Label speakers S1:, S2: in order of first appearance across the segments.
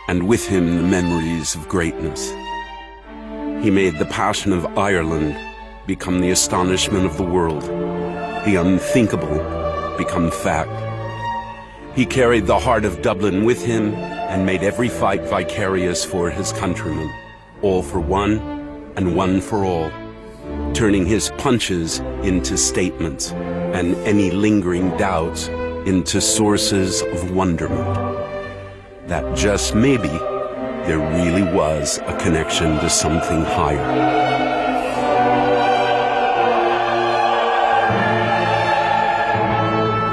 S1: and with him the memories of greatness. He made the passion of Ireland become the astonishment of the world, the unthinkable become fact. He carried the heart of Dublin with him and made every fight vicarious for his countrymen, all for one and one for all, turning his punches into statements and any lingering doubts into sources of wonderment. That just maybe there really was a connection to something higher.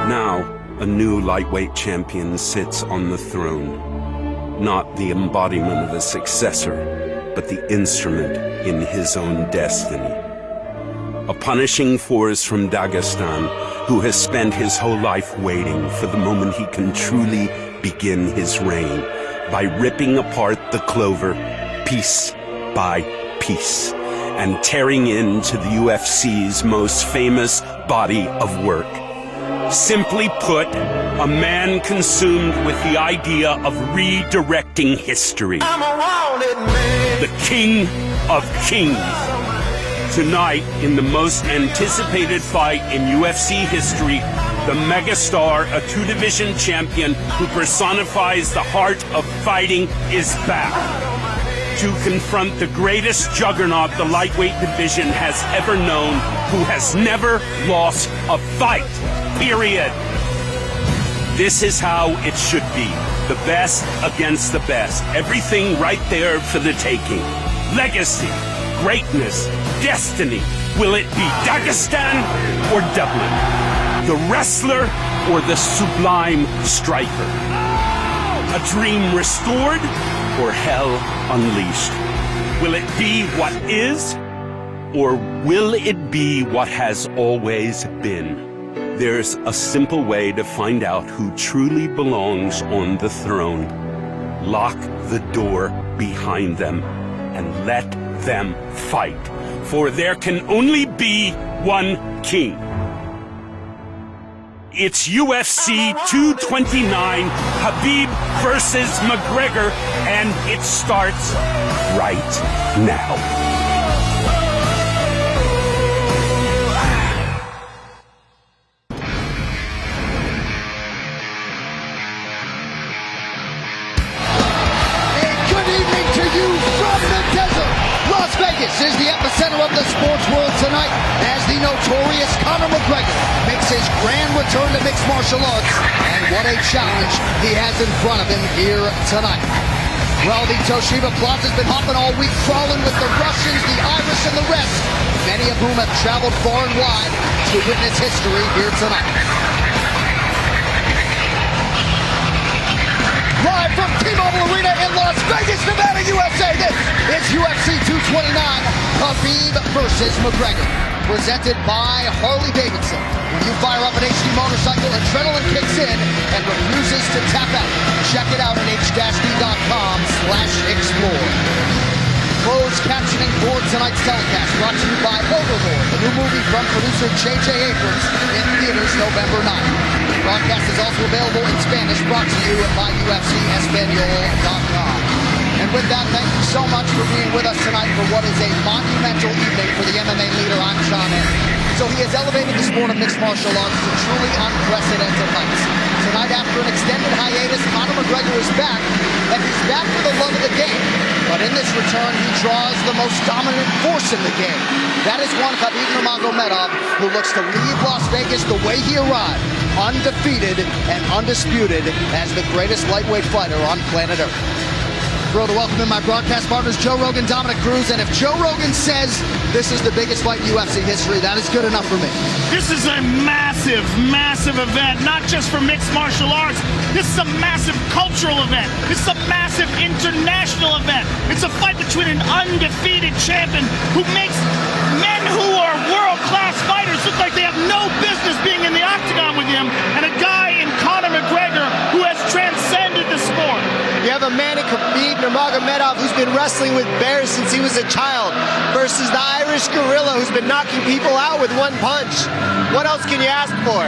S1: Now, a new lightweight champion sits on the throne, not the embodiment of a successor, but the instrument in his own destiny. A punishing force from Dagestan who has spent his whole life waiting for the moment he can truly begin his reign by ripping apart the clover piece by piece and tearing into the UFC's most famous body of work. Simply put, a man consumed with the idea of redirecting history. The King of Kings. Tonight, in the most anticipated fight in UFC history, the megastar, a two-division champion who personifies the heart of fighting, is back to confront the greatest juggernaut the lightweight division has ever known, who has never lost a fight, period. This is how it should be. The best against the best. Everything right there for the taking. Legacy, greatness, destiny. Will it be Dagestan or Dublin? The wrestler or the sublime striker? A dream restored or hell unleashed? Will it be what is, or will it be what has always been? There's a simple way to find out who truly belongs on the throne. Lock the door behind them and let them fight. For there can only be one king. It's UFC 229, Khabib versus McGregor, and it starts right now.
S2: Las Vegas is the epicenter of the sports world tonight as the notorious Conor McGregor makes his grand return to mixed martial arts, and what a challenge he has in front of him here tonight. Well, the Toshiba Plaza has been hopping all week, crawling with the Russians, the Irish, and the rest, many of whom have traveled far and wide to witness history here tonight. Live from T-Mobile Arena in Las Vegas, Nevada, USA, this is UFC 229, Khabib versus McGregor, presented by Harley-Davidson. When you fire up an HD motorcycle, adrenaline kicks in and refuses to tap out. Check it out at h-d.com/explore. Closed captioning for tonight's telecast brought to you by Overlord, the new movie from producer J.J. Abrams, in theaters November 9th. The broadcast is also available in Spanish, brought to you by UFCEspanol.com. And with that, thank you so much for being with us tonight for what is a monumental evening for the MMA leader. I'm Sean Henry. So he has elevated the sport of mixed martial arts to truly unprecedented heights. Tonight, after an extended hiatus, Conor McGregor is back, and he's back for the love of the game. But in this return, he draws the most dominant force in the game. That is one Khabib Nurmagomedov, who looks to leave Las Vegas the way he arrived, undefeated and undisputed as the greatest lightweight fighter on planet Earth. Thrilled to welcome in my broadcast partners, Joe Rogan, Dominic Cruz, and if Joe Rogan says this is the biggest fight in UFC history, that is good enough for me.
S3: This is a massive, massive event, not just for mixed martial arts. This is a massive cultural event. This is a massive international event. It's a fight between an undefeated champion who makes men who are world-class fighters look like they have no business being in the octagon with him, and a guy in Conor McGregor who has transcended the sport.
S4: You have a man in Khabib Nurmagomedov who's been wrestling with bears since he was a child versus the Irish gorilla who's been knocking people out with one punch. What else can you ask for?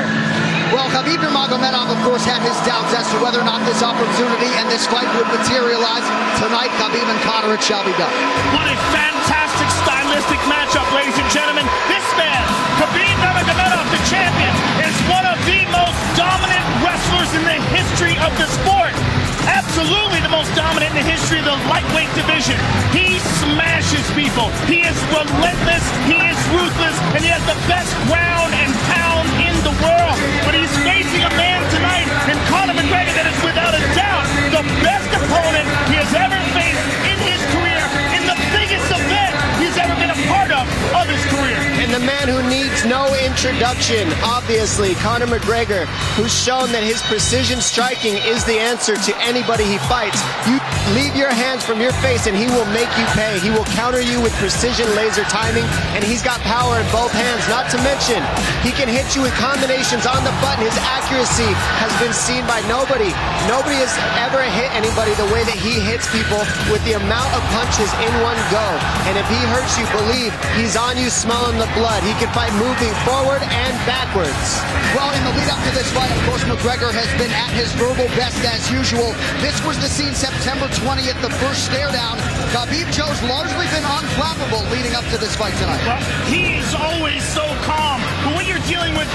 S2: Well, Khabib Nurmagomedov, of course, had his doubts as to whether or not this opportunity and this fight would materialize. Tonight, Khabib and Conor, it shall be done.
S3: What a fantastic stylistic matchup, ladies and gentlemen. This man, Khabib Nurmagomedov, the champion, is one of the most dominant wrestlers in the history of the sport. Absolutely the most dominant in the history of the lightweight division. He smashes people. He is relentless. He is ruthless. And he has the best ground and pound in the world. But he's facing a man tonight in Conor McGregor that is without a doubt the best opponent he has ever faced in his career, in the biggest event he's ever been a part of his career.
S4: And the man who needs no introduction, obviously, Conor McGregor, who's shown that his precision striking is the answer to anybody he fights. You leave your hands from your face and he will make you pay. He will counter you with precision laser timing, and he's got power in both hands. Not to mention, he can hit you with combinations on the button. His accuracy has been seen by nobody. Nobody has ever hit anybody the way that he hits people, with the amount of punches in one go. And if he hurts you, believe he's on you smelling the blood. He can fight moving forward and backwards.
S2: Well, in the lead up to this fight, of course, McGregor has been at his verbal best as usual. This was the scene September 20th, the first stare down. Khabib Joe's largely been unflappable leading up to this fight tonight.
S3: Well, he's always so calm. But what you're dealing with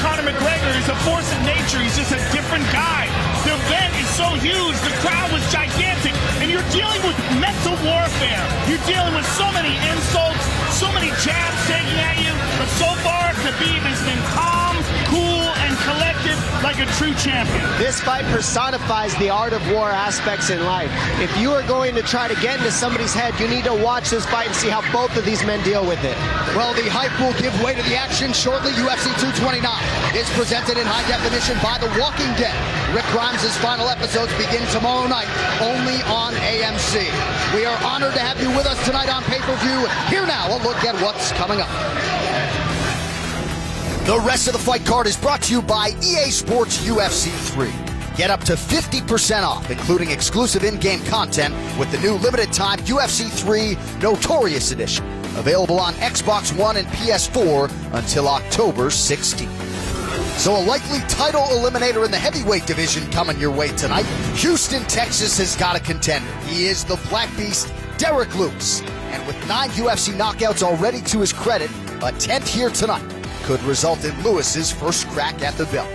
S3: Conor McGregor. He's a force of nature. He's just a different guy. The event is so huge. The crowd was gigantic. And you're dealing with mental warfare. You're dealing with so many insults, so many jabs taken at you. But so far, Khabib has been calm, cool, and collected like a true champion.
S4: This fight personifies the art of war aspects in life. If you are going to try to get into somebody's head, you need to watch this fight and see how both of these men deal with it.
S2: Well, the hype will give way to the action shortly. UFC 229 is presented in high definition by The Walking Dead. Rick Grimes' final episodes begin tomorrow night, only on AMC. We are honored to have you with us tonight on pay-per-view. Here now, a look at what's coming up. The rest of the fight card is brought to you by EA Sports UFC 3. Get up to 50% off, including exclusive in-game content with the new limited-time UFC 3 Notorious Edition. Available on Xbox One and PS4 until October 16th. So a likely title eliminator in the heavyweight division coming your way tonight. Houston, Texas has got a contender. He is the Black Beast, Derek Lewis. And with 9 UFC knockouts already to his credit, a 10th here tonight could result in Lewis's first crack at the belt.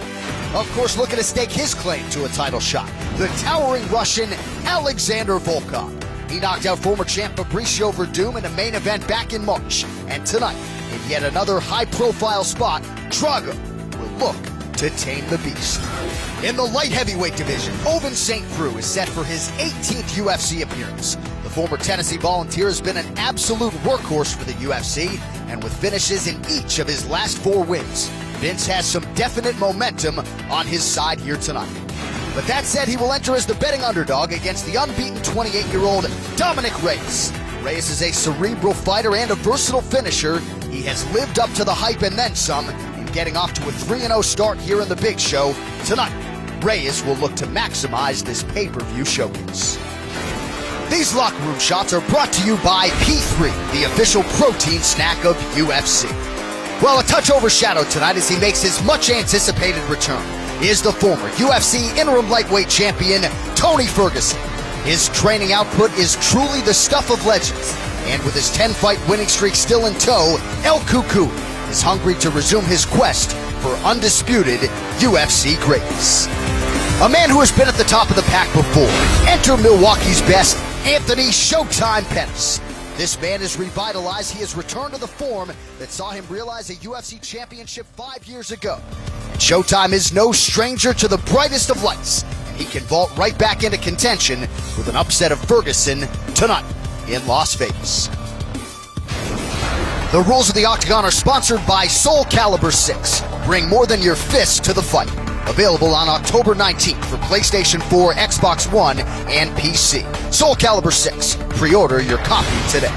S2: Of course, looking to stake his claim to a title shot, the towering Russian Alexander Volkov. He knocked out former champ Fabricio Verdum in a main event back in March. And tonight, in yet another high-profile spot, Drago will look to tame the beast. In the light heavyweight division, Ovince St. Preux is set for his 18th UFC appearance. The former Tennessee Volunteer has been an absolute workhorse for the UFC, and with finishes in each of his last 4 wins, Vince has some definite momentum on his side here tonight. But that said, he will enter as the betting underdog against the unbeaten 28-year-old Dominic Reyes. Reyes is a cerebral fighter and a versatile finisher. He has lived up to the hype and then some, in getting off to a 3-0 start here in the Big Show. Tonight, Reyes will look to maximize this pay-per-view showcase. These locker room shots are brought to you by P3, the official protein snack of UFC. Well, a touch overshadowed tonight as he makes his much-anticipated return is the former UFC interim lightweight champion, Tony Ferguson. His training output is truly the stuff of legends, and with his 10-fight winning streak still in tow, El Cucu is hungry to resume his quest for undisputed UFC greatness. A man who has been at the top of the pack before. Enter Milwaukee's best, Anthony Showtime Pettis. This man is revitalized. He has returned to the form that saw him realize a UFC championship 5 years ago. And Showtime is no stranger to the brightest of lights. And he can vault right back into contention with an upset of Ferguson tonight in Las Vegas. The rules of the Octagon are sponsored by Soul Calibur 6. Bring more than your fist to the fight. Available on October 19th for PlayStation 4, Xbox One, and PC. Soul Calibur 6. Pre-order your copy today.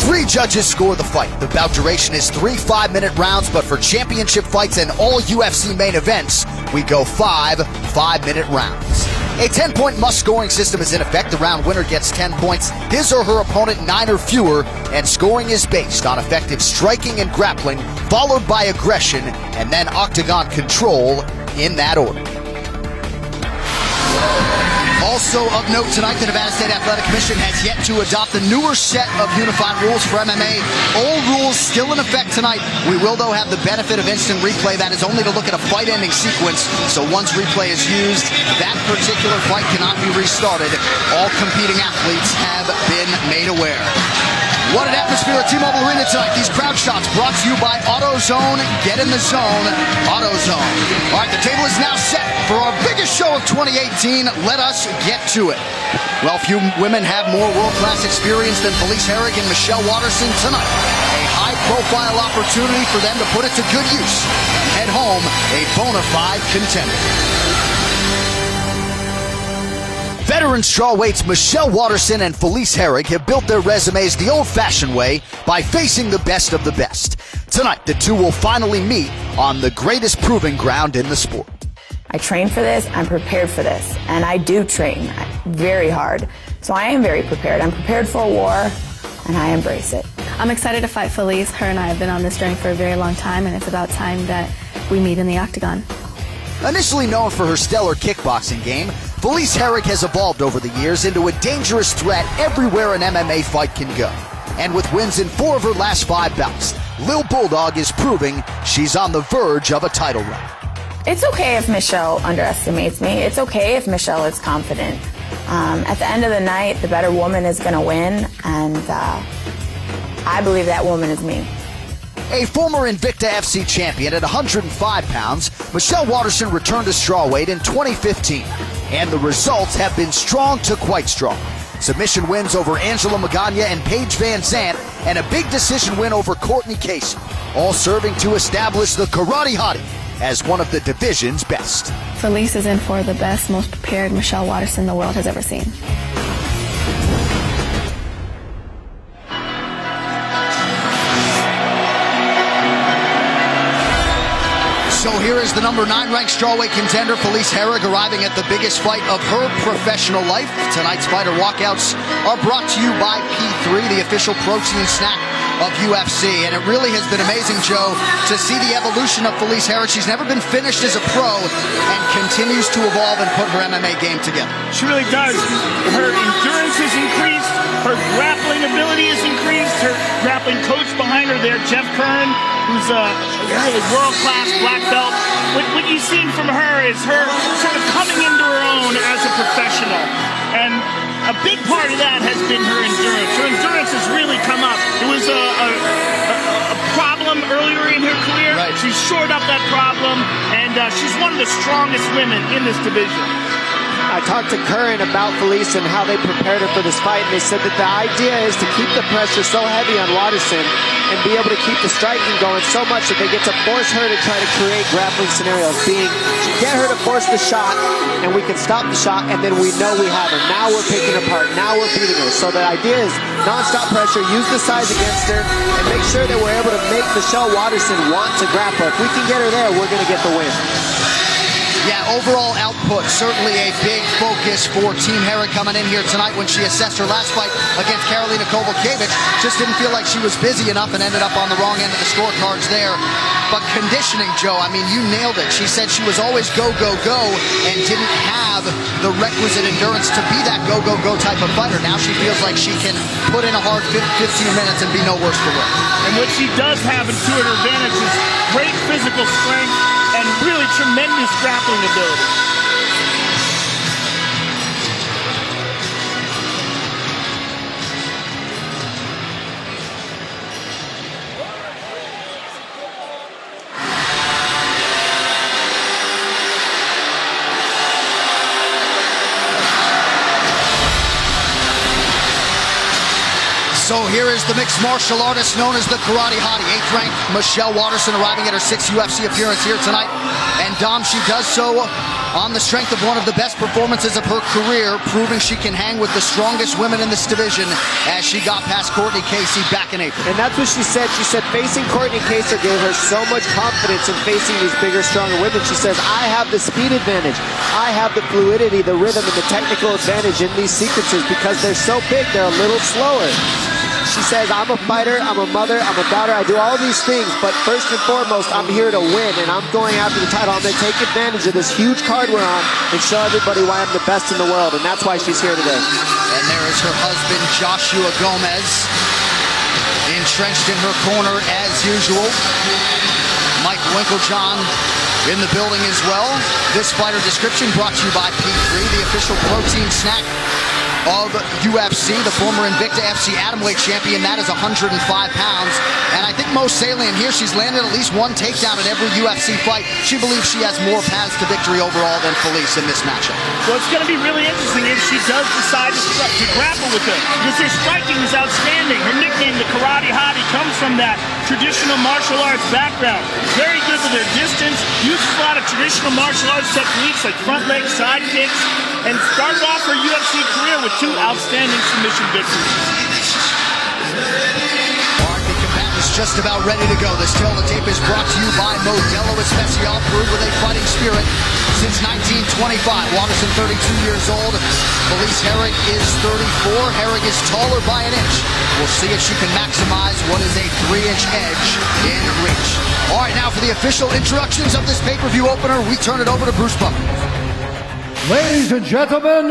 S2: 3 judges score the fight. The bout duration is 3 5-minute rounds, but for championship fights and all UFC main events, we go 5 5-minute rounds. A 10-point must-scoring system is in effect. The round winner gets 10 points, his or her opponent 9 or fewer, and scoring is based on effective striking and grappling, followed by aggression, and then octagon control in that order. Also of note tonight, the Nevada State Athletic Commission has yet to adopt the newer set of unified rules for MMA. Old rules still in effect tonight. We will, though, have the benefit of instant replay. That is only to look at a fight-ending sequence, so once replay is used, that particular fight cannot be restarted. All competing athletes have been made aware. What an atmosphere at T-Mobile Arena tonight. These crowd shots brought to you by AutoZone. Get in the zone, AutoZone. All right, the table is now set for our biggest show of 2018. Let us get to it. Well, few women have more world-class experience than Felice Herrig and Michelle Waterson tonight. A high-profile opportunity for them to put it to good use and head home a bona fide contender. Veteran strawweights Michelle Waterson and Felice Herrig have built their resumes the old-fashioned way by facing the best of the best. Tonight, the two will finally meet on the greatest proving ground in the sport.
S5: I train for this, I'm prepared for this, and I do train very hard. So I am very prepared. I'm prepared for a war, and I embrace it.
S6: I'm excited to fight Felice. Her and I have been on this journey for a very long time, and it's about time that we meet in the octagon.
S2: Initially known for her stellar kickboxing game, Felice Herrig has evolved over the years into a dangerous threat everywhere an MMA fight can go. And with wins in 4 of her last 5 bouts, Lil Bulldog is proving she's on the verge of a title run.
S5: It's okay if Michelle underestimates me. It's okay if Michelle is confident. At the end of the night, the better woman is going to win, and I believe that woman is me.
S2: A former Invicta FC champion at 105 pounds, Michelle Waterson returned to strawweight in 2015, and the results have been strong to quite strong. Submission wins over Angela Magana and Paige Van Zandt, and a big decision win over Courtney Casey, all serving to establish the Karate Hottie as one of the division's best.
S6: Felice is in for the best, most prepared Michelle Waterson the world has ever seen.
S2: So here is the number 9 ranked strawweight contender, Felice Herrig, arriving at the biggest fight of her professional life. Tonight's fighter walkouts are brought to you by P3, the official protein snack of UFC. And it really has been amazing, Joe, to see the evolution of Felice Herrig. She's never been finished as a pro and continues to evolve and put her MMA game together.
S3: She really does. Her endurance has increased. Her grappling ability has increased. Her grappling coach behind her there, Jeff Kern, who's a really world-class black belt. What you've seen from her is her sort of coming into her own as a professional. And a big part of that has been her endurance. Her endurance has really come up. It was a problem earlier in her career.
S2: Right.
S3: She's shored up that problem, and she's one of the strongest women in this division.
S4: I talked to Curran about Felice and how they prepared her for this fight, and they said that the idea is to keep the pressure so heavy on Waterson and be able to keep the striking going so much that they get to force her to try to create grappling scenarios, get her to force the shot, and we can stop the shot, and then we know we have her. Now we're picking her apart. Now we're beating her. So the idea is non-stop pressure, use the size against her, and make sure that we're able to make Michelle Waterson want to grapple. If we can get her there, we're going to get the win.
S2: Yeah, overall output, certainly a big focus for Team Herrig coming in here tonight. When she assessed her last fight against Karolina Kowalkiewicz, just didn't feel like she was busy enough and ended up on the wrong end of the scorecards there. But conditioning, Joe, I mean, you nailed it. She said she was always go, go, go and didn't have the requisite endurance to be that go, go, go type of fighter. Now she feels like she can put in a hard 15 minutes and be no worse for wear.
S3: And what she does have to her advantage is great physical strength and really tremendous grappling ability.
S2: So here is the mixed martial artist known as the Karate Hottie, 8th ranked Michelle Waterson, arriving at her 6th UFC appearance here tonight. And Dom, she does so on the strength of one of the best performances of her career, proving she can hang with the strongest women in this division as she got past Courtney Casey back in April.
S4: And that's what she said. She said facing Courtney Casey gave her so much confidence in facing these bigger, stronger women. She says, I have the speed advantage. I have the fluidity, the rhythm, and the technical advantage in these sequences because they're so big, they're a little slower. She says, I'm a fighter, I'm a mother, I'm a daughter, I do all these things, but first and foremost, I'm here to win, and I'm going after the title. I'm going to take advantage of this huge card we're on and show everybody why I'm the best in the world, and that's why she's here today.
S2: And there is her husband, Joshua Gomez, entrenched in her corner as usual. Mike Winklejohn in the building as well. This fighter description brought to you by P3, the official protein snack of UFC, the former Invicta FC atomweight champion. That is 105 pounds. And I think most salient here, she's landed at least one takedown in every UFC fight. She believes she has more paths to victory overall than Felice in this matchup.
S3: Well, it's going to be really interesting if she does decide to grapple with her, because her striking is outstanding. Her nickname, the Karate Hottie, comes from that traditional martial arts background. Very good with her distance, uses a lot of traditional martial arts techniques like front leg, side kicks, and started off her UFC career with 2 outstanding submission victories.
S2: All right, the combatant's just about ready to go. This Tale of the Tape is brought to you by Modelo Especial, brewed with a fighting spirit since 1925. Waterson, 32 years old. Felice Herrig is 34. Herrig is taller by an inch. We'll see if she can maximize what is a 3-inch edge in reach. All right, now for the official introductions of this pay-per-view opener, we turn it over to Bruce Buffer.
S7: Ladies and gentlemen,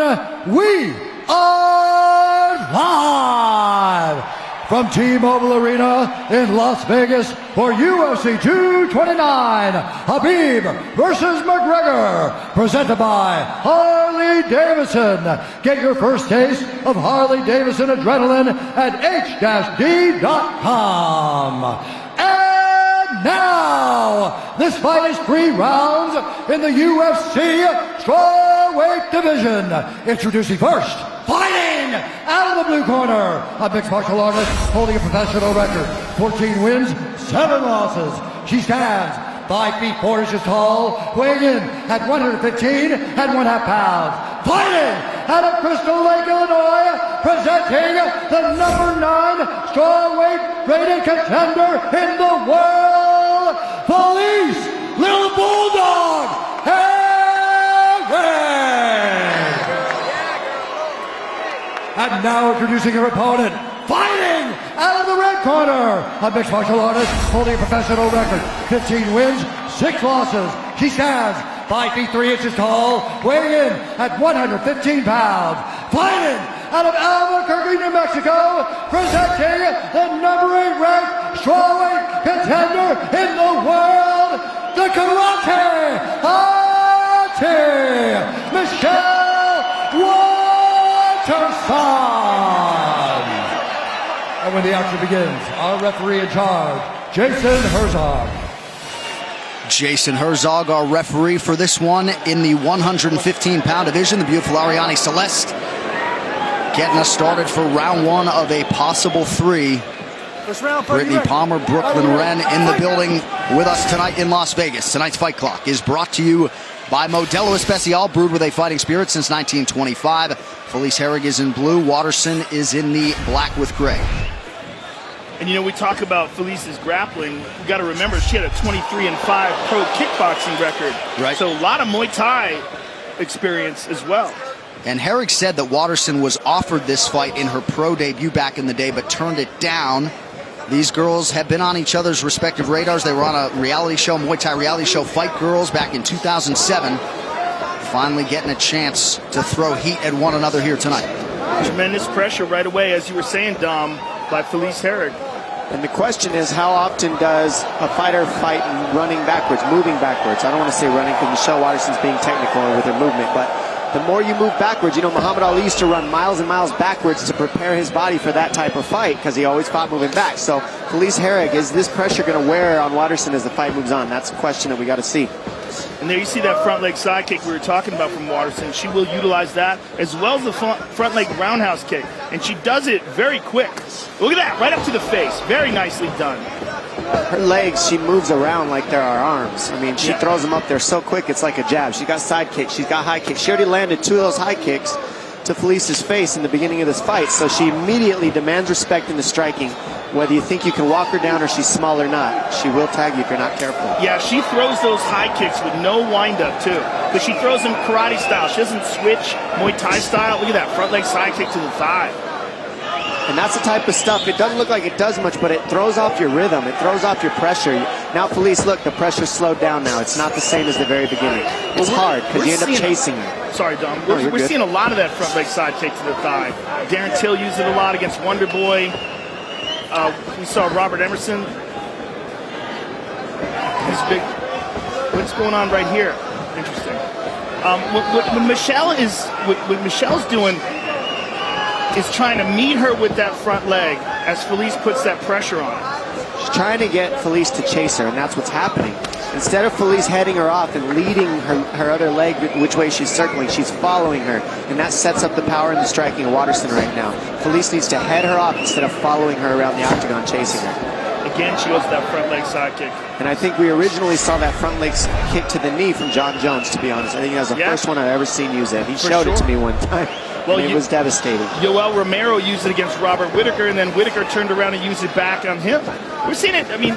S7: we are live from T-Mobile Arena in Las Vegas for UFC 229, Khabib versus McGregor, presented by Harley-Davidson. Get your first taste of Harley-Davidson adrenaline at h-d.com. Now, this fight is 3 rounds in the UFC strawweight division. Introducing first, fighting out of the blue corner, a mixed martial artist holding a professional record, 14 wins, 7 losses. She stands 5 feet 4 inches tall, weighing in at 115 and 1/2 pounds. Fighting out of Crystal Lake, Illinois, presenting the number 9 strawweight rated contender in the world, Felice Little Bulldog Herrig. And now introducing her opponent, fighting out of the red corner, a mixed martial artist holding a professional record, 15 wins, 6 losses. She stands 5 feet 3 inches tall, weighing in at 115 pounds. Fighting out of Albuquerque, New Mexico, presenting the number 8 ranked strawweight contender in the world, the Karate Hottie, Michelle Waterson. And when the action begins, our referee in charge, Jason Herzog.
S2: Jason Herzog, our referee for this one in the 115-pound division. The beautiful Ariane Celeste getting us started for round 1 of a possible 3. Brittany Palmer, Brooklyn Wren in the building with us tonight in Las Vegas. Tonight's Fight Clock is brought to you by Modelo Especial, brewed with a fighting spirit since 1925. Felice Herrig is in blue. Waterson is in the black with gray.
S3: And you know, we talk about Felice's grappling. We got to remember she had a 23-5 pro kickboxing record.
S2: Right.
S3: So a lot of Muay Thai experience as well.
S2: And Herrig said that Waterson was offered this fight in her pro debut back in the day, but turned it down. These girls have been on each other's respective radars. They were on a reality show, Muay Thai reality show, Fight Girls, back in 2007. Finally getting a chance to throw heat at one another here tonight.
S3: Tremendous pressure right away, as you were saying, Dom, by Felice Herrig.
S4: And the question is, how often does a fighter fight running backwards, moving backwards? I don't want to say running because Michelle Waterson's being technical with her movement, but the more you move backwards, you know, Muhammad Ali used to run miles and miles backwards to prepare his body for that type of fight because he always fought moving back. So Felice Herrig, is this pressure going to wear on Waterson as the fight moves on? That's a question that we got to see.
S3: And there you see that front leg side kick we were talking about from Waterson. She will utilize that as well as the front leg roundhouse kick. And she does it very quick. Look at that, right up to the face. Very nicely done.
S4: Her legs, she moves around like there are arms. I mean, she throws them up there so quick, it's like a jab. She's got side kicks, she's got high kicks. She already landed 2 of those high kicks to Felice's face in the beginning of this fight. So she immediately demands respect in the striking. Whether you think you can walk her down or she's small or not, she will tag you if you're not careful.
S3: Yeah, she throws those high kicks with no wind-up, too. But she throws them karate style. She doesn't switch Muay Thai style. Look at that front leg side kick to the thigh.
S4: And that's the type of stuff, it doesn't look like it does much, but it throws off your rhythm. It throws off your pressure. Now, Felice, look, the pressure's slowed down now. It's not the same as the very beginning. It's hard because you end up chasing her.
S3: Sorry, Dom. We're seeing a lot of that front leg side kick to the thigh. Darren Till used it a lot against Wonder Boy. We saw Robert Emerson. He's big. What's going on right here? Interesting. What Michelle's doing is trying to meet her with that front leg as Felice puts that pressure on her.
S4: She's trying to get Felice to chase her, and that's what's happening. Instead of Felice heading her off and leading her other leg which way she's circling, she's following her, and that sets up the power in the striking of Waterson right now. Felice needs to head her off instead of following her around the octagon, chasing her.
S3: Again, she goes to that front leg side kick.
S4: And I think we originally saw that front leg kick to the knee from John Jones, to be honest. I think that was the first one I've ever seen use it. He showed it to me one time. Well, it was devastating.
S3: Yoel Romero used it against Robert Whittaker, and then Whittaker turned around and used it back on him. We're seeing it, I mean,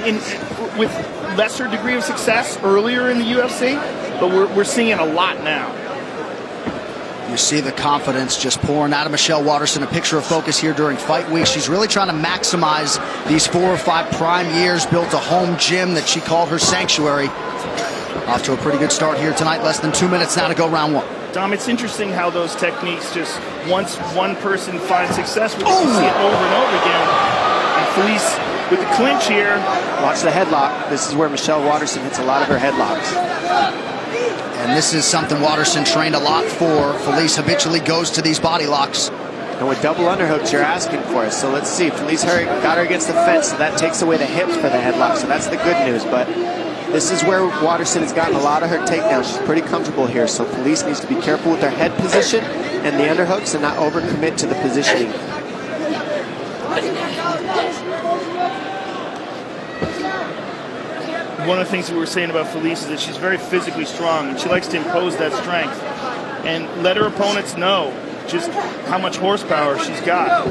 S3: with lesser degree of success earlier in the UFC, but we're seeing it a lot now.
S2: You see the confidence just pouring out of Michelle Waterson. A picture of focus here during fight week. She's really trying to maximize these 4 or 5 prime years, built a home gym that she called her sanctuary. Off to a pretty good start here tonight. Less than 2 minutes now to go round 1.
S3: Dom, it's interesting how those techniques just, once one person finds success with it, you see it over and over again. And Felice with the clinch here.
S4: Watch the headlock. This is where Michelle Waterson hits a lot of her headlocks.
S2: And this is something Waterson trained a lot for. Felice habitually goes to these body locks.
S4: And with double underhooks, you're asking for it. So let's see. Felice got her against the fence, so that takes away the hips for the headlock. So that's the good news. But this is where Waterson has gotten a lot of her takedowns. She's pretty comfortable here. So Felice needs to be careful with her head position and the underhooks and not overcommit to the positioning.
S3: One of the things that we were saying about Felice is that she's very physically strong, and she likes to impose that strength and let her opponents know just how much horsepower she's got.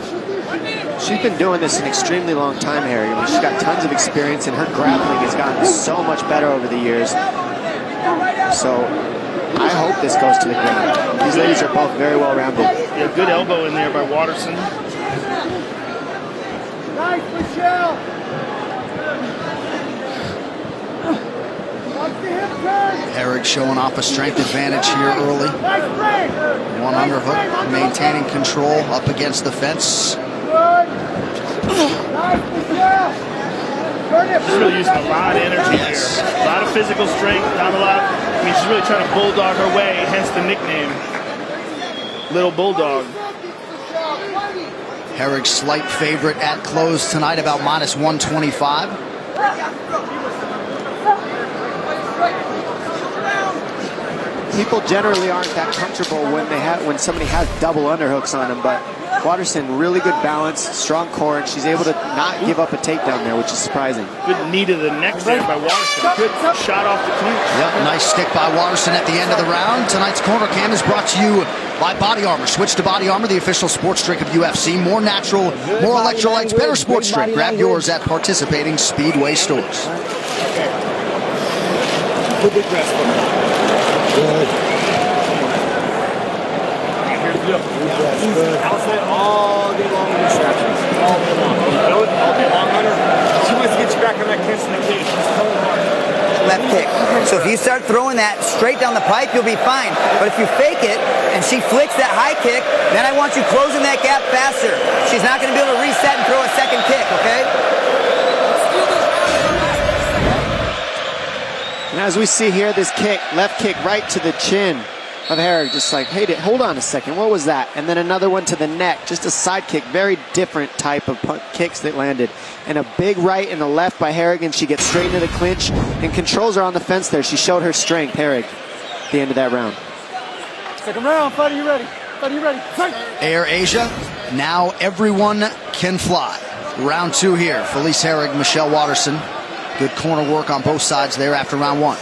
S4: She's been doing this an extremely long time, Harry. I mean, she's got tons of experience, and her grappling has gotten so much better over the years. So I hope this goes to the ground. These ladies are both very well-rounded.
S3: Yeah, good elbow in there by Waterson.
S7: Nice, Michelle!
S2: Herrig showing off a strength advantage here early. One underhook, maintaining control up against the fence.
S3: She's really using a lot of energy here. A lot of physical strength, not a lot. I mean, she's really trying to bulldog her way, hence the nickname, Little Bulldog.
S2: Herrig's slight favorite at close tonight, about minus 125.
S4: People generally aren't that comfortable when somebody has double underhooks on them, but Waterson, really good balance, strong core, and she's able to not give up a takedown there, which is surprising.
S3: Good knee to the neck there by Waterson. Good shot off the clinch.
S2: Yep, nice stick by Waterson at the end of the round. Tonight's Corner Cam is brought to you by Body Armor. Switch to Body Armor, the official sports drink of UFC. More natural, more electrolytes, better sports drink. Grab yours at participating Speedway stores.
S8: Good.
S9: Outside all day long in distractions. All day long. All day long, Hunter. She wants to get you back on that kiss in the cage. She's coming hard.
S10: Left kick. So if you start throwing that straight down the pipe, you'll be fine. But if you fake it and she flicks that high kick, then I want you closing that gap faster. She's not going to be able to reset and throw a second kick, okay?
S4: And as we see here, this kick, left kick right to the chin. of Herrig, just like, hey, hold on a second, what was that? And then another one to the neck, just a side kick, very different type of kicks that landed. And a big right and a left by Herrig, and she gets straight into the clinch and controls her on the fence there. She showed her strength, Herrig, at the end of that round.
S9: Second round, fighter, you ready? Fighter, you ready? Fight!
S8: Air Asia, now everyone can fly. Round 2 here, Felice Herrig, Michelle Waterson. Good corner work on both sides there after round 1.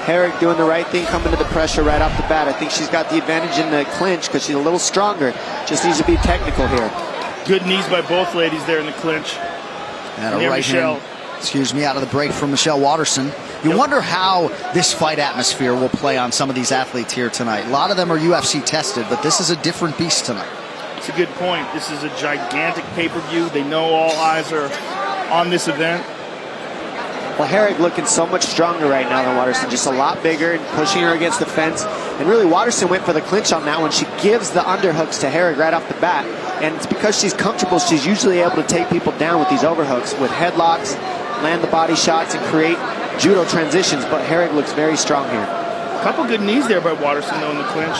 S4: Herrig doing the right thing, coming to the pressure right off the bat. I think she's got the advantage in the clinch because she's a little stronger. Just needs to be technical here.
S3: Good knees by both ladies there in the clinch.
S8: And a right hand, out of the break from Michelle Waterson. You wonder how this fight atmosphere will play on some of these athletes here tonight. A lot of them are UFC tested, but this is a different beast tonight.
S3: It's a good point. This is a gigantic pay-per-view. They know all eyes are on this event.
S4: Well, Herrig looking so much stronger right now than Waterson, just a lot bigger and pushing her against the fence. And really, Waterson went for the clinch on that one. She gives the underhooks to Herrig right off the bat. And it's because she's comfortable, she's usually able to take people down with these overhooks, with headlocks, land the body shots, and create judo transitions. But Herrig looks very strong here.
S3: A couple good knees there by Waterson, though, in the clinch.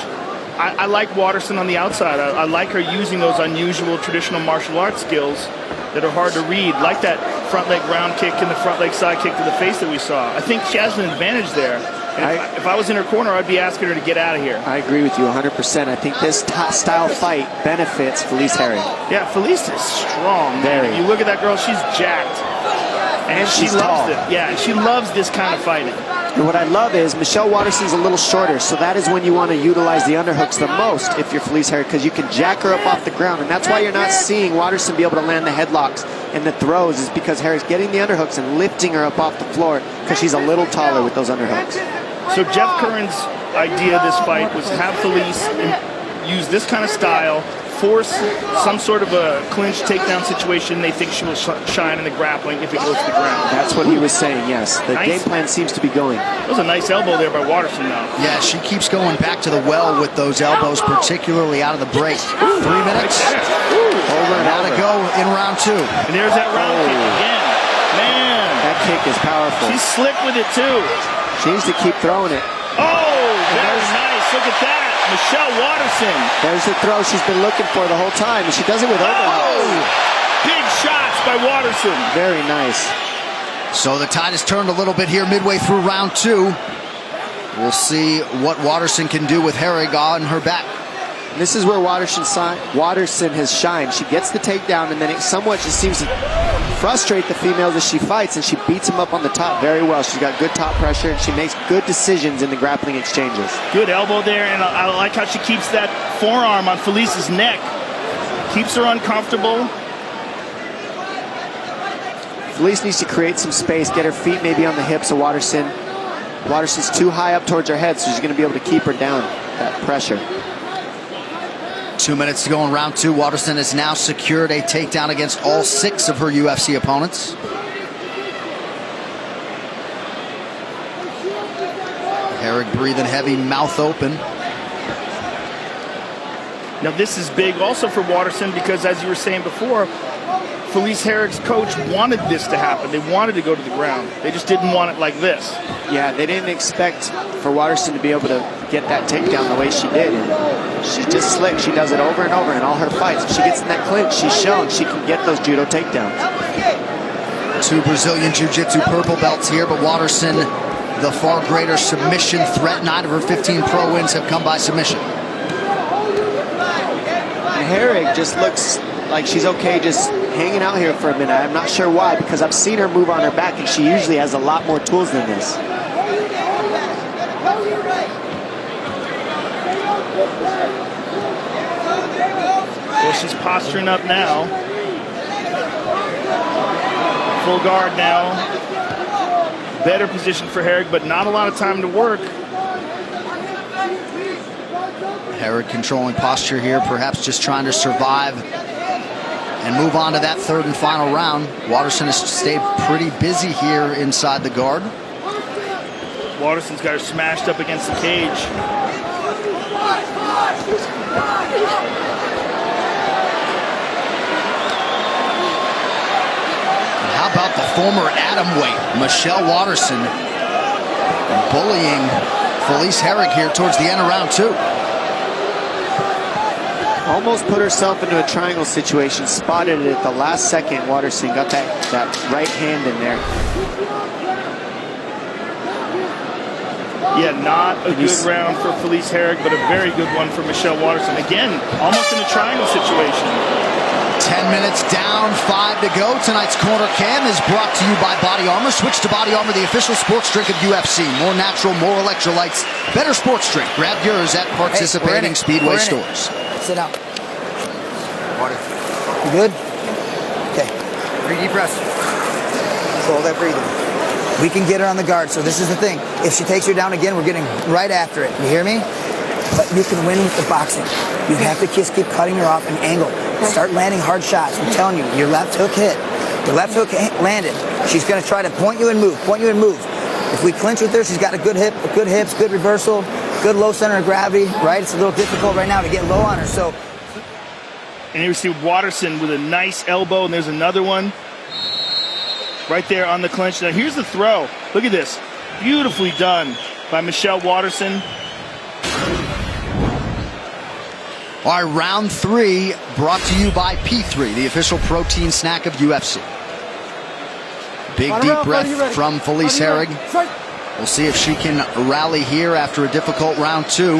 S3: I like Waterson on the outside. I like her using those unusual traditional martial arts skills that are hard to read, like that front leg round kick and the front leg side kick to the face that we saw. I think she has an advantage there. And if I was in her corner, I'd be asking her to get out of here.
S4: I agree with you 100%. I think this style fight benefits Felice Herrig.
S3: Yeah, Felice is strong.
S4: Very.
S3: You look at that girl, she's jacked. And she loves it. Yeah, she loves this kind of fighting.
S4: And what I love is Michelle Waterson's a little shorter, so that is when you want to utilize the underhooks the most if you're Felice Herrig, because you can jack her up off the ground, and that's why you're not seeing Waterson be able to land the headlocks and the throws, is because Herrig's getting the underhooks and lifting her up off the floor because she's a little taller with those underhooks.
S3: So Jeff Curran's idea of this fight was have Felice use this kind of style, force some sort of a clinch takedown situation. They think she will shine in the grappling if it goes to the ground.
S4: That's what he was saying, yes. The game plan seems to be going.
S3: That was a nice elbow there by Waterson, though.
S8: Yeah, she keeps going back to the well with those elbows, particularly out of the break. 3 minutes. Now to go in round 2.
S3: And there's that round kick again. Man.
S4: That kick is powerful.
S3: She's slick with it, too.
S4: She needs to keep throwing it.
S3: Oh, very nice. Look at that. Michelle Waterson.
S4: There's the throw she's been looking for the whole time, and she does it with overhooks.
S3: Big shots by Waterson.
S4: Very nice.
S8: So the tide has turned a little bit here midway through round 2. We'll see what Waterson can do with Herrig on her back.
S4: And this is where Waterson has shined. She gets the takedown, and then it somewhat just seems to frustrate the females as she fights, and she beats them up on the top very well. She's got good top pressure, and she makes good decisions in the grappling exchanges.
S3: Good elbow there, and I like how she keeps that forearm on Felice's neck. Keeps her uncomfortable.
S4: Felice needs to create some space, get her feet maybe on the hips of Waterson. Waterson's too high up towards her head, so she's going to be able to keep her down, that pressure.
S8: 2 minutes to go in round 2. Waterson has now secured a takedown against all 6 of her UFC opponents. Herrig breathing heavy, mouth open.
S3: Now this is big also for Waterson because, as you were saying before, Felice Herrig's coach wanted this to happen. They wanted to go to the ground. They just didn't want it like this.
S4: Yeah, they didn't expect for Waterson to be able to get that takedown the way she did. And she's just slick. She does it over and over in all her fights. If she gets in that clinch, she's shown she can get those judo takedowns.
S8: 2 Brazilian Jiu-Jitsu purple belts here, but Waterson, the far greater submission threat. 9 of her 15 pro wins have come by submission.
S4: And Herrig just looks like she's okay just hanging out here for a minute. I'm not sure why, because I've seen her move on her back, and she usually has a lot more tools than this.
S3: Well, she's posturing up now. Full guard now. Better position for Herrig, but not a lot of time to work.
S8: Herrig controlling posture here, perhaps just trying to survive and move on to that 3rd and final round. Waterson has stayed pretty busy here inside the guard.
S3: Waterson's got her smashed up against the cage.
S8: And how about the former atomweight, Michelle Waterson, bullying Felice Herrig here towards the end of round 2.
S4: Almost put herself into a triangle situation, spotted it at the last second. Watterson got that right hand in there.
S3: Yeah, not a good round for Felice Herrig, but a very good one for Michelle Watterson. Again, almost in a triangle situation.
S8: 10 minutes down, 5 to go. Tonight's Corner Cam is brought to you by Body Armor. Switch to Body Armor, the official sports drink of UFC. More natural, more electrolytes, better sports drink. Grab yours at participating Speedway stores.
S10: Sit down. Water. You good? Okay. 3 deep breaths. Control that breathing. We can get her on the guard, so this is the thing. If she takes her down again, we're getting right after it. You hear me? But you can win with the boxing. You have to just keep cutting her off an angle. Start landing hard shots. I'm telling you, your left hook hit. Your left hook landed. She's going to try to point you and move. Point you and move. If we clinch with her, she's got a good hip, good hips, good reversal, good low center of gravity, right? It's a little difficult right now to get low on her, so.
S3: And here we see Watterson with a nice elbow, and there's another one right there on the clinch. Now here's the throw. Look at this. Beautifully done by Michelle Watterson.
S8: All right, round 3 brought to you by P3, the official protein snack of UFC. Big deep breath from Felice Herrig. We'll see if she can rally here after a difficult round 2.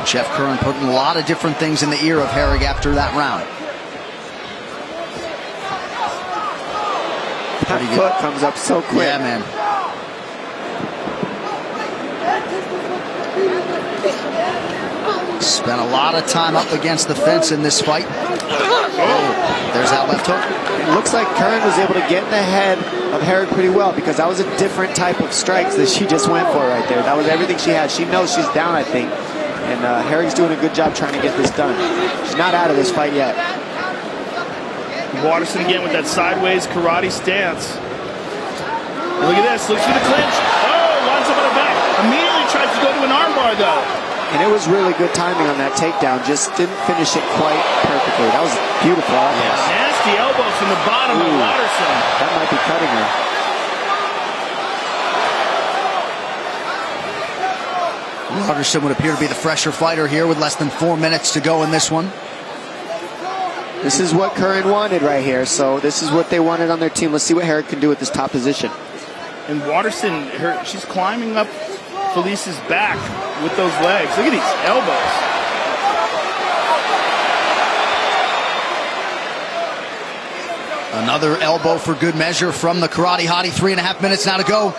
S8: Jeff Curran putting a lot of different things in the ear of Herrig after that round.
S4: That foot comes up so quick.
S8: Yeah, man. Spent a lot of time up against the fence in this fight. Oh, there's that left hook.
S4: It looks like Curran was able to get in the head of Herrig pretty well, because that was a different type of strikes that she just went for right there. That was everything she had. She knows she's down, I think. And Herrig's doing a good job trying to get this done. She's not out of this fight yet.
S3: Watterson again with that sideways karate stance. Look at this. Looks for the clinch. Oh, lines up on the back. Immediately tries to go to an armbar, though.
S4: And it was really good timing on that takedown. Just didn't finish it quite perfectly. That was beautiful.
S3: Yes. Nasty elbows from the bottom of Watterson.
S4: That might be cutting her.
S8: Watterson would appear to be the fresher fighter here with less than 4 minutes to go in this one.
S4: This is what Curran wanted right here. So this is what they wanted on their team. Let's see what Herrig can do with this top position.
S3: And Watterson, she's climbing up Felice's back with those legs. Look at these elbows.
S8: Another elbow for good measure from the karate hottie. 3.5 minutes now to go.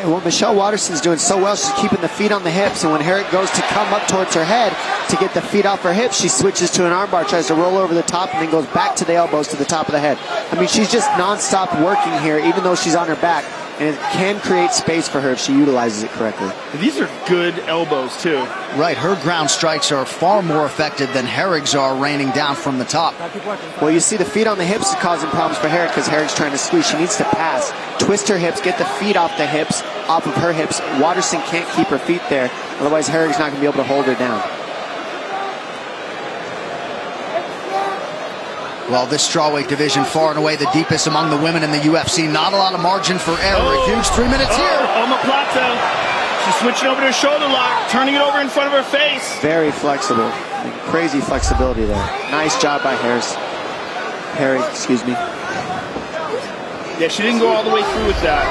S4: Well, Michelle Watterson's doing so well. She's keeping the feet on the hips, and when Herrig goes to come up towards her head to get the feet off her hips, she switches to an armbar, tries to roll over the top, and then goes back to the elbows to the top of the head. I mean, she's just nonstop working here, even though she's on her back, and it can create space for her if she utilizes it correctly.
S3: These are good elbows, too.
S8: Right, her ground strikes are far more effective than Herrig's are raining down from the top.
S4: Well, you see the feet on the hips is causing problems for Herrig because Herrig's trying to squeeze. She needs to pass, twist her hips, get the feet off the hips, off of her hips. Watterson can't keep her feet there. Otherwise, Herrig's not going to be able to hold her down.
S8: Well, this strawweight division far and away the deepest among the women in the UFC. Not a lot of margin for error. A huge 3 minutes here.
S3: Omoplata. She's switching over to her shoulder lock, turning it over in front of her face.
S4: Very flexible. Crazy flexibility there. Nice job by Herrig, excuse me.
S3: Yeah, she didn't go all the way through with that.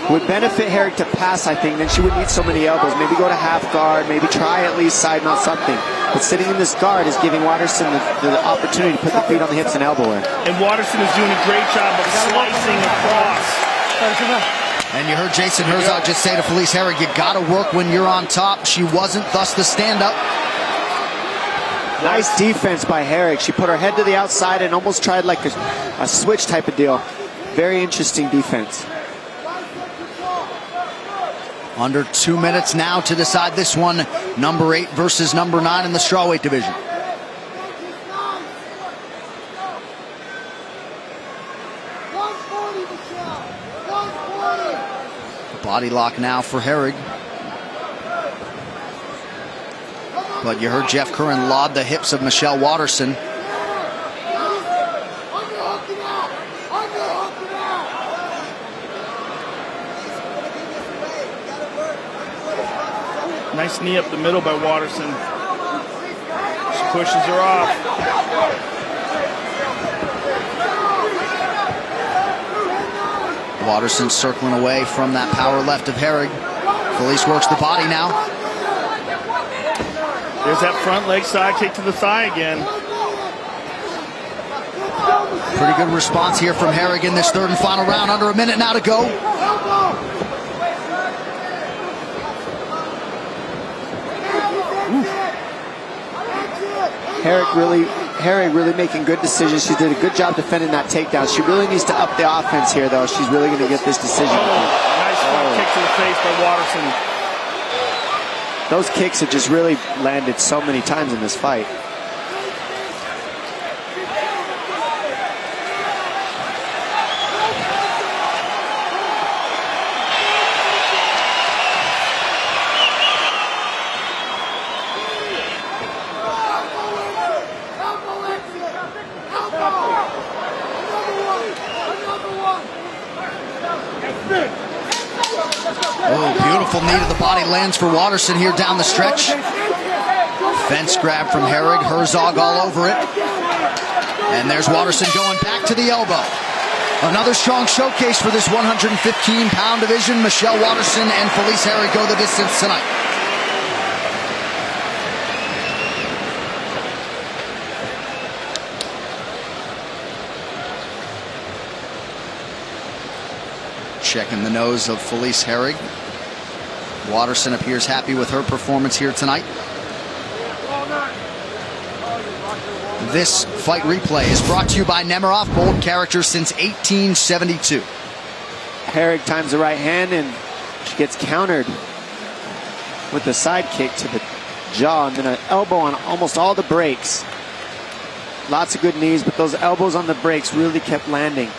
S4: Would benefit Herrig to pass, I think. Then she would need so many elbows. Maybe go to half guard. Maybe try at least side mount something. But sitting in this guard is giving Watterson the opportunity to put the feet on the hips and elbow her.
S3: And Watterson is doing a great job of slicing across.
S8: And you heard Jason Herzog just say to Felice Herrig, you got to work when you're on top. She wasn't, thus the stand-up.
S4: Nice defense by Herrig. She put her head to the outside and almost tried like a switch type of deal. Very interesting defense.
S8: Under 2 minutes now to decide this one. Number 8 versus number 9 in the strawweight division. Body lock now for Herrig. But you heard Jeff Curran laud the hips of Michelle Watterson.
S3: Nice knee up the middle by Waterson. She pushes her off.
S8: Waterson circling away from that power left of Herrig. Felice works the body now.
S3: There's that front leg side kick to the thigh again.
S8: Pretty good response here from Herrig in this third and final round. Under a minute now to go.
S4: Herrig really making good decisions. She did a good job defending that takedown. She really needs to up the offense here, though. She's really going to get this decision.
S3: Nice front kick to the face by Waterson.
S4: Those kicks have just really landed so many times in this fight.
S8: Oh, beautiful knee to the body lands for Waterson here down the stretch. Fence grab from Herrig, Herzog all over it. And there's Waterson going back to the elbow. Another strong showcase for this 115-pound division. Michelle Waterson and Felice Herrig go the distance tonight. Checking the nose of Felice Herrig. Waterson appears happy with her performance here tonight. This fight replay is brought to you by Nemiroff, bold character since 1872.
S4: Herrig times the right hand and she gets countered with a side kick to the jaw and then an elbow on almost all the breaks. Lots of good knees, but those elbows on the breaks really kept landing.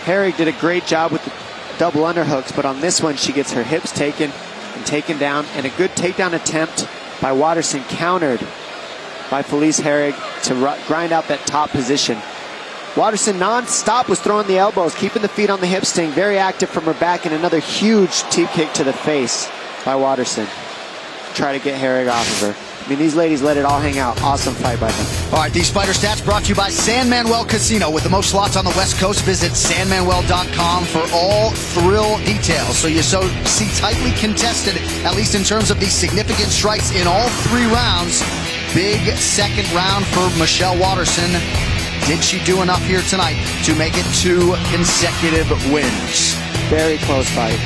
S4: Herrig did a great job with the double underhooks, but on this one she gets her hips taken and taken down, and a good takedown attempt by Waterson countered by Felice Herrig to grind out that top position. Waterson non-stop was throwing the elbows, keeping the feet on the hips, staying very active from her back, and another huge teep kick to the face by Waterson. Try to get Herrig off of her. I mean, these ladies let it all hang out. Awesome fight by them.
S8: All right, these fighter stats brought to you by San Manuel Casino. With the most slots on the West Coast, visit sanmanuel.com for all thrill details. So you see tightly contested, at least in terms of these significant strikes in all 3 rounds. Big second round for Michelle Waterson. Did she do enough here tonight to make it 2 consecutive wins?
S4: Very close fight.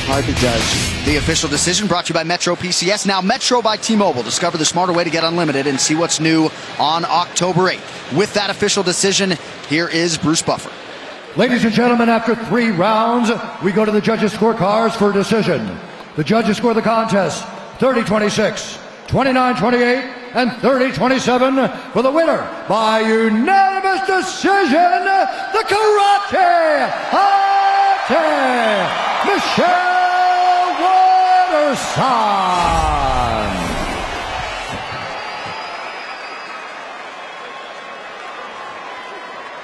S4: Hard to judge.
S8: The official decision brought to you by Metro PCS, now Metro by T-Mobile. Discover the smarter way to get unlimited and see what's new on October 8th. With that official decision, here is Bruce Buffer.
S7: Ladies and gentlemen, after 3 rounds, we go to the judges' scorecards for decision. The judges score the contest 30-26, 29-28, and 30-27 for the winner by unanimous decision, the Karate Hottie, Michelle Waterson.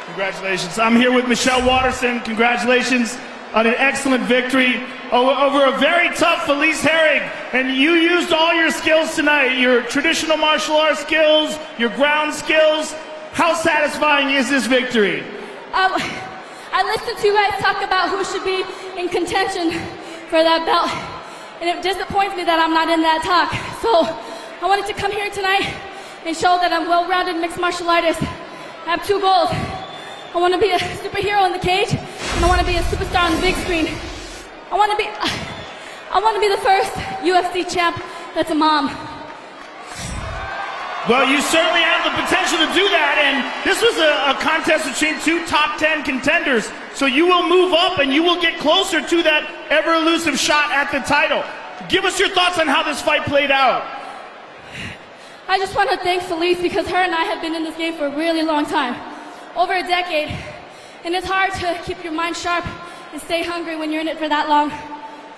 S3: Congratulations. I'm here with Michelle Waterson. Congratulations on an excellent victory over a very tough Felice Herrig. And you used all your skills tonight, your traditional martial arts skills, your ground skills. How satisfying is this victory?
S11: I listened to you guys talk about who should be in contention for that belt, and it disappoints me that I'm not in that talk. So I wanted to come here tonight and show that I'm well-rounded mixed martial artist. I have 2 goals. I want to be a superhero in the cage, and I want to be a superstar on the big screen. I want to be the first UFC champ that's a mom.
S3: Well, you certainly have the potential to do that, and this was a contest between 2 top 10 contenders, so you will move up and you will get closer to that ever-elusive shot at the title. Give us your thoughts on how this fight played out.
S11: I just want to thank Felice because her and I have been in this game for a really long time, over a decade, and it's hard to keep your mind sharp and stay hungry when you're in it for that long.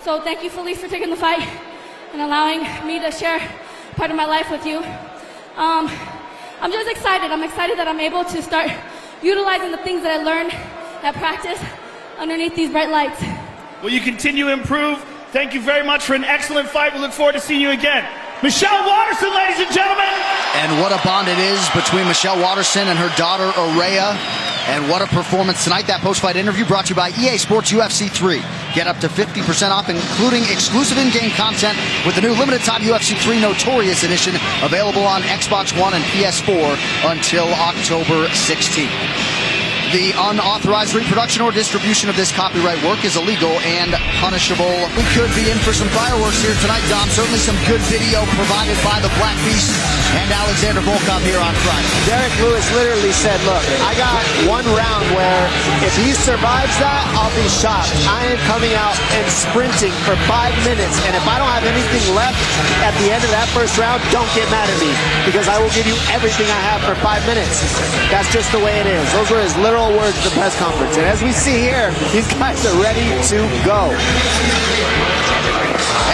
S11: So thank you, Felice, for taking the fight and allowing me to share part of my life with you. I'm just excited. I'm excited that I'm able to start utilizing the things that I learned at practice underneath these bright lights.
S3: Will you continue to improve Thank you very much for an excellent fight. We look forward to seeing you again. Michelle Waterson, ladies and gentlemen.
S8: And what a bond it is between Michelle Waterson and her daughter, Araya. And what a performance tonight. That post-fight interview brought to you by EA Sports UFC 3. Get up to 50% off, including exclusive in-game content with the new limited-time UFC 3 Notorious Edition, available on Xbox One and PS4 until October 16th. The unauthorized reproduction or distribution of this copyright work is illegal and punishable. We could be in for some fireworks here tonight, Dom. Certainly some good video provided by the Black Beast and Alexander Volkov here on Friday.
S4: Derek Lewis literally said, look, I got one round where if he survives that, I'll be shocked. I am coming out and sprinting for 5 minutes, and if I don't have anything left at the end of that first round, don't get mad at me, because I will give you everything I have for 5 minutes. That's just the way it is. Those were his literal words at the press conference. And as we see here, these guys are ready to go.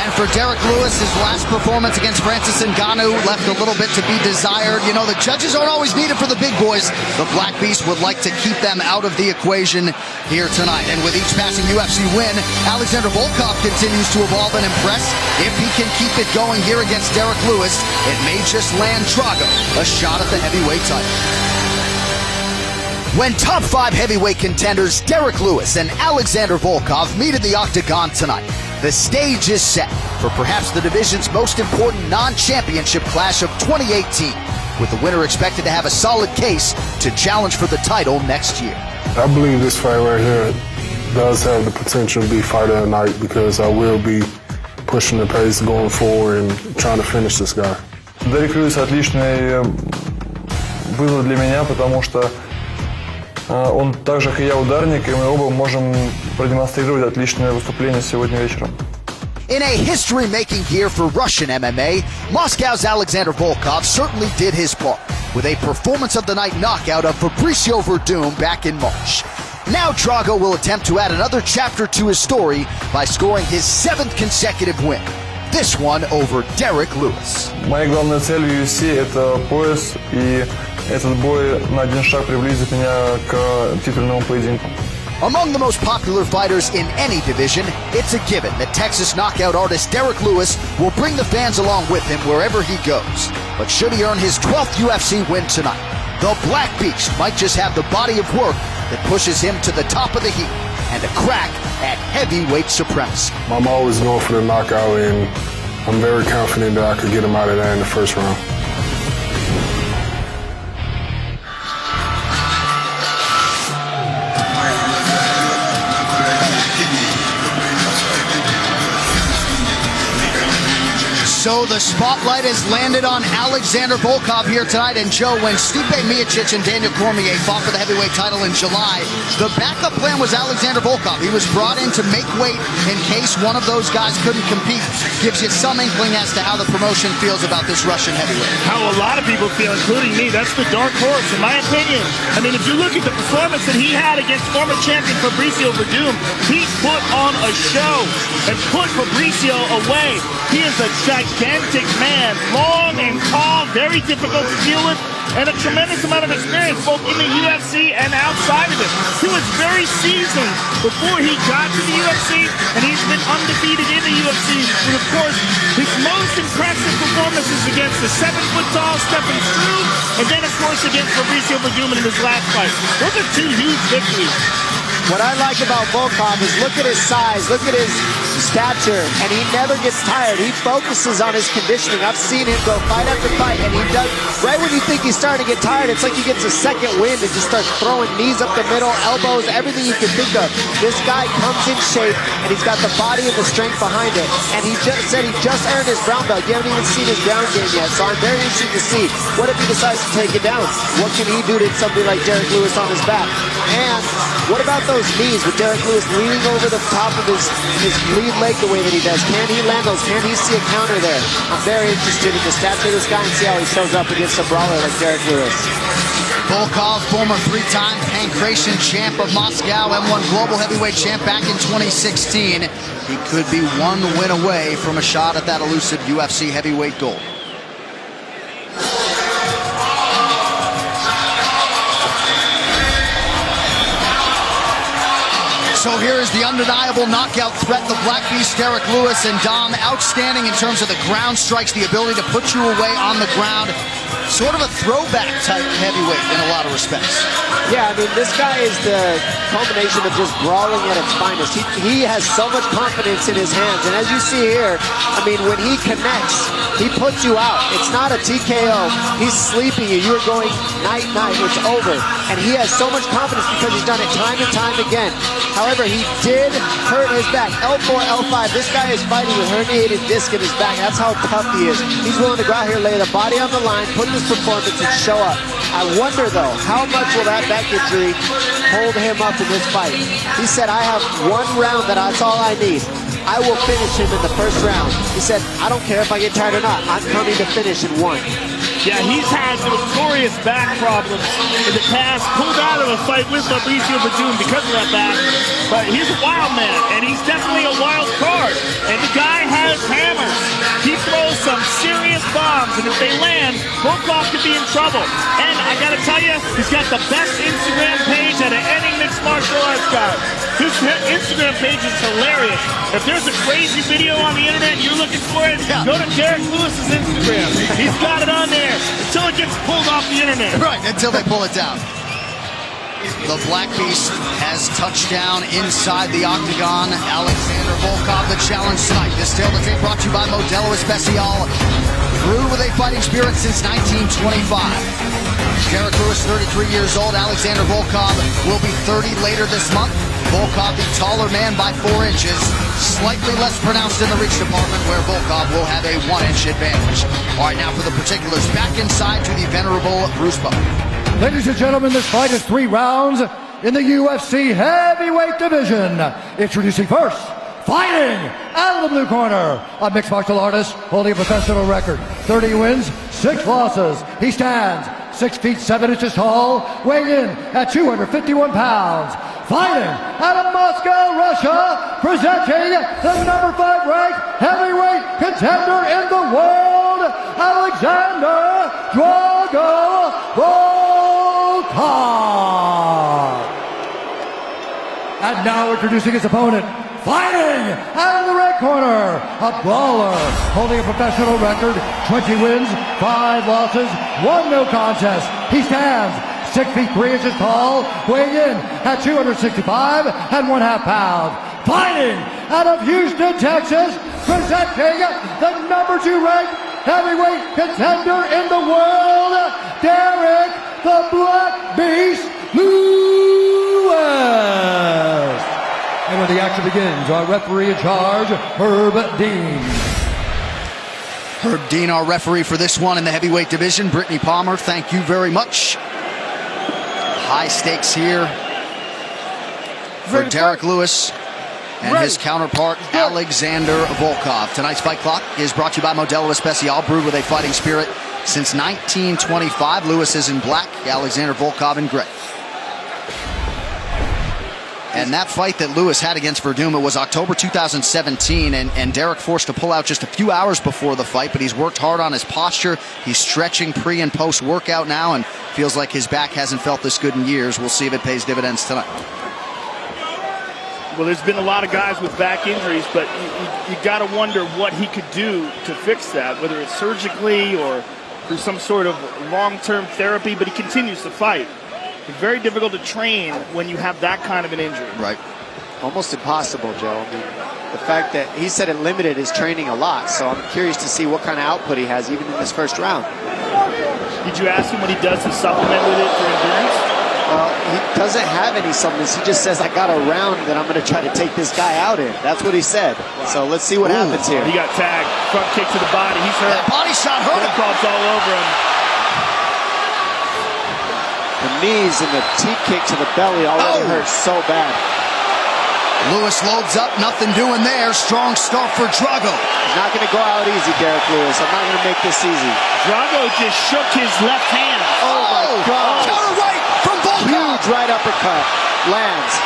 S8: And for Derek Lewis, his last performance against Francis Ngannou left a little bit to be desired. You know, the judges aren't always needed for the big boys. The Black Beast would like to keep them out of the equation here tonight. And with each passing UFC win, Alexander Volkov continues to evolve and impress. If he can keep it going here against Derek Lewis, it may just land Drago a shot at the heavyweight title. When top 5 heavyweight contenders Derek Lewis and Alexander Volkov meet in the octagon tonight, the stage is set for perhaps the division's most important non-championship clash of 2018, with the winner expected to have a solid case to challenge for the title next year.
S12: I believe this fight right here does have the potential to be fight of the night, because I will be pushing the pace going forward and trying to finish this guy.
S13: Derek Lewis отличный вызов для меня, потому что он так же, как и я, ударник, и мы оба можем продемонстрировать отличное выступление сегодня вечером.
S8: In a history-making year for Russian MMA, Moscow's Alexander Volkov certainly did his part with a performance-of-the-night knockout of Fabricio Verdum back in March. Now Drago will attempt to add another chapter to his story by scoring his 7th consecutive win, this one over Derek Lewis.
S13: Моя главная цель в UFC – это пояс, и этот бой на один шаг приблизит меня к титульному поединку.
S8: Among the most popular fighters in any division, it's a given that Texas knockout artist Derek Lewis will bring the fans along with him wherever he goes. But should he earn his 12th UFC win tonight, the Black Beast might just have the body of work that pushes him to the top of the heap and a crack at heavyweight supremacy.
S12: I'm always going for the knockout, and I'm very confident that I could get him out of there in the first round.
S8: So the spotlight has landed on Alexander Volkov here tonight. And Joe, when Stipe Miocic and Daniel Cormier fought for the heavyweight title in July, the backup plan was Alexander Volkov. He was brought in to make weight in case one of those guys couldn't compete. Gives you some inkling as to how the promotion feels about this Russian heavyweight.
S3: How a lot of people feel, including me. That's the dark horse, in my opinion. I mean, if you look at the performance that he had against former champion Fabricio Verdum, he put on a show and put Fabricio away. He is a gigantic man, long and tall, very difficult to deal with, and a tremendous amount of experience both in the UFC and outside of it. He was very seasoned before he got to the UFC, and he's been undefeated in the UFC. But of course, his most impressive performances against the 7-foot-tall Stefan Struve, and then of course against Fabricio Verdum in his last fight. Those are 2 huge victories.
S4: What I like about Volkov is look at his size, look at his stature, and he never gets tired. He focuses on his conditioning. I've seen him go fight after fight, and he does, right when you think he's starting to get tired, it's like he gets a second wind and just starts throwing knees up the middle, elbows, everything you can think of. This guy comes in shape, and he's got the body and the strength behind it. And he just said he just earned his brown belt. You haven't even seen his ground game yet, so I'm very interested to see what if he decides to take it down. What can he do to somebody like Derek Lewis on his back? And what about those knees with Derek Lewis leaning over the top of his lead leg the way that he does? Can he land those? Can he see a counter there? I'm very interested in the stature of this guy and see how he shows up against a brawler like Derek Lewis.
S8: Volkov, former 3-time Pancration champ of Moscow, M1 global heavyweight champ back in 2016. He could be one win away from a shot at that elusive UFC heavyweight gold. So
S2: So here is the undeniable knockout threat, the Black Beast, Derek Lewis. And Dom, outstanding in terms of the ground strikes, the ability to put you away on the ground. Sort of a throwback type heavyweight in a lot of respects.
S4: Yeah, I mean, this guy is the culmination of just brawling at its finest. He has so much confidence in his hands. And as you see here, I mean, when he connects, he puts you out. It's not a TKO. He's sleeping you. You're going night-night. It's over. And he has so much confidence because he's done it time and time again. However, he did hurt his back. L4, L5. This guy is fighting with herniated disc in his back. That's how tough he is. He's willing to go out here, lay the body on the line, put this performance, and show up. I wonder, though, how much will that back injury hold him up in this fight? He said, I have one round that's all I need. I will finish him in the first round. He said, I don't care if I get tired or not. I'm coming to finish in one.
S3: Yeah, he's had notorious back problems in the past. Pulled out of a fight with Fabricio Verdun because of that back. But he's a wild man, and he's definitely a wild card. And the guy has hammers. He throws some serious bombs, and if they land, Volkov could be in trouble. And I gotta tell you, he's got the best Instagram page out of any mixed martial arts guy. His Instagram page is hilarious. If there's a crazy video on the internet and you're looking for it, go to Derek Lewis's Instagram. He's got it on there until it gets pulled off the internet.
S2: Right, until they pull it down. The Black Beast has touched down inside the octagon. Alexander Volkov, the challenge tonight. This tale to tape brought to you by Modelo Especial. Brewed with a fighting spirit since 1925. Derek Lewis, 33 years old. Alexander Volkov will be 30 later this month. Volkov, the taller man by 4 inches. Slightly less pronounced in the reach department, where Volkov will have a 1-inch advantage. All right, now for the particulars. Back inside to the venerable Bruce Buffer.
S7: Ladies and gentlemen, this fight is 3 rounds in the UFC heavyweight division. Introducing first, fighting out of the blue corner, a mixed martial artist holding a professional record. 30 wins, 6 losses. He stands 6 feet 7 inches tall, weighing in at 251 pounds. Fighting out of Moscow, Russia, presenting the number 5 ranked heavyweight contender in the world, Alexander Drago Volkov. And now introducing his opponent, fighting out of the red corner, a brawler holding a professional record, 20 wins, 5 losses, 1 no contest. He stands 6 feet 3 inches tall, weighing in at 265 and 1/2 pounds. Fighting out of Houston, Texas, presenting the number 2 ranked heavyweight contender in the world, Derek the Black Beast Lewis. And when the action begins, our referee in charge, Herb Dean.
S2: Herb Dean, our referee for this one in the heavyweight division. Brittany Palmer, thank you very much. High stakes here for Derek Lewis and his counterpart, Alexander Volkov. Tonight's fight clock is brought to you by Modelo Especial, brewed with a fighting spirit since 1925. Lewis is in black, Alexander Volkov in gray. And that fight that Lewis had against Verdun, it was October 2017, and Derek forced to pull out just a few hours before the fight, but he's worked hard on his posture. He's stretching pre and post workout now, and feels like his back hasn't felt this good in years. We'll see if it pays dividends tonight.
S3: Well, there's been a lot of guys with back injuries, but you got to wonder what he could do to fix that, whether it's surgically or through some sort of long-term therapy, but he continues to fight. It's very difficult to train when you have that kind of an injury.
S2: Right.
S4: Almost impossible, Joe. I mean, the fact that he said it limited his training a lot, so I'm curious to see what kind of output he has even in this first round.
S3: Did you ask him what he does to supplement with it for endurance?
S4: He doesn't have any supplements. He just says, I got a round that I'm going to try to take this guy out in. That's what he said. So let's see what happens here.
S3: He got tagged. Front kick to the body. He's hurt.
S2: That body shot hurt him.
S3: Volkov's all over him.
S4: The knees and the T-kick to the belly already hurt so bad.
S2: Lewis loads up, nothing doing there. Strong start for Drago.
S4: He's not going to go out easy, Derek Lewis. I'm not going to make this easy.
S3: Drago just shook his left hand.
S4: Oh my God.
S2: Counter right from Volkov.
S4: Huge right uppercut. Lands.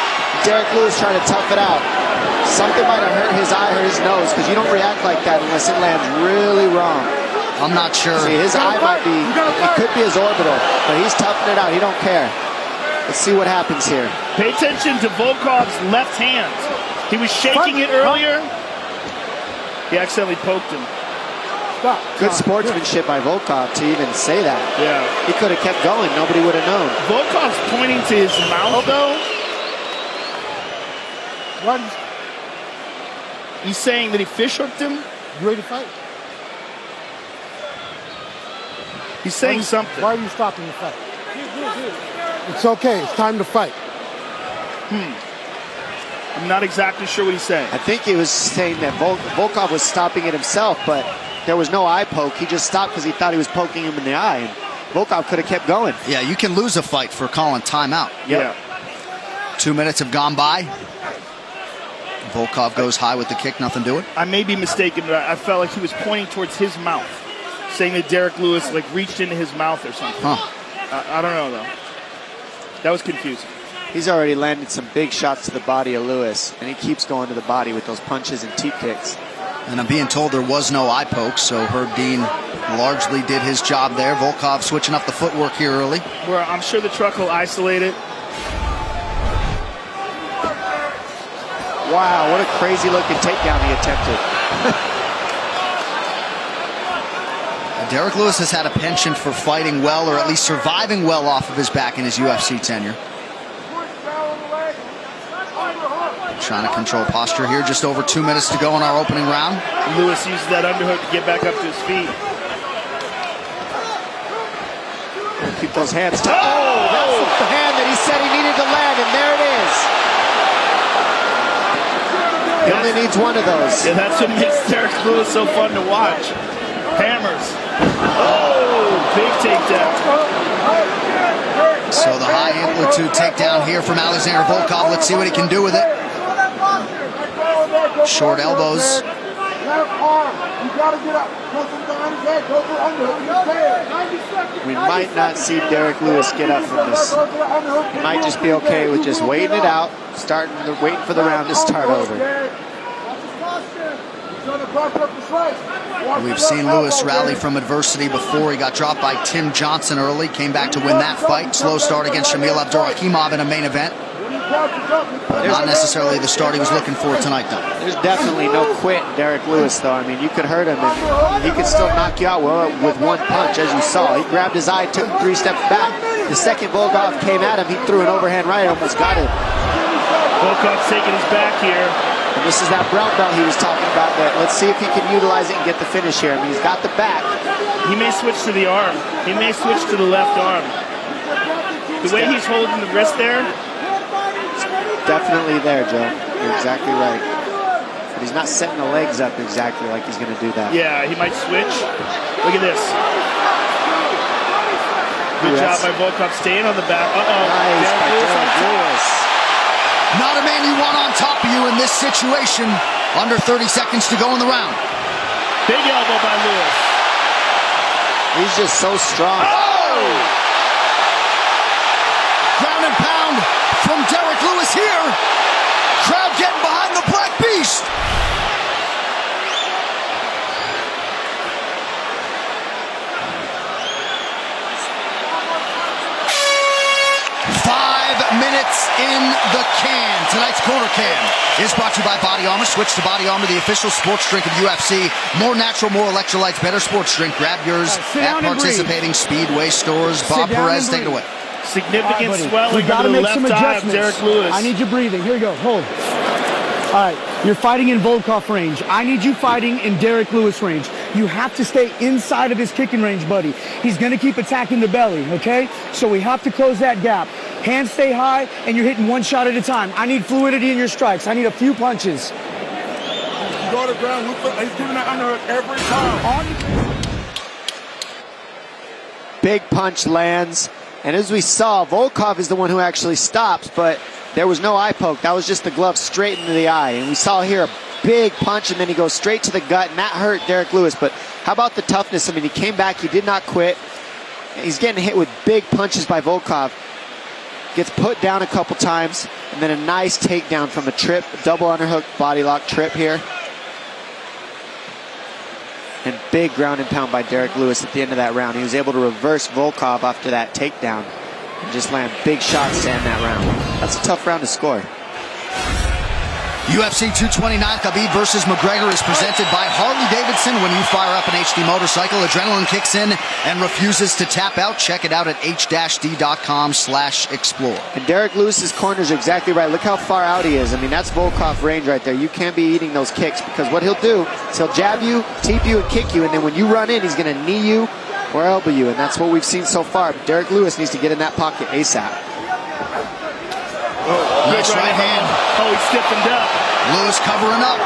S4: Derek Lewis trying to tough it out. Something might have hurt his eye or his nose, because you don't react like that unless it lands really wrong.
S2: I'm not sure.
S4: See, his eye might be, it could be his orbital, but he's toughing it out. He don't care. Let's see what happens here.
S3: Pay attention to Volkov's left hand. He was shaking it earlier. He accidentally poked him.
S4: Good sportsmanship by Volkov to even say that.
S3: Yeah.
S4: He could have kept going. Nobody would have known.
S3: Volkov's pointing to his mouth, though.
S14: What?
S3: He's saying that he fish hooked him.
S14: You ready to fight?
S3: He's saying something.
S14: Why are you stopping the fight? It's okay. It's time to fight.
S3: I'm not exactly sure what he's saying.
S4: I think he was saying that Volkov was stopping it himself, but there was no eye poke. He just stopped because he thought he was poking him in the eye. And Volkov could have kept going.
S8: Yeah, you can lose a fight for calling timeout.
S3: Yeah.
S8: 2 minutes have gone by. Volkov goes high with the kick, nothing doing.
S3: I may be mistaken, but I felt like he was pointing towards his mouth, saying that Derek Lewis like reached into his mouth or something. I don't know, though. That was confusing.
S4: He's already landed some big shots to the body of Lewis, and he keeps going to the body with those punches and teep kicks.
S8: And I'm being told there was no eye poke, so Herb Dean largely did his job there. Volkov switching up the footwork here early.
S3: Well, I'm sure the truck will isolate it.
S4: Wow, what a crazy looking takedown he attempted.
S8: Derek Lewis has had a penchant for fighting well, or at least surviving well off of his back in his UFC tenure. Trying to control posture here. Just over 2 minutes to go in our opening round.
S3: Lewis uses that underhook to get back up to his feet.
S4: Keep those hands tight. Oh, that's the hand that he said he needed to land, and there it is. He only needs one of those.
S3: Yeah, that's what makes Derek Lewis so fun to watch. Hammers. Oh, big takedown.
S8: So the high amplitude takedown here from Alexander Volkov. Let's see what he can do with it. Short elbows.
S4: We might not see Derek Lewis get up from this. He might just be okay with just waiting it out, waiting for the round to start over.
S8: We've seen Lewis rally from adversity before. He got dropped by Tim Johnson early, came back to win that fight. Slow start against Shamil Abdurakhimov in a main event. But not necessarily the start he was looking for tonight, though.
S4: There's definitely no quit in Derek Lewis, though. I mean, you could hurt him, and he could still knock you out with one punch, as you saw. He grabbed his eye, took 3 steps back. The second Volkov came at him, he threw an overhand right, almost got him.
S3: Volkov's taking his back here.
S4: And this is that brown belt he was talking about. That let's see if he can utilize it and get the finish here. I mean, he's got the back.
S3: He may switch to the arm. He may switch to the left arm. The way he's holding the wrist there.
S4: Definitely there, Joe. You're exactly right. But he's not setting the legs up exactly like he's going to do that.
S3: Yeah, he might switch. Look at this. Good job by Volkov staying on the back.
S4: Nice by Derek Lewis.
S8: Not a man you want on top of you in this situation. Under 30 seconds to go in the round.
S3: Big elbow by Lewis.
S4: He's just so strong.
S8: Oh! Ground and pound from Derek Lewis here. Crowd getting behind the Black Beast. Minutes in the can. Tonight's Corner Can is brought to you by Body Armor. Switch to Body Armor, the official sports drink of UFC. More natural, more electrolytes, better sports drink. Grab yours at participating Speedway stores. Bob Perez, take it away.
S3: Significant swelling to the left eye of Derek Lewis.
S15: I need you breathing. Here we go. Hold. All right, you're fighting in Volkov range. I need you fighting in Derek Lewis range. You have to stay inside of his kicking range, buddy. He's going to keep attacking the belly, okay? So we have to close that gap. Hands stay high, and you're hitting one shot at a time. I need fluidity in your strikes. I need a few punches.
S9: You go to the ground, he's giving that underhook every time.
S4: Big punch lands. And as we saw, Volkov is the one who actually stops, but there was no eye poke. That was just the glove straight into the eye. And we saw here a big punch, and then he goes straight to the gut, and that hurt Derek Lewis. But how about the toughness? I mean, he came back. He did not quit. He's getting hit with big punches by Volkov. Gets put down a couple times, and then a nice takedown from a trip, a double underhook, body lock trip here. And big ground and pound by Derek Lewis at the end of that round. He was able to reverse Volkov after that takedown. and just land big shots to end that round. That's a tough round to score.
S8: UFC 229, Khabib versus McGregor is presented by Harley-Davidson. When you fire up an HD motorcycle, adrenaline kicks in and refuses to tap out. Check it out at h-d.com/explore.
S4: And Derek Lewis's corners are exactly right. Look how far out he is. I mean, that's Volkov range right there. You can't be eating those kicks, because what he'll do is he'll jab you, teep you, and kick you, and then when you run in, he's going to knee you or elbow you, and that's what we've seen so far. Derek Lewis needs to get in that pocket ASAP.
S3: Oh,
S8: nice right hand.
S3: Oh, he stiffened up.
S8: Lewis covering up.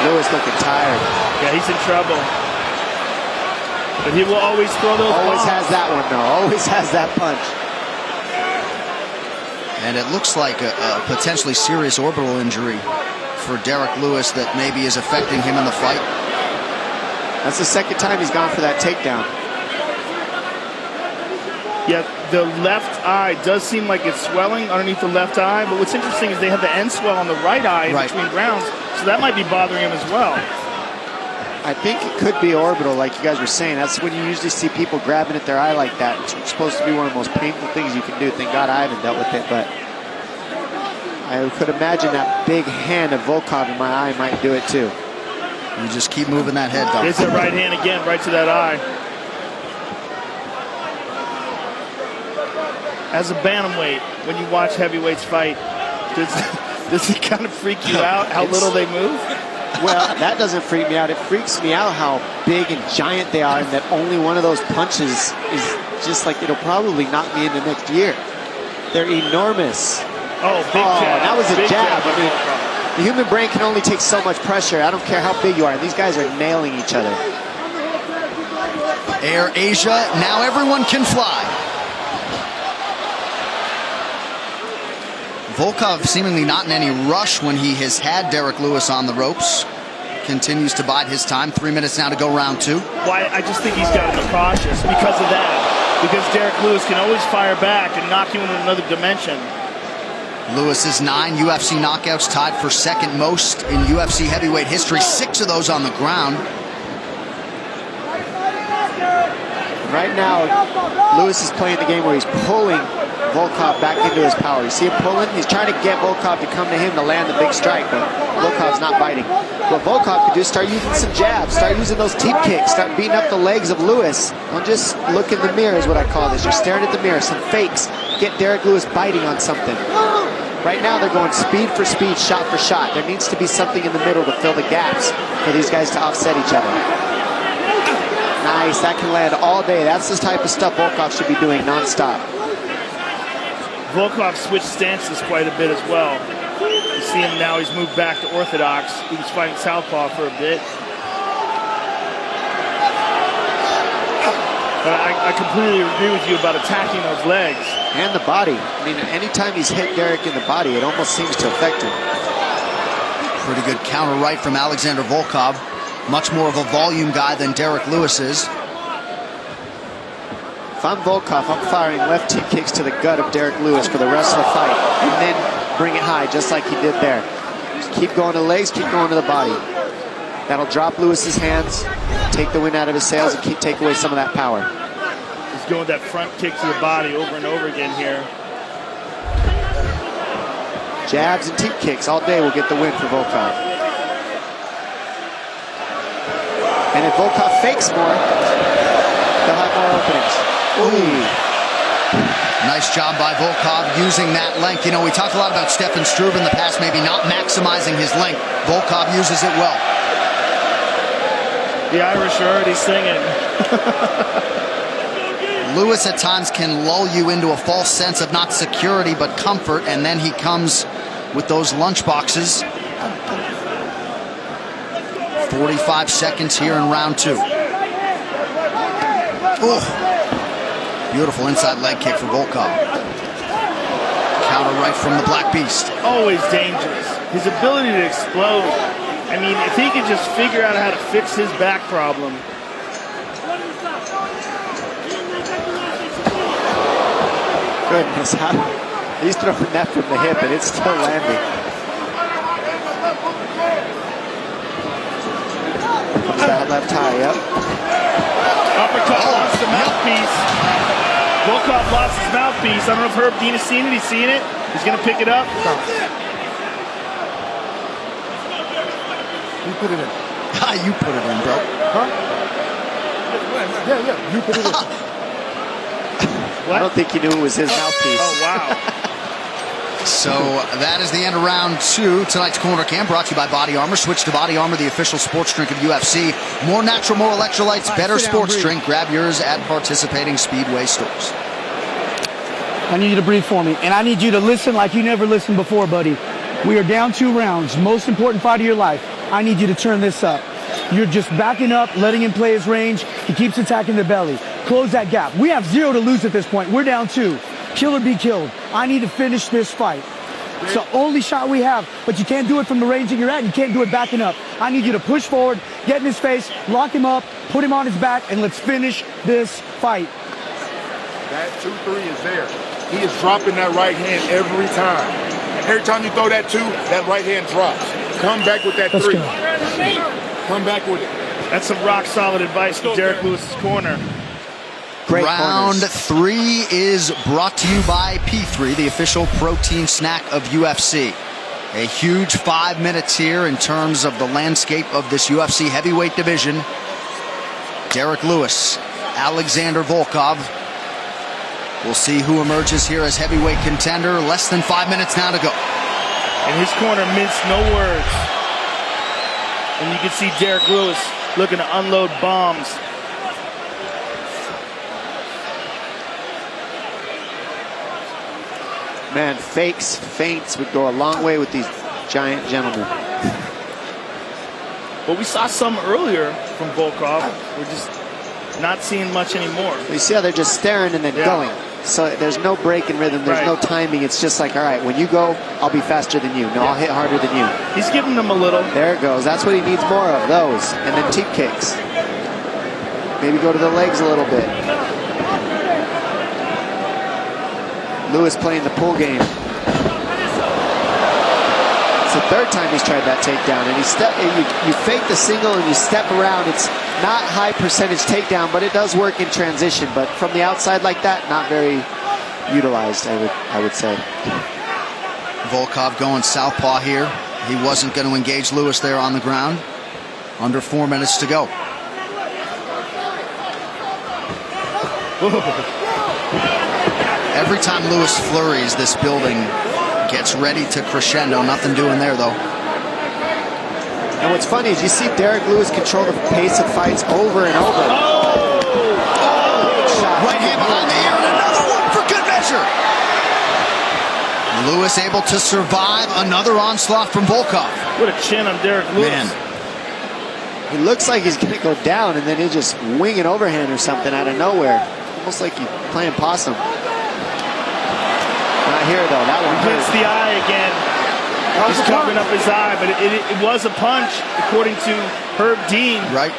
S4: Lewis looking tired.
S3: Yeah, he's in trouble. But he will always throw those
S4: Always
S3: bombs.
S4: has that one, though. Always has that punch.
S8: And it looks like a potentially serious orbital injury for Derek Lewis that maybe is affecting him in the fight.
S4: That's the second time he's gone for that takedown.
S3: Yeah, the left eye does seem like it's swelling underneath the left eye, but what's interesting is they have the end swell on the right eye in between rounds, so that might be bothering him as well.
S4: I think it could be orbital, like you guys were saying. That's when you usually see people grabbing at their eye like that. It's supposed to be one of the most painful things you can do. Thank God I haven't dealt with it, but I could imagine that big hand of Volkov in my eye might do it too.
S8: You just keep moving that head, though.
S3: There's that right hand again, right to that eye. As a bantamweight, when you watch heavyweights fight, does it kind of freak you out how little they move?
S4: Well, that doesn't freak me out. It freaks me out how big and giant they are, and that only one of those punches is just like, it'll probably knock me into next year. They're enormous.
S3: Oh, big jab.
S4: That was a
S3: Big
S4: jab.
S3: jab.
S4: I mean, the human brain can only take so much pressure. I don't care how big you are. These guys are nailing each other.
S8: Air Asia, now everyone can fly. Volkov seemingly not in any rush when he has had Derek Lewis on the ropes. Continues to bide his time. 3 minutes now to go round 2.
S3: Why, I just think he's got to be cautious because of that. Because Derek Lewis can always fire back and knock you into another dimension.
S8: Lewis's 9 UFC knockouts, tied for second most in UFC heavyweight history. 6 of those on the ground.
S4: Right now, Lewis is playing the game where he's pulling Volkov back into his power. You see him pulling? He's trying to get Volkov to come to him to land the big strike, but Volkov's not biting. What Volkov could do is start using some jabs, start using those teep kicks, start beating up the legs of Lewis. Don't just look in the mirror is what I call this. You're staring at the mirror, some fakes. Get Derek Lewis biting on something. Right now they're going speed for speed, shot for shot. There needs to be something in the middle to fill the gaps for these guys to offset each other. Nice, that can land all day. That's the type of stuff Volkov should be doing nonstop.
S3: Volkov switched stances quite a bit as well. You see him now, he's moved back to orthodox. He was fighting southpaw for a bit. But I completely agree with you about attacking those legs.
S4: And the body. I mean, anytime he's hit Derek in the body, it almost seems to affect him.
S8: Pretty good counter right from Alexander Volkov. Much more of a volume guy than Derek Lewis is.
S4: If I'm Volkov, I'm firing left teep kicks to the gut of Derek Lewis for the rest of the fight. And then bring it high, just like he did there. Just keep going to the legs, keep going to the body. That'll drop Lewis's hands, take the wind out of his sails, and take away some of that power.
S3: He's going that front kick to the body over and over again here.
S4: Jabs and teep kicks all day will get the win for Volkov. And if Volkov fakes more, they'll have more openings. Ooh.
S8: Nice job by Volkov using that length. You know, we talked a lot about Stefan Struve in the past, maybe not maximizing his length. Volkov uses it well.
S3: The Irish are already singing.
S8: Lewis at times can lull you into a false sense of not security but comfort, and then he comes with those lunch boxes. 45 seconds here in round 2. Ooh. Beautiful inside leg kick for Volkov. Counter right from the Black Beast.
S3: Always dangerous. His ability to explode. I mean, if he could just figure out how to fix his back problem.
S4: Goodness, he's throwing that from the hip and it's still landing. Comes that left high, yep.
S3: Uppercut lost the mouthpiece. Volkov lost his mouthpiece. I don't know if Herb Dean has seen it. He's seen it. He's going to pick it up.
S14: You put it in.
S8: You put it in, bro.
S14: Huh? Yeah. You put it in.
S4: I don't think he knew it was his mouthpiece.
S3: Oh, wow.
S8: So that is the end of round 2. Tonight's Corner Cam brought to you by Body Armor. Switch to Body Armor, the official sports drink of UFC. More natural, more electrolytes, better sports drink. Grab yours at participating Speedway stores.
S15: I need you to breathe for me, and I need you to listen like you never listened before, buddy. We are down 2 rounds. Most important fight of your life. I need you to turn this up. You're just backing up, letting him play his range. He keeps attacking the belly. Close that gap. We have 0 to lose at this point. We're down 2. Kill or be killed. I need to finish this fight. It's the only shot we have, but you can't do it from the range that you're at. You can't do it backing up. I need you to push forward, get in his face, lock him up, put him on his back, and let's finish this fight.
S16: That 2-3 is there. He is dropping that right hand every time. Every time you throw that 2, that right hand drops. Come back with that 3. Come back with it.
S3: That's some rock solid advice to Derek Lewis's corner.
S8: Great Round 3 is brought to you by P3, the official protein snack of UFC. A huge 5 minutes here in terms of the landscape of this UFC heavyweight division. Derek Lewis, Alexander Volkov. We'll see who emerges here as heavyweight contender. Less than 5 minutes now to go.
S3: And his corner minced no words. And you can see Derek Lewis looking to unload bombs.
S4: Man, feints would go a long way with these giant gentlemen.
S3: Well, we saw some earlier from Volkov. We're just not seeing much anymore.
S4: You see how they're just staring and then going. So there's no break in rhythm. There's no timing. It's just like, all right, when you go, I'll be faster than you. No, I'll hit harder than you.
S3: He's giving them a little.
S4: There it goes. That's what he needs more of, those. And then teep kicks. Maybe go to the legs a little bit. Lewis playing the pull game. It's the 3rd time he's tried that takedown. And you fake the single and you step around. It's not high percentage takedown, but it does work in transition. But from the outside like that, not very utilized, I would say.
S8: Volkov going southpaw here. He wasn't going to engage Lewis there on the ground. Under 4 minutes to go. Every time Lewis flurries, this building gets ready to crescendo. Nothing doing there, though.
S4: And what's funny is you see Derek Lewis control the pace of fights over and over.
S8: Right hand behind the ear and another one for good measure. Lewis able to survive another onslaught from Volkov.
S3: What a chin on Derek Lewis.
S8: Man.
S4: He looks like he's going to go down and then he'll just wing an overhand or something out of nowhere. Almost like he's playing possum. Not here, though. That one
S3: hits the eye again. He's covering up his eye, but it was a punch, according to Herb Dean.
S8: Right.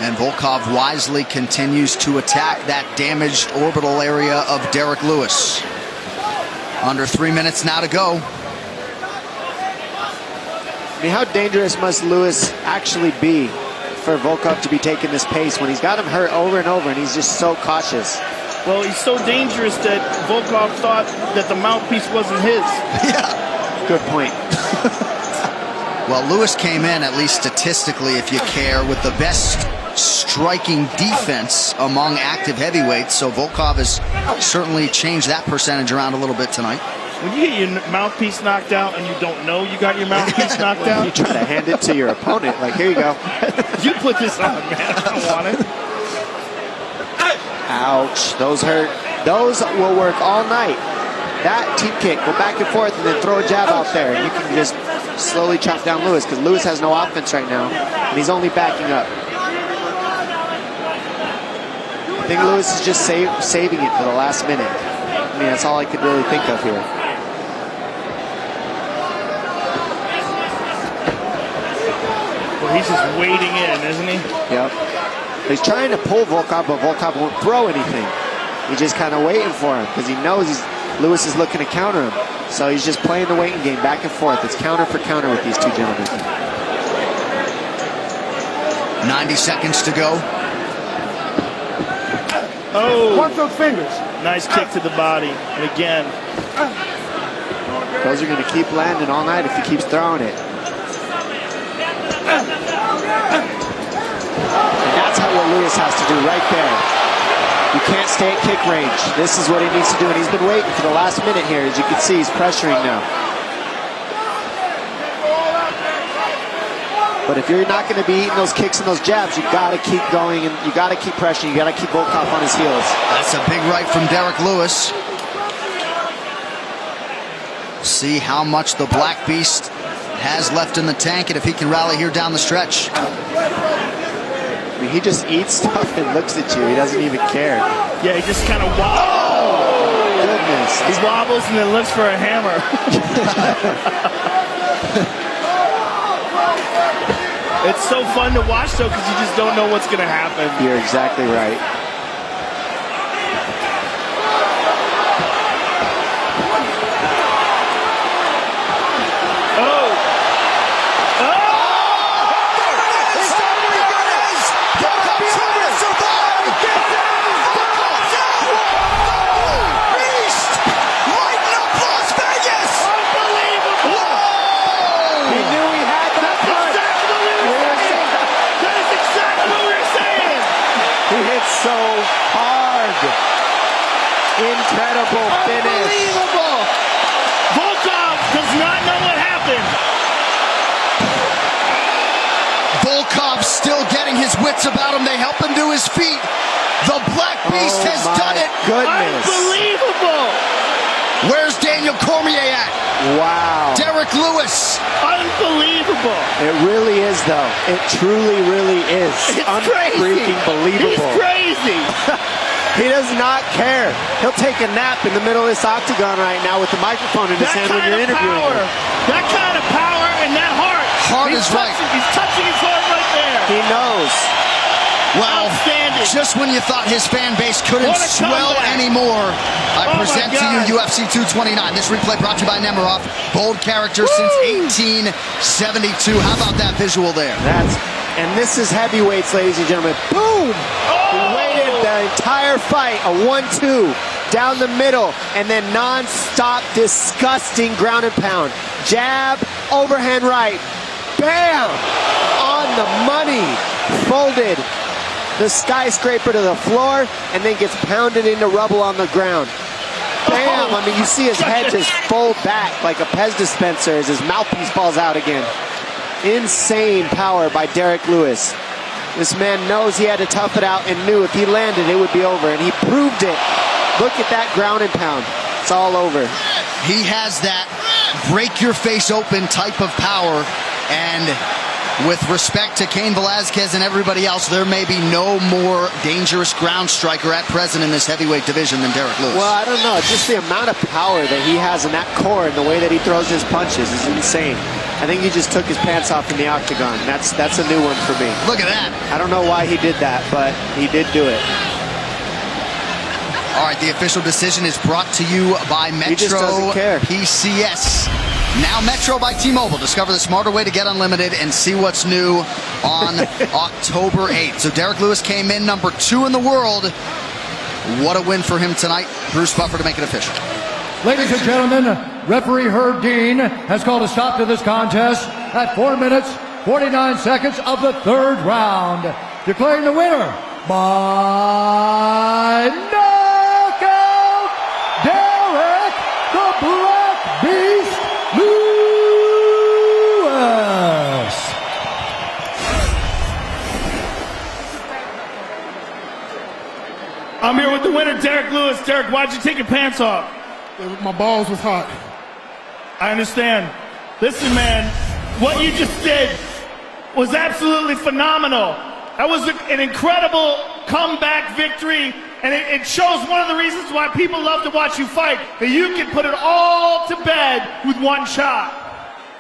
S8: And Volkov wisely continues to attack that damaged orbital area of Derek Lewis. Under 3 minutes now to go.
S4: I mean, how dangerous must Lewis actually be for Volkov to be taking this pace when he's got him hurt over and over and he's just so cautious?
S3: Well, he's so dangerous that Volkov thought that the mouthpiece wasn't his.
S8: Yeah.
S4: Good point.
S8: Well, Lewis came in, at least statistically, if you care, with the best striking defense among active heavyweights. So Volkov has certainly changed that percentage around a little bit tonight.
S3: When you get your mouthpiece knocked out and you don't know you got your mouthpiece knocked out.
S4: You try to hand it to your opponent, like, here you go.
S3: You put this on, man. I don't want it.
S4: Ouch. Those hurt. Those will work all night. That teep kick, go back and forth and then throw a jab out there. And you can just slowly chop down Lewis because Lewis has no offense right now. And he's only backing up. I think Lewis is just saving it for the last minute. I mean, that's all I could really think of here.
S3: Well, he's just waiting in, isn't he?
S4: Yep. He's trying to pull Volkov, but Volkov won't throw anything. He's just kind of waiting for him because he knows Lewis is looking to counter him. So he's just playing the waiting game back and forth. It's counter for counter with these two gentlemen.
S8: 90 seconds to go.
S3: Oh.
S14: Watch those fingers.
S3: Nice kick to the body. And again.
S4: Those are going to keep landing all night if he keeps throwing it. And that's what Lewis has to do right there. You can't stay at kick range. This is what he needs to do. And he's been waiting for the last minute here. As you can see, he's pressuring now. But if you're not going to be eating those kicks and those jabs, you got to keep going and you got to keep pressuring. You got to keep Volkov on his heels.
S8: That's a big right from Derek Lewis. See how much the Black Beast has left in the tank and if he can rally here down the stretch.
S4: I mean, he just eats stuff and looks at you. He doesn't even care.
S3: Yeah, he just kind of wobbles.
S4: Oh, goodness.
S3: He wobbles and then looks for a hammer. It's so fun to watch, though, because you just don't know what's going to happen.
S4: You're exactly right. So hard. Incredible finish.
S3: Unbelievable. Volkov does not know what happened.
S2: Volkov still getting his wits about him. They help him to his feet. The Black Beast has done it.
S4: Goodness.
S3: Unbelievable.
S2: Where's Daniel Cormier at?
S4: Wow.
S2: Derek Lewis.
S3: Unbelievable.
S4: It really is, though. It truly, really is.
S3: It's
S4: unfreaking believable.
S3: He's crazy.
S4: He does not care. He'll take a nap in the middle of this octagon right now with the microphone in his hand when you're interviewing him.
S3: That kind of power and that heart.
S2: Heart is right.
S3: He's touching his heart right there.
S4: He knows.
S2: Well, just when you thought his fan base couldn't swell anymore, I present to you UFC 229. This replay brought to you by Nemiroff. Bold character since 1872. How about that visual there?
S4: And this is heavyweights, ladies and gentlemen. Boom! He waited the entire fight, a 1-2 down the middle, and then non-stop, disgusting ground and pound. Jab, overhand right, bam! On the money, folded the skyscraper to the floor, and then gets pounded into rubble on the ground. Bam! I mean, you see his head just fold back like a Pez dispenser as his mouthpiece falls out again. Insane power by Derek Lewis. This man knows he had to tough it out and knew if he landed, it would be over, and he proved it. Look at that ground and pound. It's all over.
S2: He has that break your face open type of power, and with respect to Cain Velasquez and everybody else, there may be no more dangerous ground striker at present in this heavyweight division than Derek Lewis.
S4: Well, I don't know. Just the amount of power that he has in that core and the way that he throws his punches is insane. I think he just took his pants off in the octagon. That's a new one for me.
S2: Look at that.
S4: I don't know why he did that, but he did do it.
S2: All right, the official decision is brought to you by Metro
S4: He just doesn't care.
S2: PCS. Now Metro by T-Mobile. Discover the smarter way to get unlimited and see what's new on October 8th. So Derek Lewis came in number 2 in the world. What a win for him tonight. Bruce Buffer to make it official.
S7: Ladies and gentlemen, referee Herb Dean has called a stop to this contest at 4 minutes, 49 seconds of the 3rd round. Declaring the winner by knockout, Derek the Black Beast Lewis.
S3: I'm here with the winner, Derek Lewis. Derek, why'd you take your pants off?
S14: My balls was hot.
S3: I understand. Listen, man, what you just did was absolutely phenomenal. That was an incredible comeback victory, and it shows one of the reasons why people love to watch you fight, that you can put it all to bed with one shot.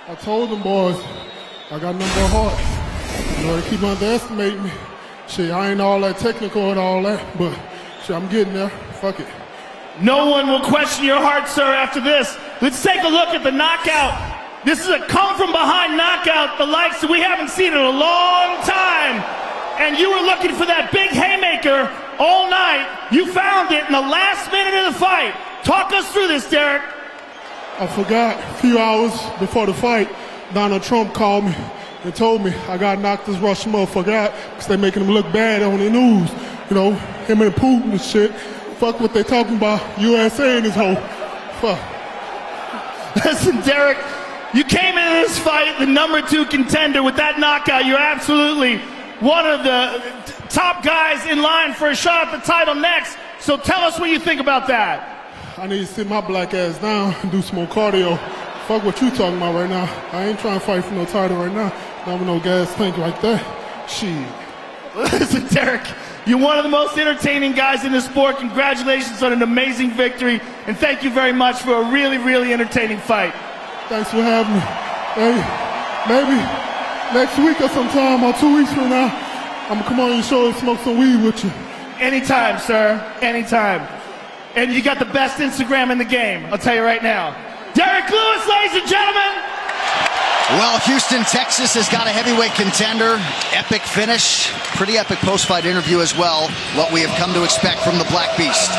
S14: I told them boys, I got number of heart. You know, they keep underestimating me. Shit, I ain't all that technical and all that, but shit, I'm getting there. Fuck it.
S3: No one will question your heart, sir, after this. Let's take a look at the knockout. This is a come-from-behind knockout, the likes that we haven't seen in a long time. and you were looking for that big haymaker all night. You found it in the last minute of the fight. Talk us through this, Derek.
S14: I forgot a few hours before the fight, Donald Trump called me and told me I got knocked this Russian motherfucker out because they're making him look bad on the news. You know, him and Putin and shit. Fuck what they talking about. USA and this whole. Fuck.
S3: Listen, Derek, you came into this fight the #2 contender with that knockout. You're absolutely one of the top guys in line for a shot at the title next. So tell us what you think about that.
S14: I need to sit my black ass down and do some more cardio. Fuck what you talking about right now. I ain't trying to fight for no title right now. Not with no gas tank like that. Shit.
S3: Listen, Derek, you're one of the most entertaining guys in the sport. Congratulations on an amazing victory, and thank you very much for a really, really entertaining fight.
S14: Thanks for having me. Hey, maybe next week or sometime or 2 weeks from now, I'm gonna come on your show and smoke some weed with you.
S3: Anytime, sir. Anytime. And you got the best Instagram in the game, I'll tell you right now. Derek Lewis, ladies and gentlemen.
S2: Well, Houston, Texas has got a heavyweight contender. Epic finish. Pretty epic post-fight interview as well. What we have come to expect from the Black Beast.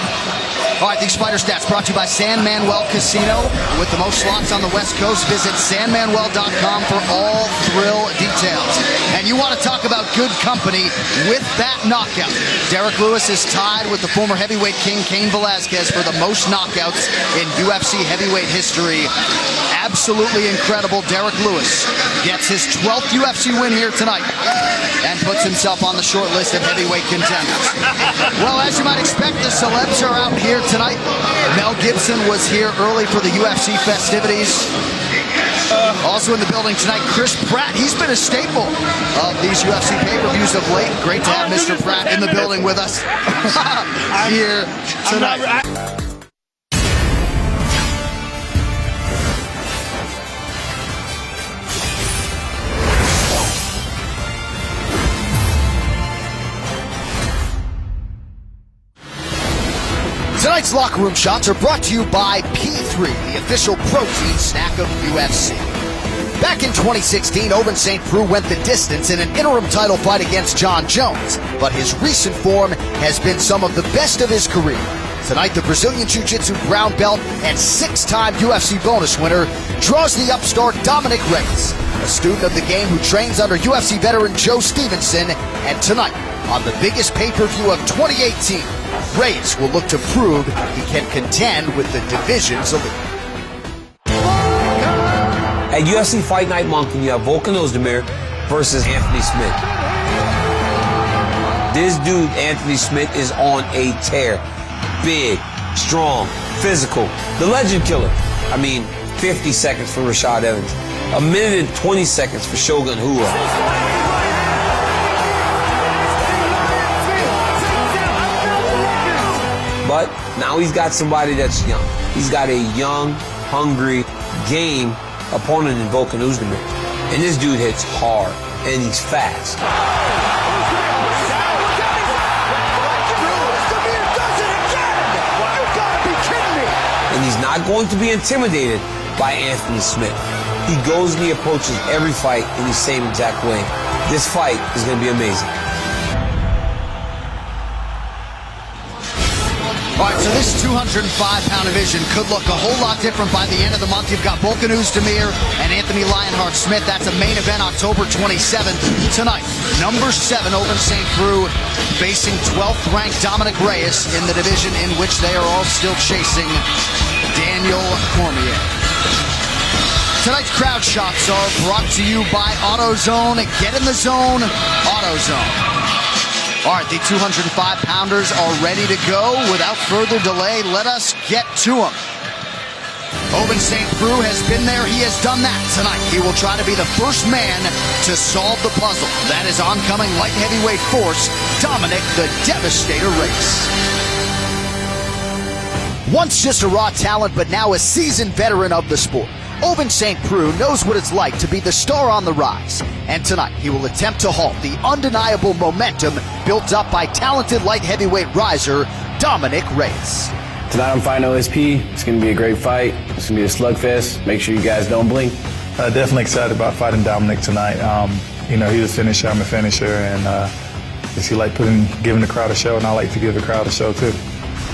S2: All right, these fighter stats brought to you by San Manuel Casino. With the most slots on the West Coast, visit sanmanuel.com for all thrill details. And you want to talk about good company with that knockout. Derek Lewis is tied with the former heavyweight king, Cain Velasquez, for the most knockouts in UFC heavyweight history. Absolutely incredible. Derek Lewis gets his 12th UFC win here tonight and puts himself on the short list of heavyweight contenders. Well, as you might expect, the celebs are out here tonight. Mel Gibson was here early for the UFC festivities. Also in the building tonight, Chris Pratt. He's been a staple of these UFC pay-per-views of late. Great to have Mr. Pratt in the building with us here tonight. Tonight's locker room shots are brought to you by P3, the official protein snack of UFC. Back in 2016, Ovince St. Preux went the distance in an interim title fight against John Jones, but his recent form has been some of the best of his career. Tonight, the Brazilian Jiu-Jitsu brown belt and 6-time UFC bonus winner draws the upstart Dominic Reyes, a student of the game who trains under UFC veteran Joe Stevenson, and tonight, on the biggest pay-per-view of 2018, Reyes will look to prove he can contend with the division's elite.
S17: At UFC Fight Night Moncton, you have Volkan Ozdemir versus Anthony Smith. This dude, Anthony Smith, is on a tear. Big, strong, physical. The legend killer. I mean, 50 seconds for Rashad Evans. 1 minute and 20 seconds for Shogun Rua. But now he's got somebody that's young. He's got a young, hungry, game opponent in Volkan Ozdemir. And this dude hits hard, and he's fast. And he's not going to be intimidated by Anthony Smith. He goes and he approaches every fight in the same exact way. This fight is going to be amazing.
S2: All right, so this 205-pound division could look a whole lot different by the end of the month. You've got Volkan Ozdemir and Anthony Lionheart Smith. That's a main event October 27th. Tonight, number 7, Ovince St. Preux, facing 12th-ranked Dominic Reyes in the division in which they are all still chasing Daniel Cormier. Tonight's crowd shots are brought to you by AutoZone. Get in the zone, AutoZone. All right, the 205-pounders are ready to go. Without further delay, let us get to them. Ovince St. Preux has been there. He has done that tonight. He will try to be the first man to solve the puzzle. That is oncoming light heavyweight force, Dominic the Devastator Reyes. Once just a raw talent, but now a seasoned veteran of the sport, Ovince St. Preux knows what it's like to be the star on the rise. And tonight, he will attempt to halt the undeniable momentum built up by talented light heavyweight riser, Dominic Reyes.
S18: Tonight I'm fighting OSP. It's going to be a great fight. It's going to be a slugfest. Make sure you guys don't blink.
S13: Definitely excited about fighting Dominic tonight. You know, he's a finisher. I'm a finisher. And
S19: He like giving the crowd a show, and I like to give the crowd a show too.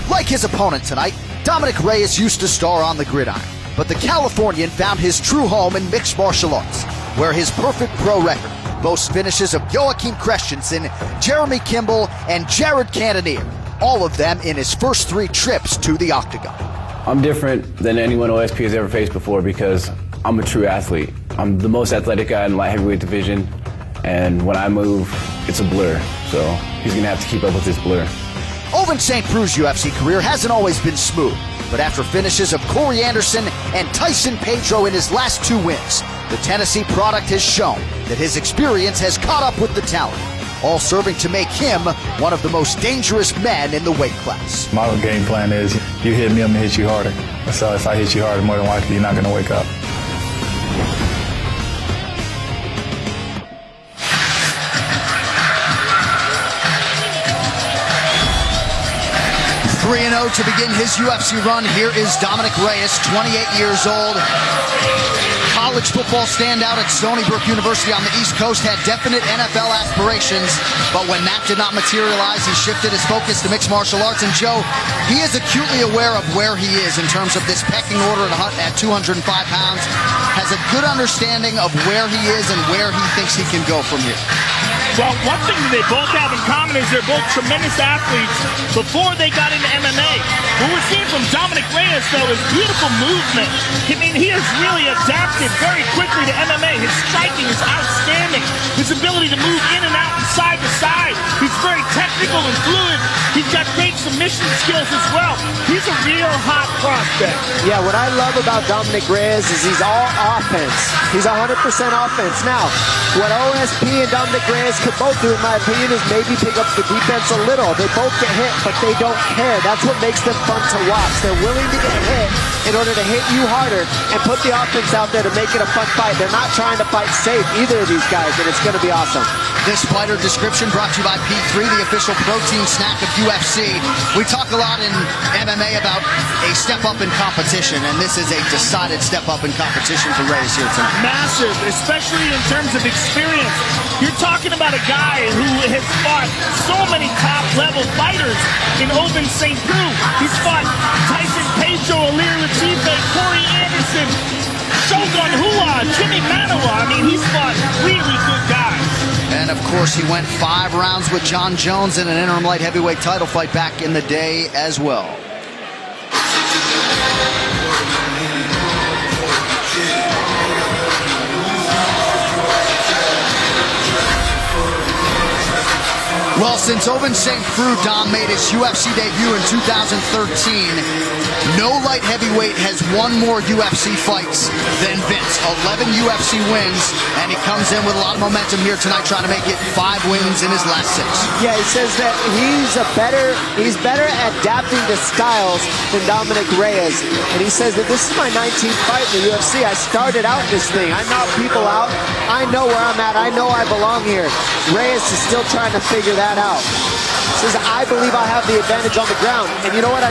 S2: Like his opponent tonight, Dominic Reyes used to star on the gridiron, but the Californian found his true home in mixed martial arts, where his perfect pro record boasts finishes of Joachim Christensen, Jeremy Kimball, and Jared Cannonier, all of them in his first 3 trips to the octagon.
S18: I'm different than anyone OSP has ever faced before because I'm a true athlete. I'm the most athletic guy in the light heavyweight division, and when I move, it's a blur. So he's gonna have to keep up with this blur.
S2: Ovince St. Preux's UFC career hasn't always been smooth, but after finishes of Corey Anderson and Tyson Pedro in his last 2 wins, the Tennessee product has shown that his experience has caught up with the talent, all serving to make him one of the most dangerous men in the weight class.
S19: My game plan is you hit me, I'm gonna hit you harder. So if I hit you harder, more than likely you're not gonna wake up.
S2: 3-0 to begin his UFC run. Here is Dominic Reyes, 28 years old. College football standout at Stony Brook University on the East Coast, had definite NFL aspirations, but when that did not materialize, he shifted his focus to mixed martial arts. And Joe, he is acutely aware of where he is in terms of this pecking order at 205 pounds, has a good understanding of where he is and where he thinks he can go from here.
S3: Well, one thing that they both have in common is they're both tremendous athletes before they got into MMA. What we're seeing from Dominic Reyes, though, is beautiful movement. I mean, he has really adapted very quickly to MMA. His striking is outstanding. His ability to move in and out and side to side. He's very technical and fluid. He's got great submission skills as well. He's a real hot prospect.
S4: Yeah, what I love about Dominic Reyes is he's all offense. He's 100% offense. Now, what OSP and Dominic Reyes could both do, in my opinion, is maybe pick up the defense a little. They both get hit, but they don't care. That's what makes them fun to watch. They're willing to get hit in order to hit you harder and put the offense out there to make it a fun fight. They're not trying to fight safe, either of these guys, and it's going to be awesome.
S2: This fighter description brought to you by P3, the official protein snack of UFC. We talk a lot in MMA about a step up in competition, and this is a decided step up in competition for Reyes here tonight.
S3: Massive, especially in terms of experience. You're talking about a guy who has fought so many top-level fighters in Ovince St. Preux. He's fought Tyson Pedro, Alir Latife, Corey Anderson, Shogun Rua, Jimmy Manoa. I mean, he's fought really good guys.
S2: And, of course, he went 5 rounds with John Jones in an interim light heavyweight title fight back in the day as well. Well, since Ovince St. Preux, Dom, made his UFC debut in 2013, no light heavyweight has won more UFC fights than Vince. 11 UFC wins, and he comes in with a lot of momentum here tonight, trying to make it 5 wins in his last 6.
S4: Yeah, he says that he's better at adapting to styles than Dominic Reyes. And he says that this is my 19th fight in the UFC. I started out this thing. I knock people out. I know where I'm at. I know I belong here. Reyes is still trying to figure that out. Says, I believe I have the advantage on the ground. And you know what?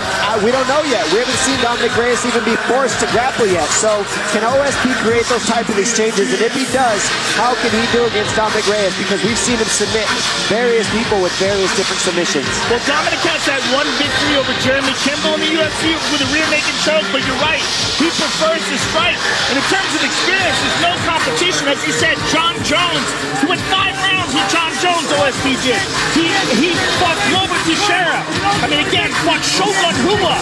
S4: We don't know yet. We haven't seen Dominic Reyes even be forced to grapple yet. So can OSP create those type of exchanges? And if he does, how can he do against Dominic Reyes? Because we've seen him submit various people with various different submissions.
S3: Well, Dominic has that one victory over Jeremy Kimball in the UFC with a rear naked choke, but you're right. He prefers to strike. And in terms of experience, there's no competition. As you said, John Jones, who went 5 rounds with John Jones, OSP did. He fought Glover Teixeira. I mean, again, fought Shogun Rua.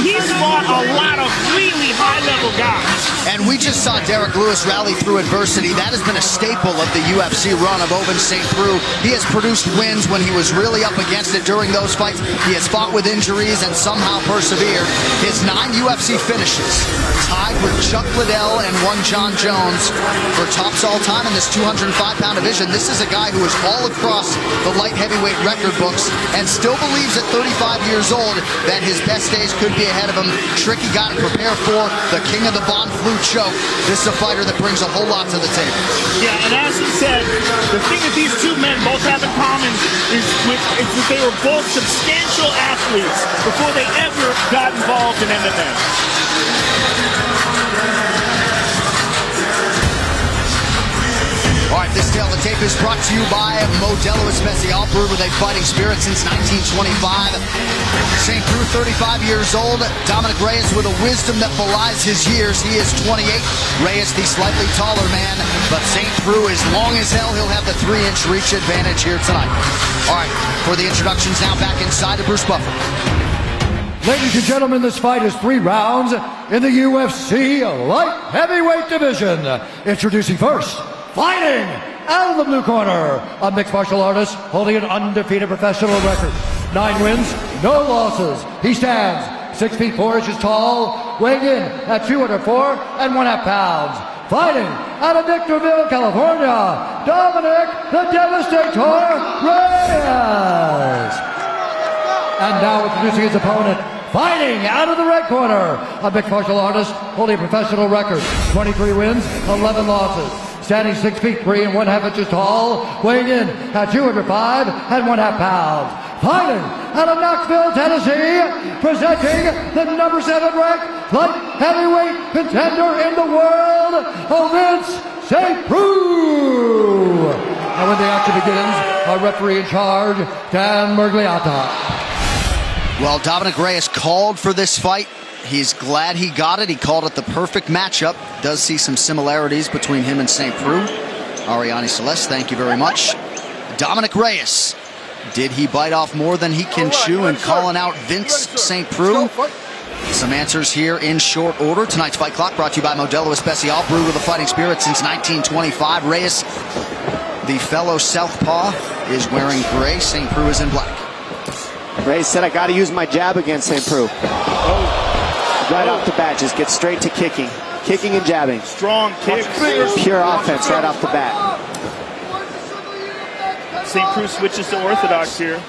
S3: He's fought a lot of really high-level guys.
S2: And we just saw Derek Lewis rally through adversity. That has been a staple of the UFC run of Ovince St. Preux. He has produced wins when he was really up against it during those fights. He has fought with injuries and somehow persevered. His 9 UFC finishes, tied with Chuck Liddell and one John Jones for tops all time in this 205-pound division. This is a guy who is all across the light heavyweight record books and still believes at 35 years old that his best days could be ahead of him. Tricky got to prepare for the king of the Von Flue choke. This is a fighter that brings a whole lot to the table.
S3: Yeah, and as he said, the thing that these two men both have in common is that they were both substantial athletes before they ever got involved in MMA.
S2: All right, This tale of the tape is brought to you by Modelo Especial, brewed with a fighting spirit since 1925. St. Preux, 35 years old. Dominic Reyes with a wisdom that belies his years. He is 28. Reyes, the slightly taller man, but St. Preux is long as hell. He'll have the 3-inch reach advantage here tonight. All right, for the introductions now, back inside to Bruce Buffer.
S7: Ladies and gentlemen, this fight is 3 rounds in the UFC light heavyweight division. Introducing first, fighting out of the blue corner, a mixed martial artist holding an undefeated professional record. 9 wins, no losses. He stands 6 feet 4 inches tall, weighing in at 204 1/2 pounds. Fighting out of Victorville, California, Dominic the Devastator Reyes. And now introducing his opponent, fighting out of the red corner, a mixed martial artist holding a professional record, 23 wins, 11 losses. Standing 6 feet 3 1/2 inches tall, weighing in at 205 1/2 pounds. Fighting out of Knoxville, Tennessee, presenting the number 7 ranked light heavyweight contender in the world, Vince St. Preux. And when the action begins, our referee in charge, Dan Mergliata.
S2: Well, Dominic Reyes called for this fight. He's glad he got it. He called it the perfect matchup. Does see some similarities between him and St. Preux. Ariane Celeste, thank you very much. Dominic Reyes, did he bite off more than he can chew in calling out Vince St. Preux? Some answers here in short order. Tonight's Fight Clock brought to you by Modelo Especial, brewed with a fighting spirit since 1925. Reyes, the fellow southpaw, is wearing gray. St. Preux is in black.
S4: Reyes said, I got to use my jab against St. Preux. Right off the bat, just get straight to kicking. Kicking and jabbing.
S3: Strong kicks.
S4: Pure offense right off the bat.
S3: St. Preux switches to orthodox here.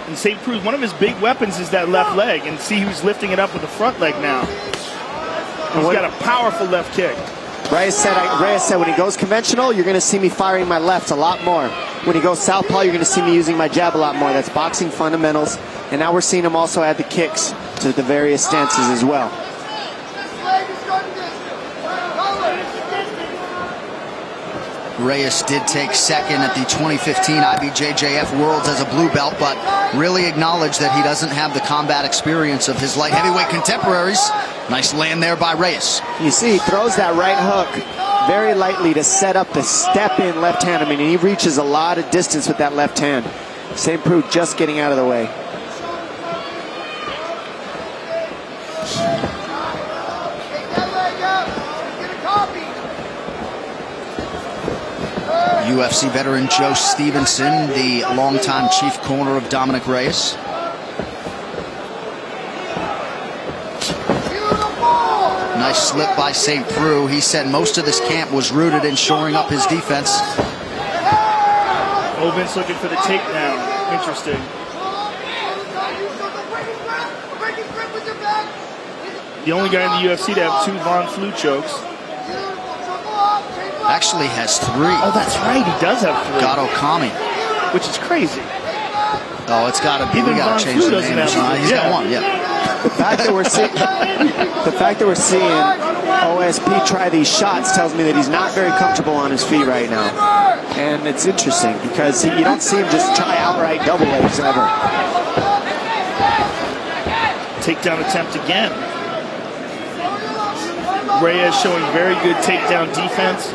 S3: And St. Preux, one of his big weapons is that left leg. And see who's lifting it up with the front leg now. He's got a powerful left kick.
S4: Reyes said when he goes conventional, you're going to see me firing my left a lot more. When he goes southpaw, you're going to see me using my jab a lot more. That's boxing fundamentals. And now we're seeing him also add the kicks to the various stances as well.
S2: Reyes did take second at the 2015 IBJJF Worlds as a blue belt, but really acknowledged that he doesn't have the combat experience of his light heavyweight contemporaries. Nice land there by Reyes.
S4: You see, he throws that right hook very lightly to set up the step-in left hand. I mean, he reaches a lot of distance with that left hand. St. Preux just getting out of the way.
S2: UFC veteran Joe Stevenson, the longtime chief corner of Dominic Reyes. Nice slip by St. Preux. He said most of this camp was rooted in shoring up his defense.
S3: Vince looking for the takedown. Interesting. The only guy in the UFC to have 2 Von Flue chokes.
S2: Actually has 3.
S3: Oh, that's right. He does have 3.
S2: Got Okami.
S3: Which is crazy.
S2: Oh, it's got to be. We got to change the name. He's got 1, yeah.
S4: The fact that we're seeing OSP try these shots tells me that he's not very comfortable on his feet right now. And it's interesting because you don't see him just try outright double legs ever.
S3: Takedown attempt again. Reyes showing very good takedown defense.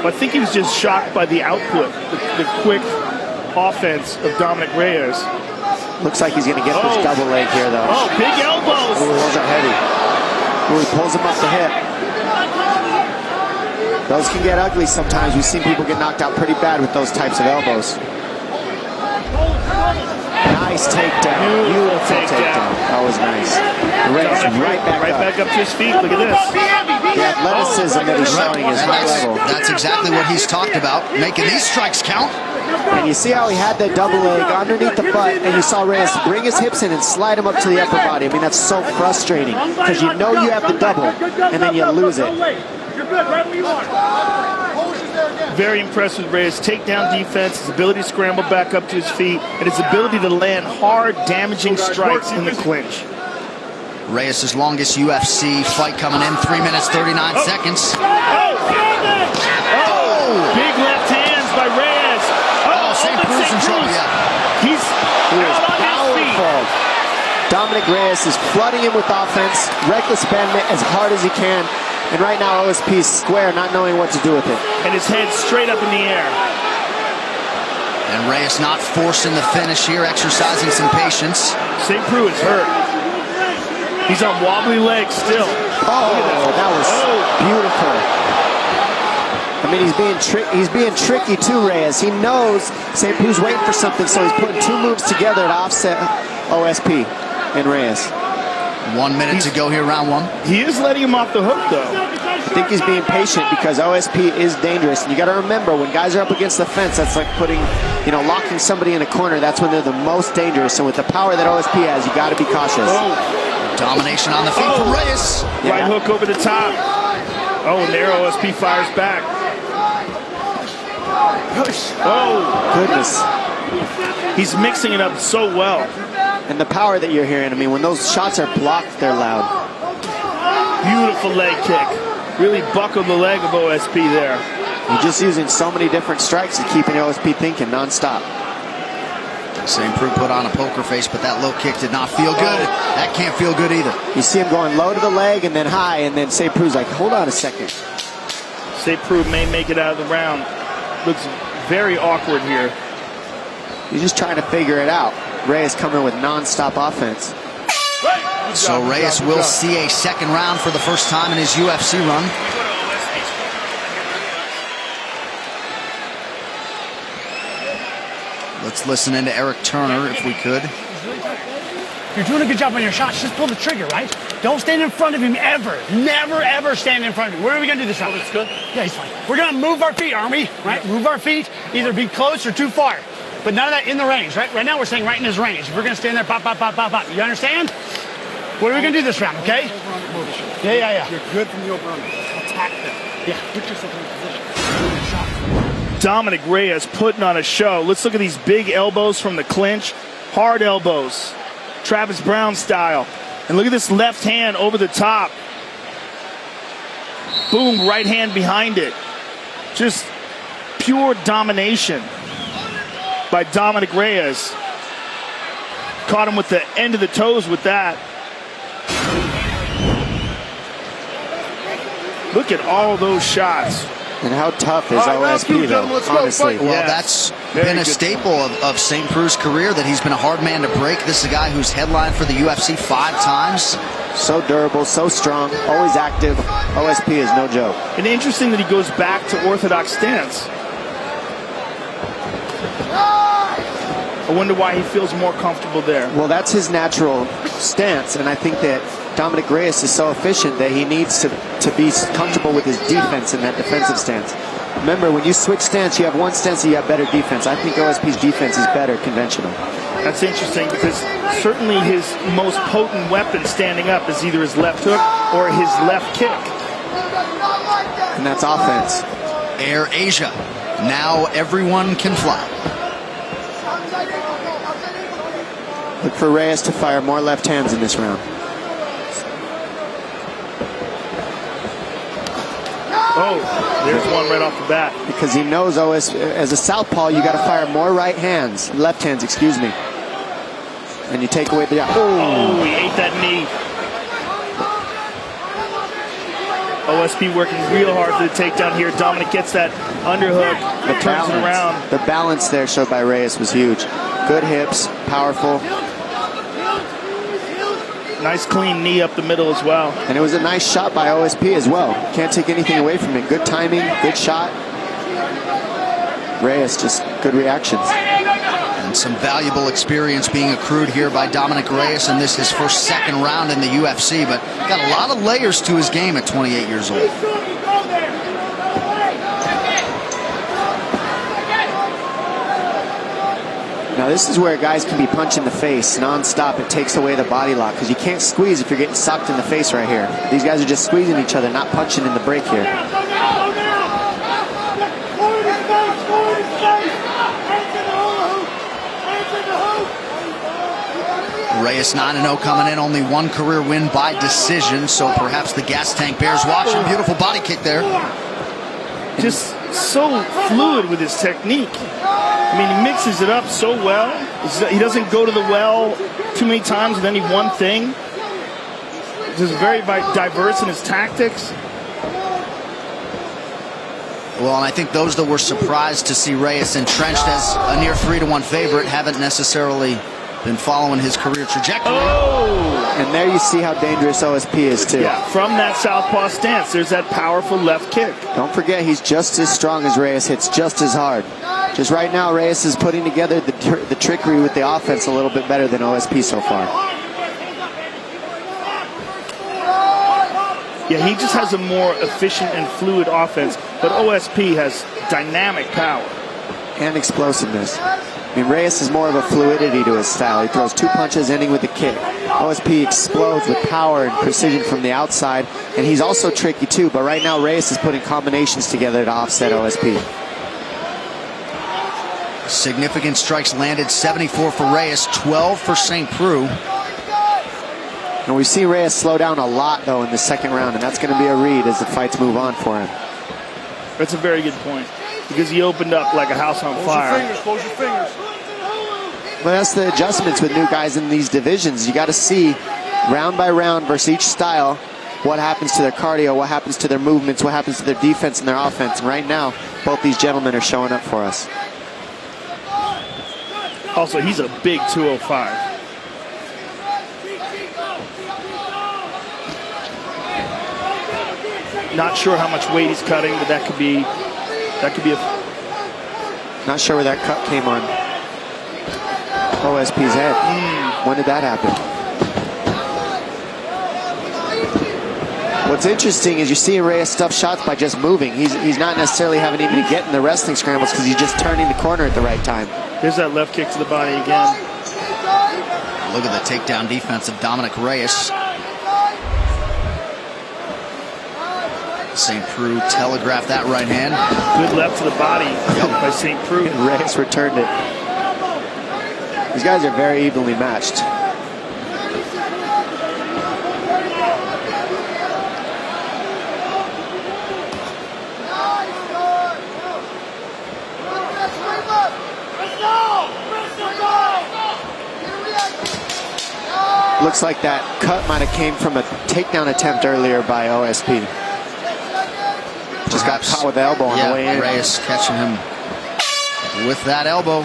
S3: But I think he was just shocked by the output, the quick offense of Dominic Reyes.
S4: Looks like he's going to get this double leg here, though.
S3: Oh, big elbows.
S4: Ooh, those are heavy. Ooh, he pulls him up the hip. Those can get ugly sometimes. We've seen people get knocked out pretty bad with those types of elbows. Nice takedown. Beautiful takedown. That was nice. Reyes right back up to
S3: his feet. Look at this.
S4: The athleticism that he's showing is high level.
S2: That's exactly what he's talked about, making these strikes count.
S4: And you see how he had that double leg underneath the butt, and you saw Reyes bring his hips in and slide him up to the upper body. I mean, that's so frustrating because you know you have the double, and then you lose it.
S3: You're good, right where you are. Very impressed with Reyes' takedown defense, his ability to scramble back up to his feet, and his ability to land hard, damaging strikes in the clinch.
S2: Reyes' longest UFC fight coming in, 3 minutes, 39 seconds.
S3: Big left hands by Reyes.
S8: St. Cruz in trouble, yeah.
S3: He's out on his feet.
S4: Dominic Reyes is flooding him with offense, reckless abandonment as hard as he can. And right now OSP is square, not knowing what to do with it.
S3: And his head straight up in the air.
S8: And Reyes not forcing the finish here, exercising some patience.
S3: St. Cruz is hurt. He's on wobbly legs still.
S4: That was beautiful. I mean, he's being tricky too, Reyes. He knows St. Cruz waiting for something, so he's putting two moves together to offset OSP and Reyes.
S8: 1 minute to go here, round one.
S3: He is letting him off the hook, though.
S4: I think he's being patient because OSP is dangerous. And you got to remember, when guys are up against the fence, that's like putting, locking somebody in a corner. That's when they're the most dangerous. And with the power that OSP has, you got to be cautious.
S8: Domination on the feet from Reyes.
S3: Right hook over the top. And there OSP fires back.
S4: Goodness.
S3: He's mixing it up so well.
S4: And the power that you're hearing, I mean, when those shots are blocked, they're loud.
S3: Beautiful leg kick. Really buckled the leg of OSP there.
S4: You're just using so many different strikes and keeping OSP thinking nonstop.
S8: St. Cruz put on a poker face, but that low kick did not feel good. That can't feel good either.
S4: You see him going low to the leg and then high, and then St. Cruz like, hold on a second.
S3: St. Cruz may make it out of the round. Looks very awkward here.
S4: He's just trying to figure it out. Reyes coming with non-stop offense.
S8: So Reyes will see a second round for the first time in his UFC run. Let's listen into Eric Turner if we could.
S20: You're doing a good job on your shots. Just pull the trigger, right? Don't stand in front of him ever. Never, ever stand in front of him. Where are we going to do this round? It's good. Yeah, he's fine. We're going to move our feet, aren't we? Right? Move our feet. Either be close or too far. But none of that in the range, right? Right now we're saying right in his range. If we're going to stand there, pop, pop, pop, pop, pop. You understand? What are we going to do this round, okay? Yeah.
S9: You're good from the over under. Attack them.
S20: Yeah.
S9: Put yourself in a position.
S3: Dominic Reyes putting on a show. Let's look at these big elbows from the clinch. Hard elbows. Travis Brown style. And look at this left hand over the top. Boom, right hand behind it. Just pure domination by Dominic Reyes. Caught him with the end of the toes with that. Look at all those shots.
S4: And how tough is OSP, though, honestly.
S8: Well, that's been a staple of St. Cruz's career, that he's been a hard man to break. This is a guy who's headlined for the UFC 5 times.
S4: So durable, so strong, always active. OSP is no joke.
S3: And interesting that he goes back to orthodox stance. I wonder why he feels more comfortable there.
S4: Well, that's his natural stance, and I think that Dominic Reyes is so efficient that he needs to be comfortable with his defense in that defensive stance. Remember, when you switch stance, you have one stance and you have better defense. I think OSP's defense is better conventional.
S3: That's interesting because certainly his most potent weapon standing up is either his left hook or his left kick.
S4: And that's offense.
S8: Air Asia. Now everyone can fly.
S4: Look for Reyes to fire more left hands in this round.
S3: There's one right off the bat.
S4: Because he knows as a southpaw, you got to fire more left hands, excuse me. And you take away the...
S3: He ate that knee. OSP working real hard for the takedown here. Dominic gets that underhook, turns it around.
S4: The balance there showed by Reyes was huge. Good hips, powerful.
S3: Nice clean knee up the middle as well.
S4: And it was a nice shot by OSP as well. Can't take anything away from it. Good timing, good shot. Reyes, just good reactions.
S8: And some valuable experience being accrued here by Dominic Reyes in this his second round in the UFC, but got a lot of layers to his game at 28 years old.
S4: Now this is where guys can be punched in the face non-stop. It takes away the body lock because you can't squeeze if you're getting socked in the face right here. These guys are just squeezing each other, not punching in the break here.
S8: Reyes 9-0 coming in, only one career win by decision, so perhaps the gas tank bears watching. Beautiful body kick there.
S3: just so fluid with his technique. I mean, he mixes it up so well. He doesn't go to the well too many times with any one thing. He's very diverse in his tactics.
S8: Well, and I think those that were surprised to see Reyes entrenched as a near 3-1 favorite haven't necessarily been following his career trajectory.
S3: Oh!
S4: And there you see how dangerous OSP is, too.
S3: Yeah, from that southpaw stance, there's that powerful left kick.
S4: Don't forget, he's just as strong as Reyes, hits just as hard. Just right now, Reyes is putting together the trickery with the offense a little bit better than OSP so far.
S3: Yeah, he just has a more efficient and fluid offense, but OSP has dynamic power.
S4: And explosiveness. I mean, Reyes is more of a fluidity to his style. He throws 2 punches, ending with a kick. OSP explodes with power and precision from the outside, and he's also tricky too, but right now Reyes is putting combinations together to offset OSP.
S8: Significant strikes landed, 74 for Reyes, 12 for St. Preux.
S4: And we see Reyes slow down a lot, though, in the second round, and that's going to be a read as the fights move on for him.
S3: That's a very good point, because he opened up like a house on fire.
S16: Close your fingers.
S4: Well, that's the adjustments with new guys in these divisions. You got to see round by round versus each style what happens to their cardio, what happens to their movements, what happens to their defense and their offense. And right now, both these gentlemen are showing up for us.
S3: Also, he's a big 205. Not sure how much weight he's cutting, but that could be a...
S4: Not sure where that cut came on OSP's head. When did that happen? What's interesting is you see Reyes stuff shots by just moving. He's not necessarily having even to get in the wrestling scrambles because he's just turning the corner at the right time.
S3: There's that left kick to the body again.
S8: Look at the takedown defense of Dominic Reyes. St. Preux telegraphed that right hand.
S3: Good left to the body by St. Preux.
S4: And Reyes returned it. These guys are very evenly matched. Looks like that cut might have came from a takedown attempt earlier by OSP. Just got caught with the elbow on the way in.
S8: Reyes catching him with that elbow.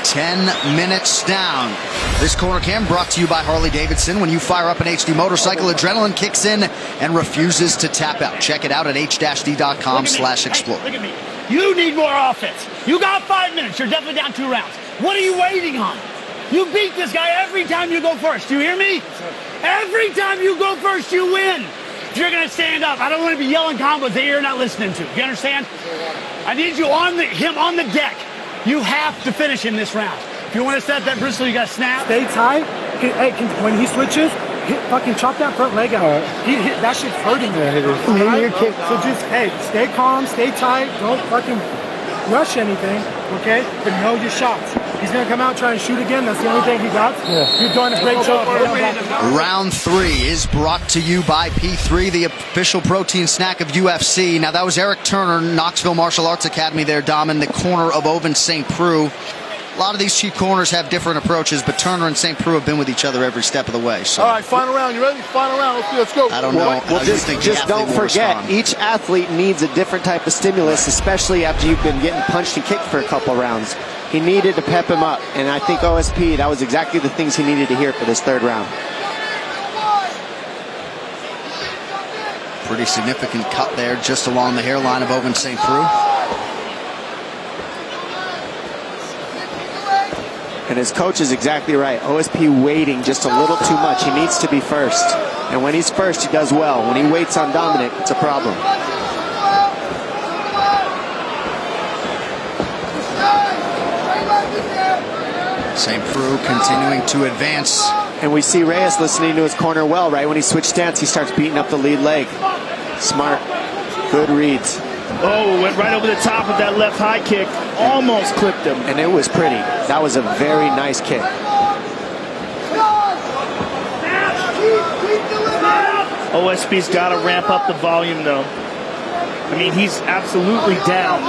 S8: 10 minutes down. This corner cam brought to you by Harley-Davidson. When you fire up an HD motorcycle, adrenaline kicks in and refuses to tap out. Check it out at h-d.com/explode.
S20: Look at me. You need more offense. You got 5 minutes. You're definitely down 2 rounds. What are you waiting on? You beat this guy every time you go first. Do you hear me? Every time you go first, you win. If you're going to stand up, I don't want to be yelling combos that you're not listening to. You understand? I need you him on the deck. You have to finish him this round. If you want to set that bristle, you got to snap.
S21: Stay tight. Hey, when he switches, fucking chop that front leg out. That shit's hurting. Right? So just, stay calm, stay tight. Don't fucking rush anything, okay? But know your shots. He's going to come out try and shoot again. That's the only thing he got. You're doing a great job.
S8: Round 3 is brought to you by P3, the official protein snack of UFC. Now, that was Eric Turner, Knoxville Martial Arts Academy there, Dom, in the corner of Oven St. Preux. A lot of these cheap corners have different approaches, but Turner and St. Preux have been with each other every step of the way. So.
S16: All right, final round. You ready? Final round. Let's go.
S8: I don't know.
S4: Well, just don't forget, each athlete needs a different type of stimulus, especially after you've been getting punched and kicked for a couple rounds. He needed to pep him up, and I think OSP, that was exactly the things he needed to hear for this 3rd round.
S8: Pretty significant cut there just along the hairline of Oven St. Preux.
S4: And his coach is exactly right. OSP waiting just a little too much. He needs to be first. And when he's first, he does well. When he waits on Dominic, it's a problem.
S8: St. Preux continuing to advance.
S4: And we see Reyes listening to his corner well. Right when he switched stance, he starts beating up the lead leg. Smart. Good reads.
S3: Oh, went right over the top of that left high kick. Almost clipped him.
S4: And it was pretty. That was a very nice kick.
S3: OSP's got to ramp up the volume, though. I mean, he's absolutely down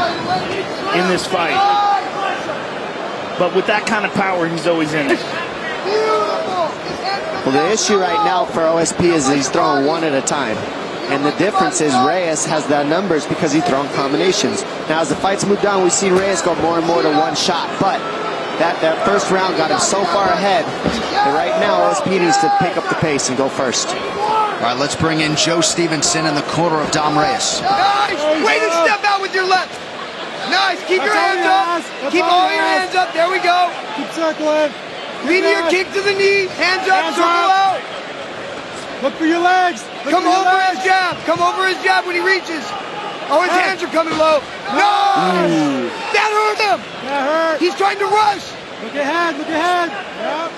S3: in this fight. But with that kind of power, he's always in it.
S4: Well, the issue right now for OSP is he's throwing one at a time. And the difference is Reyes has the numbers because he's throwing combinations. Now, as the fights moved on, we've seen Reyes go more and more to one shot. But that first round got him so far ahead that right now OSP needs to pick up the pace and go first.
S8: All right, let's bring in Joe Stevenson in the corner of Dom Reyes.
S2: Nice! Way to step out with your left. Nice. Keep your hands up. Keep all your hands up. There we go.
S21: Keep circling.
S2: Lead your kick to the knee. Hands up. Circle out.
S21: Look for your legs.
S2: Come over his jab. Come over his jab when he reaches. Oh, his hands are coming low. No! That hurt him.
S21: That hurt.
S2: He's trying to rush.
S21: Look ahead. Look ahead. Yep.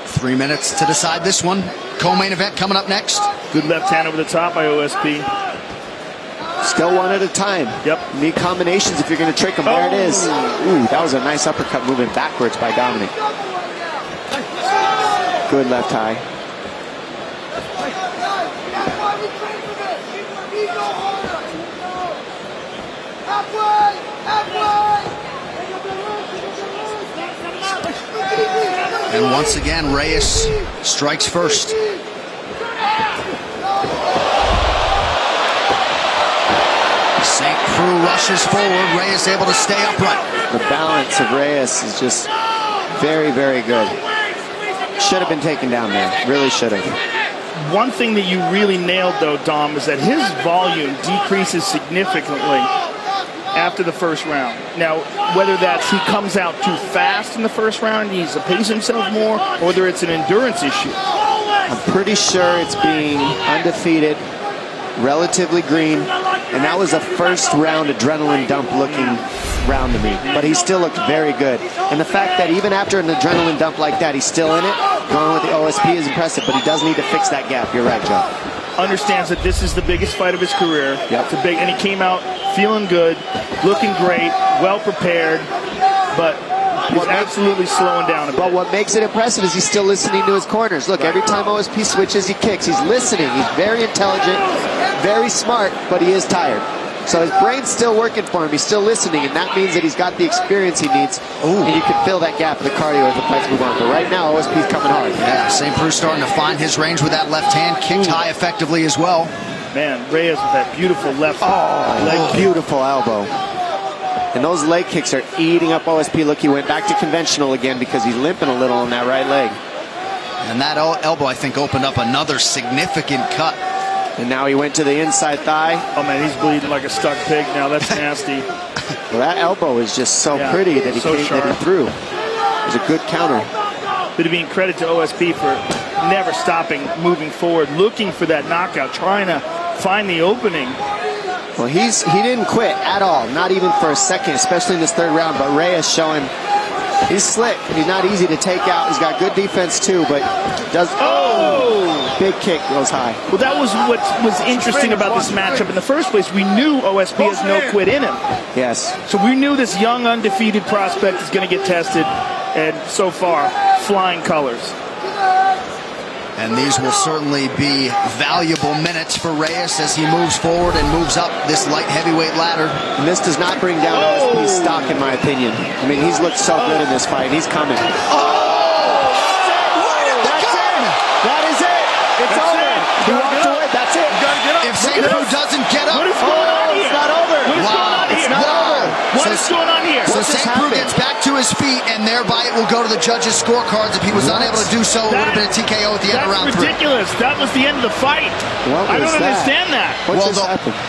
S8: 3 minutes to decide this one. Co-main event coming up next.
S3: Good left hand over the top by OSP.
S4: Still one at a time.
S3: Yep.
S4: You need combinations if you're going to trick him. There it is. Ooh, that was a nice uppercut moving backwards by Dominic. Good left high.
S8: And once again, Reyes strikes first. St. Preux rushes forward. Reyes able to stay upright.
S4: The balance of Reyes is just very, very good. Should have been taken down there. Really should have.
S3: One thing that you really nailed, though, Dom, is that his volume decreases significantly after the first round. Now, whether that's he comes out too fast in the first round, he needs to pace himself more, or whether it's an endurance issue.
S4: I'm pretty sure it's being undefeated, relatively green, and that was a first round adrenaline dump looking round to me. But he still looked very good. And the fact that even after an adrenaline dump like that, he's still in it, going with the OSP is impressive, but he does need to fix that gap. You're right, Joe.
S3: Understands that this is the biggest fight of his career.
S4: Yep.
S3: It's a big, and he came out feeling good, looking great, well prepared, but he's absolutely slowing down a bit.
S4: But what makes it impressive is he's still listening to his corners. Look, every time OSP switches, he kicks. He's listening. He's very intelligent, very smart, but he is tired. So his brain's still working for him. He's still listening, and that means that he's got the experience he needs. And you can fill that gap with the cardio as the fights move on. But right now, OSP's coming hard.
S8: Yeah, St. Preux starting to find his range with that left hand. Kicked high effectively as well.
S3: Man, Reyes with that beautiful left leg.
S4: Beautiful elbow. And those leg kicks are eating up OSP. Look, he went back to conventional again because he's limping a little on that right leg.
S8: And that elbow, I think, opened up another significant cut.
S4: And now he went to the inside thigh.
S3: Oh, man, he's bleeding like a stuck pig now. That's nasty.
S4: Well, that elbow is just so pretty that he threw. It was a good counter.
S3: But to be credit to OSP for never stopping, moving forward, looking for that knockout, trying to find the opening.
S4: Well, he didn't quit at all, not even for a second, especially in this third round. But Reyes showing he's slick. He's not easy to take out. He's got good defense too, but does big kick goes high.
S3: Well, that was what was interesting about this matchup in the first place. We knew OSP has no quit in him.
S4: Yes.
S3: So we knew this young undefeated prospect is going to get tested, and so far, flying colors.
S8: And these will certainly be valuable minutes for Reyes as he moves forward and moves up this light heavyweight ladder.
S4: And this does not bring down OSP's stock, in my opinion. I mean, he's looked so good in this fight. He's coming. That is it. It's over. He walked away. That's it.
S8: If St. Preux doesn't get up.
S3: What is going on here?
S4: It's not over.
S3: It's not over. What is going on here?
S8: So St. Preux gets back to his feet, and thereby it will go to the judges' scorecards. If he was unable to do so, it would have been a TKO at the end of round 3.
S3: That's ridiculous. That was the end of the fight. I don't understand that.
S4: What just happened?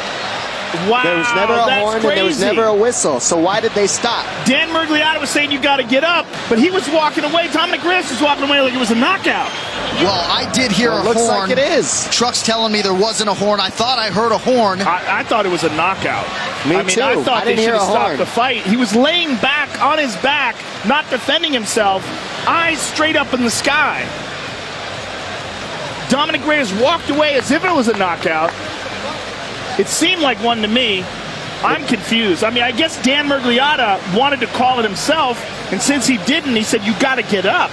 S3: Wow,
S4: there was never a horn and there was never a whistle. So why did they stop?
S3: Dan Mergliata was saying you got to get up, but he was walking away. Dominic Reyes was walking away like it was a knockout.
S8: Well, I did hear a horn.
S4: Looks like it is.
S8: Truck's telling me there wasn't a horn. I thought I heard a horn.
S3: I thought it was a knockout.
S4: Me too.
S3: I thought they should have stopped the fight. He was laying back on his back, not defending himself, eyes straight up in the sky. Dominic Reyes walked away as if it was a knockout. It seemed like one to me. I'm confused. I mean, I guess Dan Mergliata wanted to call it himself, and since he didn't, he said, you got to get up.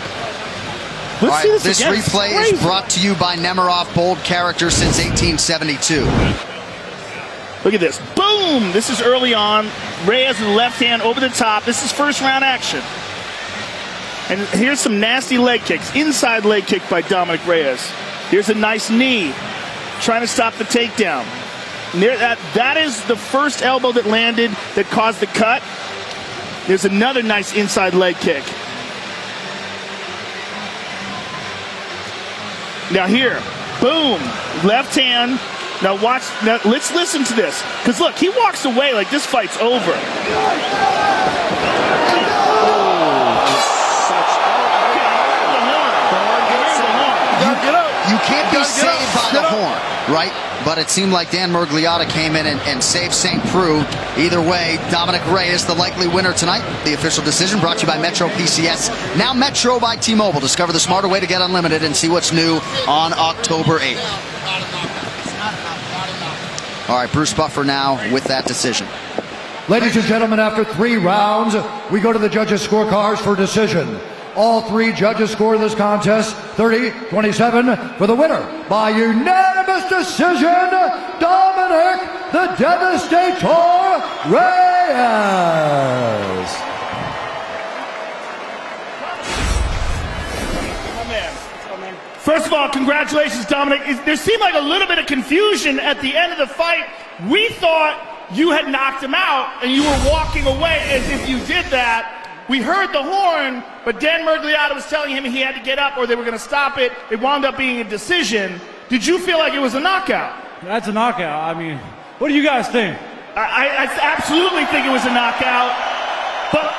S2: All right, this replay is brought to you by Nemiroff, bold character since 1872.
S3: Look at this. Boom! This is early on. Reyes with the left hand over the top. This is first round action. And here's some nasty leg kicks. Inside leg kick by Dominic Reyes. Here's a nice knee. Trying to stop the takedown. That is the first elbow that landed that caused the cut. There's another nice inside leg kick. Now here, boom, left hand. Now watch, now let's listen to this. Because look, he walks away like this fight's over.
S2: You can't be saved by the horn, right? But it seemed like Dan Miragliotta came in and saved St. Preux. Either way, Dominic Reyes, the likely winner tonight. The official decision brought to you by Metro PCS. Now Metro by T-Mobile. Discover the smarter way to get unlimited and see what's new on October 8th. All right, Bruce Buffer now with that decision.
S7: Ladies and gentlemen, after 3 rounds, we go to the judges' scorecards for decision. All 3 judges scored this contest 30-27 for the winner by unanimous decision, Dominic the Devastator Reyes.
S3: First of all, congratulations, Dominic. There seemed like a little bit of confusion at the end of the fight. We thought you had knocked him out and you were walking away as if you did that. We heard the horn, but Dan Miragliotta was telling him he had to get up or they were going to stop it. It wound up being a decision. Did you feel like it was a knockout?
S1: That's a knockout. I mean, what do you guys think?
S3: I absolutely think it was a knockout. But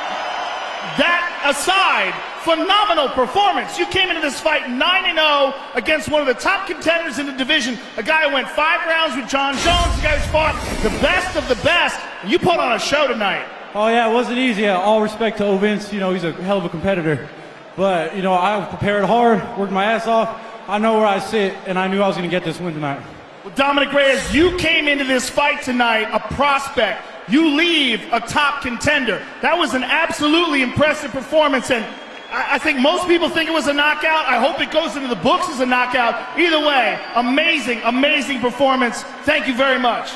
S3: that aside, phenomenal performance. You came into this fight 9-0 against one of the top contenders in the division. A guy who went 5 rounds with John Jones. A guy who's fought the best of the best. You put on a show tonight.
S1: Oh, yeah, it wasn't easy. All respect to Vince. You know, he's a hell of a competitor. But, you know, I prepared hard, worked my ass off. I know where I sit, and I knew I was going to get this win tonight.
S3: Well, Dominic Reyes, you came into this fight tonight a prospect. You leave a top contender. That was an absolutely impressive performance, and I think most people think it was a knockout. I hope it goes into the books as a knockout. Either way, amazing, amazing performance. Thank you very much.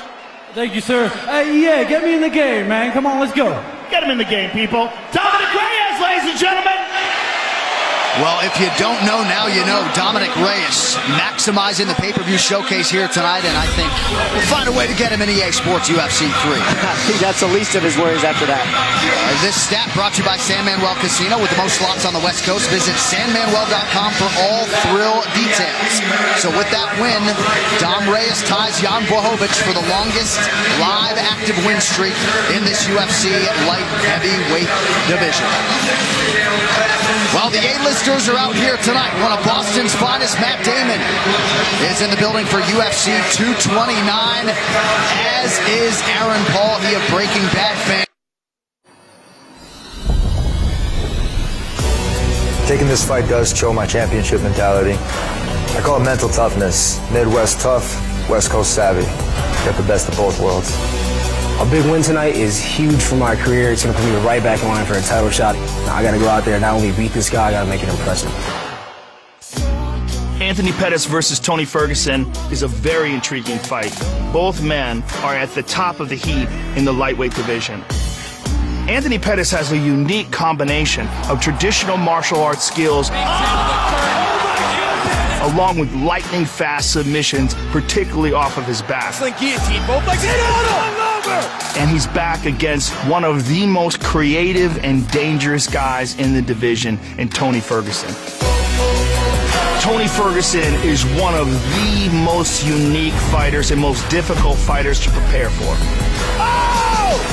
S1: Thank you, sir. Yeah, get me in the game, man. Come on, let's go.
S3: Get him in the game, people. Dominic Reyes, ladies and gentlemen.
S2: Well, if you don't know, now you know. Dominic Reyes maximizing the pay-per-view showcase here tonight, and I think we'll find a way to get him in EA Sports UFC 3.
S4: I think that's the least of his worries after that.
S2: This stat brought to you by San Manuel Casino with the most slots on the West Coast. Visit sanmanuel.com for all thrill details. So with that win, Dom Reyes ties Jan Blachowicz for the longest live active win streak in this UFC light heavyweight division. Well, the A-listers are out here tonight. One of Boston's finest, Matt Damon, is in the building for UFC 229, as is Aaron Paul, he of Breaking Bad fan.
S22: Taking this fight does show my championship mentality. I call it mental toughness. Midwest tough, West Coast savvy. Got the best of both worlds.
S23: A big win tonight is huge for my career. It's going to put me right back in line for a title shot. Now I got to go out there and not only beat this guy, I got to make it impressive.
S3: Anthony Pettis versus Tony Ferguson is a very intriguing fight. Both men are at the top of the heap in the lightweight division. Anthony Pettis has a unique combination of traditional martial arts skills along with lightning-fast submissions, particularly off of his back.
S24: Guillotine, both legs in,
S3: And he's back against one of the most creative and dangerous guys in the division, in Tony Ferguson. Tony Ferguson is one of the most unique fighters and most difficult fighters to prepare for.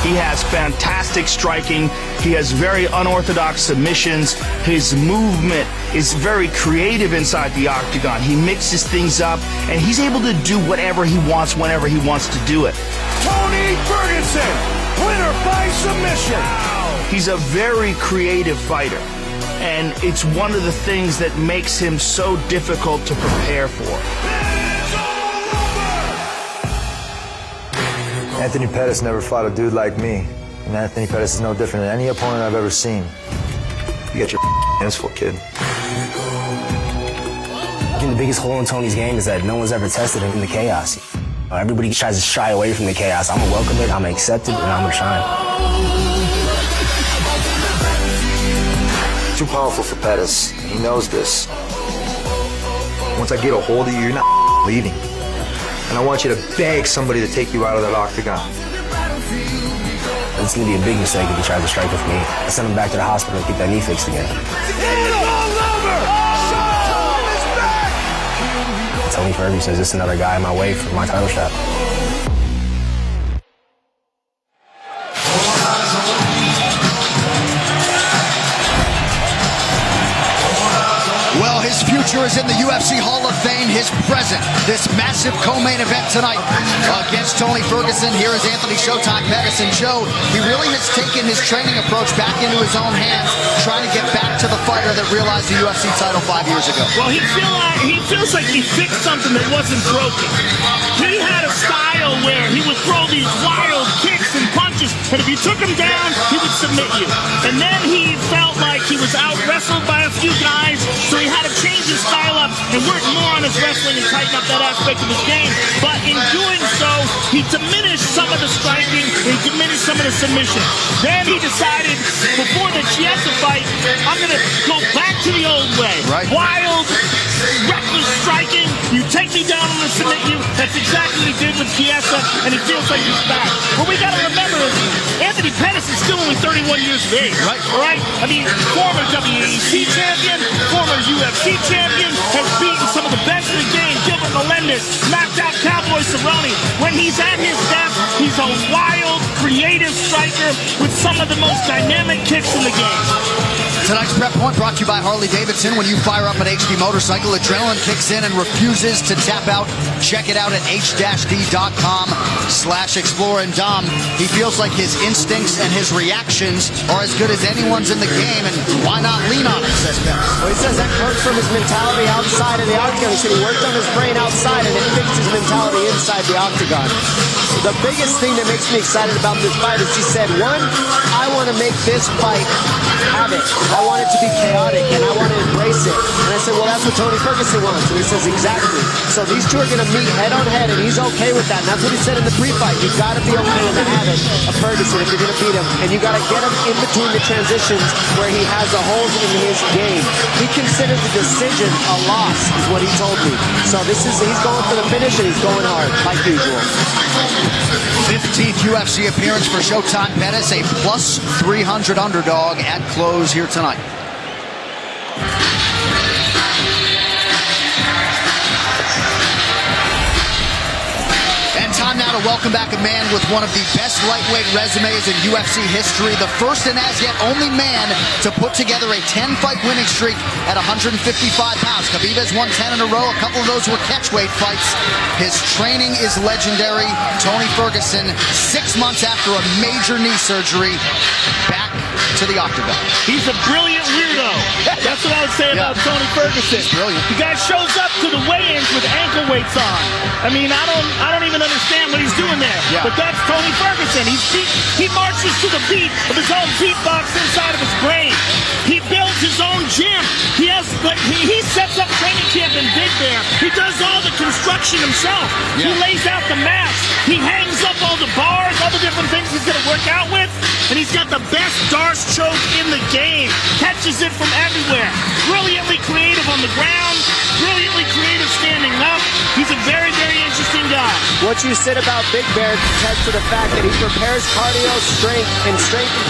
S3: He has fantastic striking. He has very unorthodox submissions. His movement is very creative inside the octagon. He mixes things up, and he's able to do whatever he wants whenever he wants to do it.
S24: Tony Ferguson, winner by submission.
S3: He's a very creative fighter, and it's one of the things that makes him so difficult to prepare for.
S22: Anthony Pettis never fought a dude like me. And Anthony Pettis is no different than any opponent I've ever seen. You got your hands full, kid.
S23: I think the biggest hole in Tony's game is that no one's ever tested him in the chaos. Everybody tries to shy away from the chaos. I'm going to welcome it, I'm going to accept it, and I'm going to shine.
S22: Too powerful for Pettis. He knows this. Once I get a hold of you, you're not leaving. And I want you to beg somebody to take you out of that octagon.
S23: It's going to be a big mistake if he tries to strike with me. I send him back to the hospital to get that knee fixed again. Tony Ferguson is just another guy in my way for my title shot.
S2: Well, his future is in the UFC Hall of Fame. His present, this massive co-main event tonight against Tony Ferguson. Here is Anthony Showtime Pettis. And Joe, he really has taken his training approach back into his own hands, trying to get back to the fighter that realized the UFC title 5 years ago.
S3: Well, he feels like he fixed something that wasn't broken. He had a style where he would throw these wild kicks and punches, and if you took him down, he would submit you. And then he felt like he was out-wrestled by a few guys, so he had to change his style up and work more on his wrestling and tighten up that aspect of his game. But in doing so, he diminished some of the striking, and he diminished some of the submission. Then he decided, before the Chiesa fight, I'm going to go back to the old way. Right. Wild, reckless striking. You take me down, I'm going to submit you. That's exactly what he did with Chiesa, and he feels like he's back. What we got to remember is Anthony Pettis is still only 31 years of age. Right. All right? I mean, former WEC champion, former UFC champion, has beaten some of the best in the game. Gilbert Melendez, knocked out Cowboy Cerrone. When he's at his best, he's a wild, creative striker with some of the most dynamic kicks in the game.
S2: Tonight's Prep Point brought to you by Harley-Davidson. When you fire up an HD motorcycle, adrenaline kicks in and refuses to tap out. Check it out at h-d.com/explore. And Dom, he feels like his instincts and his reactions are as good as anyone's in the game, and why not lean on it, says Ben.
S4: Well, he says that comes from his mentality outside of the octagon. He said he worked on his brain outside and it fixed his mentality inside the octagon. The biggest thing that makes me excited about this fight is he said, one, I want to make this fight havoc. I want it to be chaotic, and I want to embrace it. And I said, well, that's what Tony Ferguson wants. And he says, exactly. So these two are going to meet head on head, and he's okay with that. And that's what he said in the pre-fight. You've got to be okay with the habit of Ferguson if you're going to beat him. And you got to get him in between the transitions where he has the holes in his game. He considers the decision a loss, is what he told me. So he's going for the finish, and he's going hard, like usual.
S2: 15th UFC appearance for Showtime Pettis, a plus 300 underdog at close here tonight. And time now to welcome back a man with one of the best lightweight resumes in UFC history, the first and as yet only man to put together a 10-fight winning streak at 155 pounds. Khabib has won 10 in a row. A couple of those were catchweight fights. His training is legendary. Tony Ferguson, 6 months after a major knee surgery, back to the octagon.
S3: He's a brilliant weirdo. That's what I would say about Tony Ferguson.
S2: He's brilliant.
S3: The guy shows up to the weigh-ins with ankle weights on. I mean, I don't even understand what he's doing there. Yeah. But that's Tony Ferguson. He marches to the beat of his own beatbox inside of his brain. He builds his own gym. He sets up training camp in Big Bear. He does all the construction himself. Yeah. He lays out the mats. He hangs up all the bars, all the different things he's going to work out with. And he's got the best Darce choke in the game. Catches it from everywhere. Brilliantly creative on the ground. Brilliantly creative standing up. He's a very, very interesting guy.
S4: What you said about Big Bear attests to the fact that he prepares cardio, strength and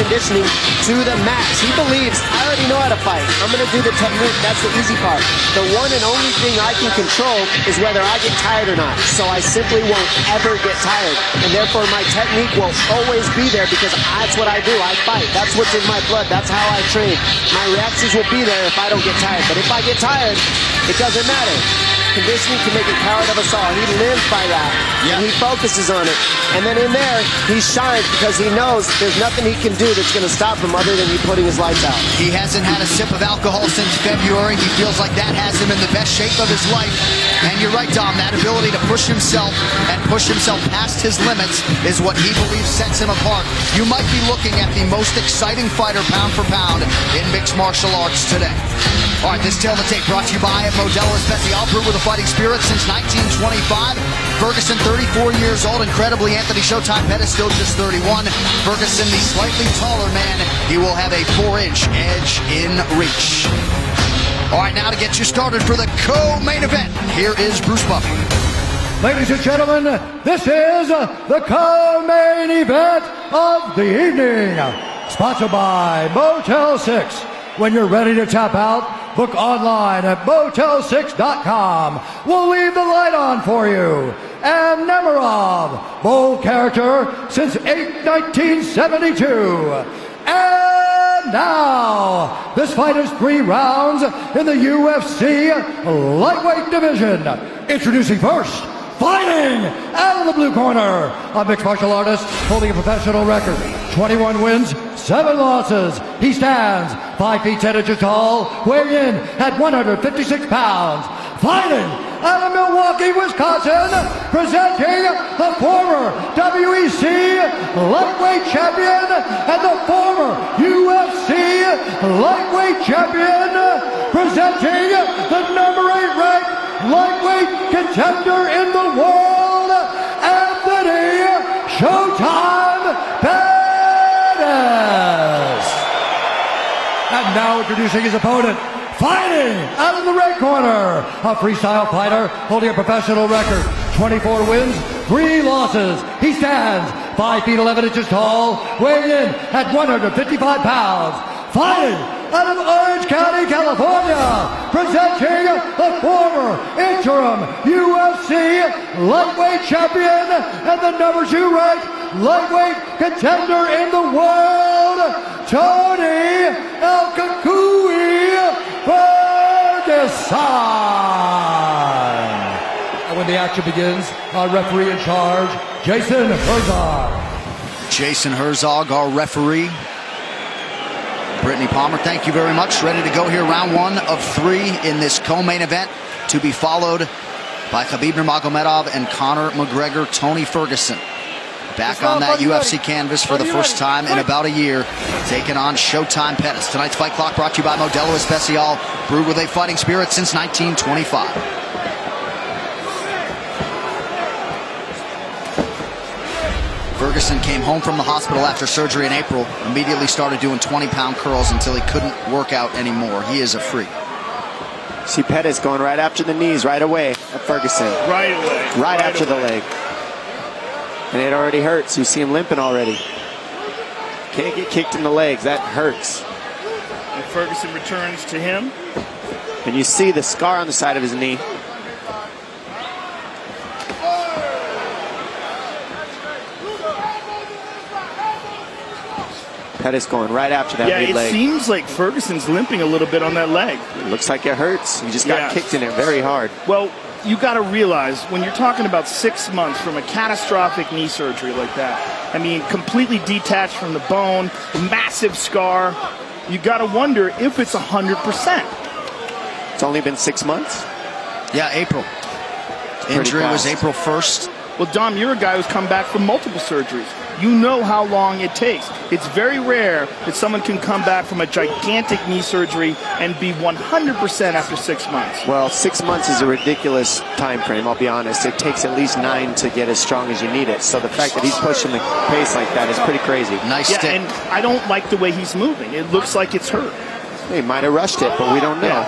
S4: conditioning to the max. He believes, I already know how to fight. I'm going to do the technique. That's the easy part. The one and only thing I can control is whether I get tired or not. So I simply won't ever get tired. And therefore my technique will always be there because that's what I do. I fight. That's what's in my blood. That's how I train. My reactions will be there if I don't get tired. But if I get tired, it doesn't matter. Conditioning can make a coward of us all. He lives by that. Yeah. And he focuses on it. And then in there, he shines because he knows there's nothing he can do that's going to stop him other than you putting his lights out.
S2: He hasn't had a sip of alcohol since February. He feels like that has him in the best shape of his life. And you're right, Dom, that ability to push himself and push himself past his limits is what he believes sets him apart. You might be looking at the most exciting fighter pound for pound in mixed martial arts today. All right, this tale of the tape brought to you by Modelo Especial, brewed with a fighting spirit since 1925. Ferguson, 34 years old. Incredibly, Anthony Showtime Pettis still just 31. Ferguson, the slightly taller man, he will have a 4-inch edge in reach. All right, now to get you started for the co-main event, here is Bruce Buffer.
S7: Ladies and gentlemen, this is the co-main event of the evening. Sponsored by Motel 6. When you're ready to tap out, book online at Motel6.com. We'll leave the light on for you. And Nemerov, bold character since 1972. And now, this fight is 3 rounds in the UFC lightweight division. Introducing first, fighting out of the blue corner, a mixed martial artist holding a professional record, 21 wins, 7 losses. He stands 5 feet 10 inches tall, weighing in at 156 pounds. Fighting out of Milwaukee, Wisconsin, presenting the former WEC lightweight champion and the former UFC lightweight champion, presenting the number 8 ranked lightweight contender in the world, Anthony Showtime Pettis. And now introducing his opponent, fighting out of the red corner, a freestyle fighter holding a professional record, 24 wins, 3 losses. He stands 5 feet 11 inches tall, weighing in at 155 pounds. Fighting out of Orange County, California, presenting the former interim UFC lightweight champion and the number 2 ranked lightweight contender in the world, Tony El Kakui Ferguson. And when the action begins, our referee in charge, Jason Herzog.
S8: Jason Herzog, our referee. Brittany Palmer, thank you very much. Ready to go here, round 1 of 3 in this co-main event, to be followed by Khabib Nurmagomedov and Conor McGregor. Tony Ferguson back on that UFC canvas for the first time in about a year, taking on Showtime Pettis. Tonight's fight clock brought to you by Modelo Especial, brewed with a fighting spirit since 1925. Ferguson came home from the hospital after surgery in April, immediately started doing 20-pound curls until he couldn't work out anymore. He is a freak.
S4: See Pettis going right after the knees right away at Ferguson.
S3: Right away.
S4: Right after the leg. And it already hurts. You see him limping already. Can't get kicked in the legs. That hurts.
S3: And Ferguson returns to him.
S4: And you see the scar on the side of his knee. Pettis going right after that mid leg.
S3: It seems like Ferguson's limping a little bit on that leg.
S4: It looks like it hurts. He just got kicked in it very hard.
S3: Well, you got to realize when you're talking about 6 months from a catastrophic knee surgery like that, I mean, completely detached from the bone, massive scar, you got to wonder if it's 100%.
S4: It's only been 6 months?
S8: Yeah, April. Injury was April 1st.
S3: Well, Dom, you're a guy who's come back from multiple surgeries. You know how long it takes. It's very rare that someone can come back from a gigantic knee surgery and be 100% after 6 months.
S4: Well, 6 months is a ridiculous time frame, I'll be honest. It takes at least 9 to get as strong as you need it. So the fact that he's pushing the pace like that is pretty crazy.
S8: Nice stick.
S3: And I don't like the way he's moving. It looks like it's hurt.
S4: He might have rushed it, but we don't know.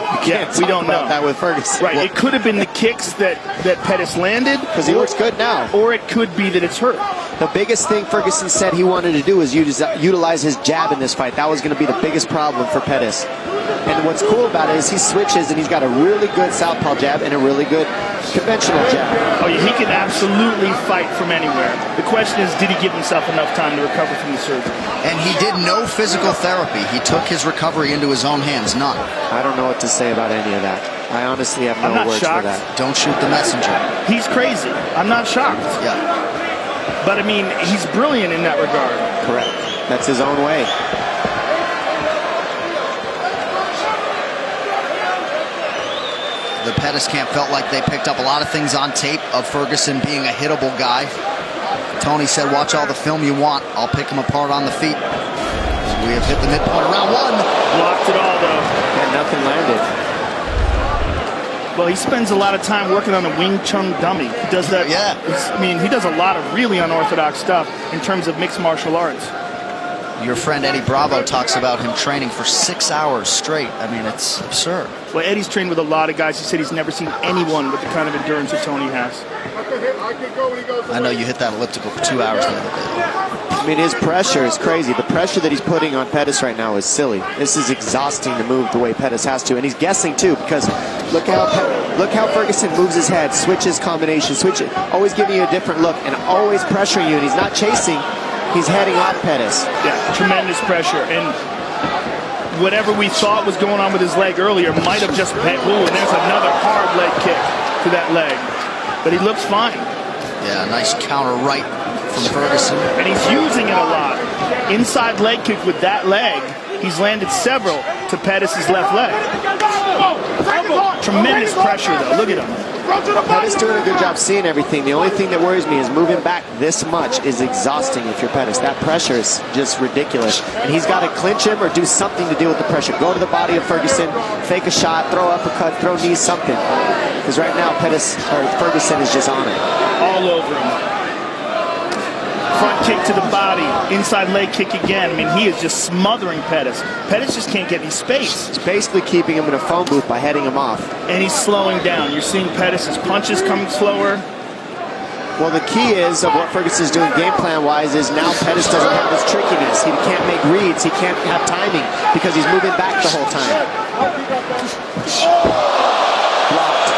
S3: We don't know
S4: that with Ferguson.
S3: Right, it could have been the kicks that Pettis landed.
S4: Because he looks good now.
S3: Or it could be that it's hurt.
S4: The biggest thing Ferguson said he wanted to do was utilize his jab in this fight. That was going to be the biggest problem for Pettis. And what's cool about it is he switches and he's got a really good southpaw jab and a really good conventional jab.
S3: Oh, yeah, he can absolutely fight from anywhere. The question is, did he give himself enough time to recover from the surgery?
S8: And he did no physical therapy. He took his recovery into his own hands. None.
S4: I don't know what to say about any of that. I honestly have no words for that.
S8: Don't shoot the messenger.
S3: He's crazy. I'm not shocked.
S8: Yeah.
S3: But, I mean, he's brilliant in that regard.
S4: Correct. That's his own way.
S8: The Pettis camp felt like they picked up a lot of things on tape of Ferguson being a hittable guy. Tony said, watch all the film you want. I'll pick him apart on the feet.
S2: We have hit the midpoint of round 1.
S3: Blocked it all, though.
S4: And nothing landed.
S3: Well, he spends a lot of time working on the Wing Chun dummy. He does that.
S2: Yeah.
S3: I mean, he does a lot of really unorthodox stuff in terms of mixed martial arts.
S2: Your friend Eddie Bravo talks about him training for 6 hours straight. I mean, it's absurd.
S3: Well, Eddie's trained with a lot of guys. He said he's never seen anyone with the kind of endurance that Tony has.
S2: I know you hit that elliptical for 2 hours the other day.
S4: I mean, his pressure is crazy. The pressure that he's putting on Pettis right now is silly. This is exhausting to move the way Pettis has to, and he's guessing too, because look how Ferguson moves his head, switches combination, switches, always giving you a different look, and always pressuring you. And he's not chasing; he's heading off Pettis.
S3: Yeah, tremendous pressure, and whatever we thought was going on with his leg earlier might have just been. Ooh, and there's another hard leg kick to that leg, but he looks fine.
S2: Yeah, nice counter right from Ferguson.
S3: And he's using it a lot. Inside leg kick with that leg. He's landed several to Pettis' left leg. Tremendous pressure, though. Look at him.
S4: Pettis doing a good job seeing everything. The only thing that worries me is moving back this much is exhausting if you're Pettis. That pressure is just ridiculous. And he's got to clinch him or do something to deal with the pressure. Go to the body of Ferguson, fake a shot, throw uppercut, throw knees, something. Because right now Ferguson is just on it.
S3: All over him. Front kick to the body, inside leg kick again. I mean, he is just smothering Pettis. Pettis just can't get any space.
S4: He's basically keeping him in a phone booth by heading him off.
S3: And he's slowing down. You're seeing Pettis' punches coming slower.
S4: Well, the key is of what Ferguson's doing game plan-wise is now Pettis doesn't have his trickiness. He can't make reads. He can't have timing because he's moving back the whole time.
S2: Blocked.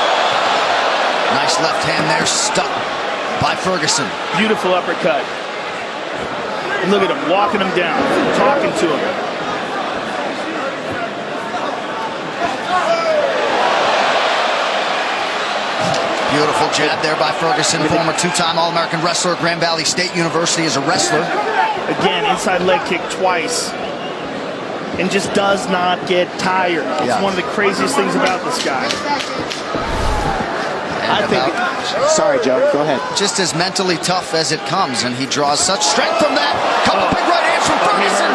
S2: Nice left hand there, stuck by Ferguson.
S3: Beautiful uppercut. And look at him, walking him down, talking to him.
S2: Beautiful jab there by Ferguson, former two-time All-American wrestler at Grand Valley State University as a wrestler.
S3: Again, inside leg kick twice. And just does not get tired. It's one of the craziest things about this guy.
S4: Sorry, Joe, go ahead.
S2: Just as mentally tough as it comes, and he draws such strength from that. Couple big right hands from Ferguson.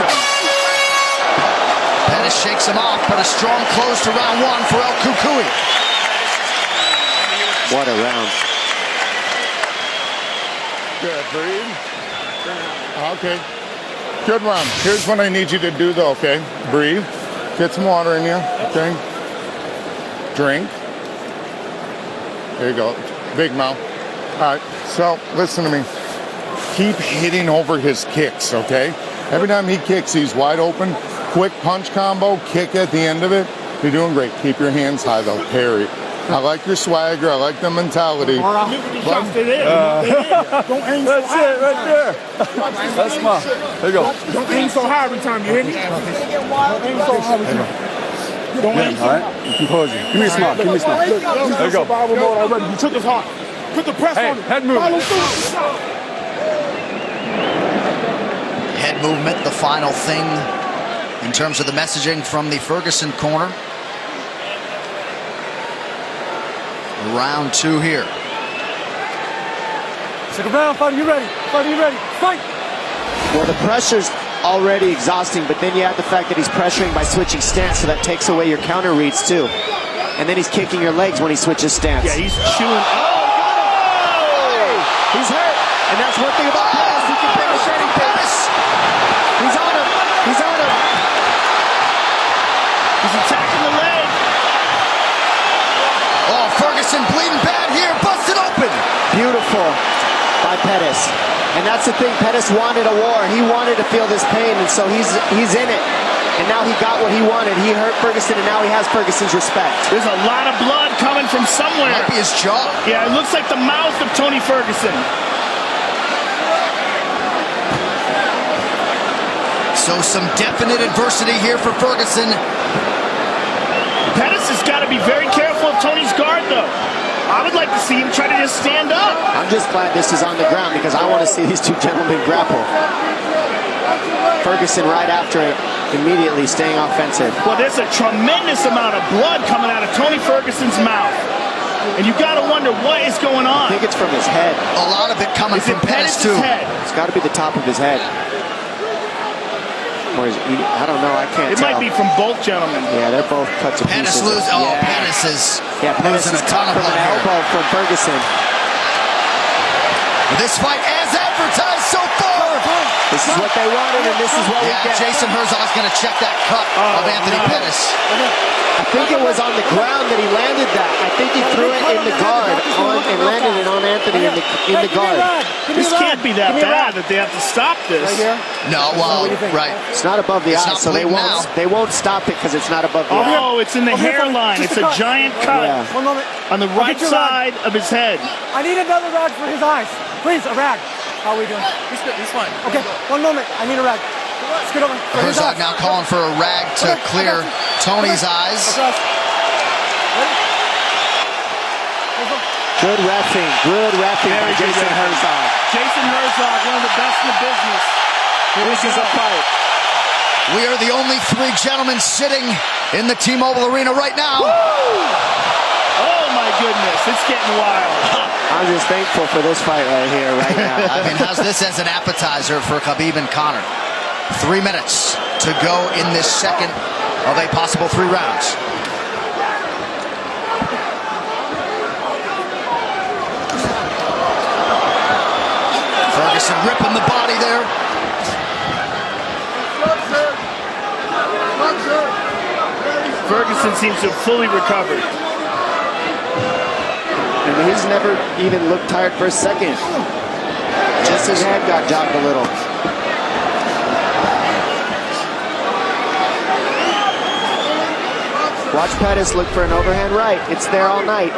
S2: Pettis shakes him off, but a strong close to round 1 for El Cucuy.
S4: What a round.
S16: Good, breathe. Okay. Good round. Here's what I need you to do, though, okay? Breathe. Get some water in you, okay? Drink. There you go. Big mouth. All right. So, listen to me. Keep hitting over his kicks, okay? Every time he kicks, he's wide open. Quick punch combo, kick at the end of it. You're doing great. Keep your hands high, though. Parry. I like your swagger. I like the mentality.
S14: Don't aim so
S13: That's it right there. That's my. There you go.
S14: Don't aim so high every time, you hear me? Don't aim so high every time. Don't aim so high.
S13: Composure. Give me a smile. Give me a smile. There you go.
S14: Survival mode already. You took his heart. Put the press on it.
S13: Head movement.
S14: Follow through.
S2: Head movement, the final thing in terms of the messaging from the Ferguson corner. Round 2 here.
S21: Second round, fighter, you ready? Fighter, you ready? Fight!
S4: Well, the pressure's already exhausting, but then you add the fact that he's pressuring by switching stance, so that takes away your counter reads too. And then he's kicking your legs when he switches stance.
S3: Yeah, he's chewing.
S4: Oh! He's hurt, and that's one thing about Pettis. He can finish anything. He's on him. He's on him.
S3: He's attacking the leg.
S2: Oh, Ferguson bleeding bad here, busted open.
S4: Beautiful by Pettis. And that's the thing, Pettis wanted a war. He wanted to feel this pain, and so he's in it. And now he got what he wanted. He hurt Ferguson, and now he has Ferguson's respect.
S3: There's a lot of blood coming from somewhere.
S2: Might be his jaw.
S3: Yeah, it looks like the mouth of Tony Ferguson.
S2: So some definite adversity here for Ferguson.
S3: Pettis has got to be very careful of Tony's guard, though. I would like to see him try to just stand up.
S4: I'm just glad this is on the ground because I want to see these two gentlemen grapple. Ferguson right after it, immediately staying offensive.
S3: Well, there's a tremendous amount of blood coming out of Tony Ferguson's mouth. And you got to wonder what is going on.
S4: I think it's from his head.
S2: A lot of it coming from Pettis, too.
S3: Head?
S4: It's got to be the top of his head. Or I don't know. I can't
S3: It
S4: tell.
S3: might be from both gentlemen.
S4: Yeah, they're both cut to
S8: Pettis
S4: pieces.
S8: Pettis is
S4: Pettis is cut from an elbow from Ferguson.
S8: This fight as advertised so far.
S4: This is what they wanted, and this is what we get.
S8: Jason Herzog's going to check that cut of Anthony Pettis.
S4: I think it was on the ground that he landed that. I think he threw it in the guard and landed it on Anthony in the guard.
S3: This can't be that bad that they have to stop this.
S8: No, well, right.
S4: It's not above the eye, so they won't stop it because it's not above the eye.
S3: Oh, it's in the hairline. It's a giant cut on the right side of his head.
S21: I need another rag for his eyes. Please, a rag. How are we doing? He's good. He's fine. Okay, 1 moment. I need a rag. Let's get over.
S8: Herzog now calling for a rag to clear Tony's eyes.
S4: Good reffing by Jason Herzog.
S3: Jason Herzog, one of the best in the business.
S4: This is a fight.
S8: We are the only 3 gentlemen sitting in the T-Mobile Arena right now.
S3: Oh my goodness, it's getting wild.
S4: I'm just thankful for this fight right here, right now.
S8: I mean, how's this as an appetizer for Khabib and Conor? 3 minutes to go in this second of a possible 3 rounds. Ferguson ripping the body there.
S3: Ferguson seems to have fully recovered.
S4: And he's never even looked tired for a second. Just his head got jogged a little. Watch Pettis look for an overhand right. It's there all night.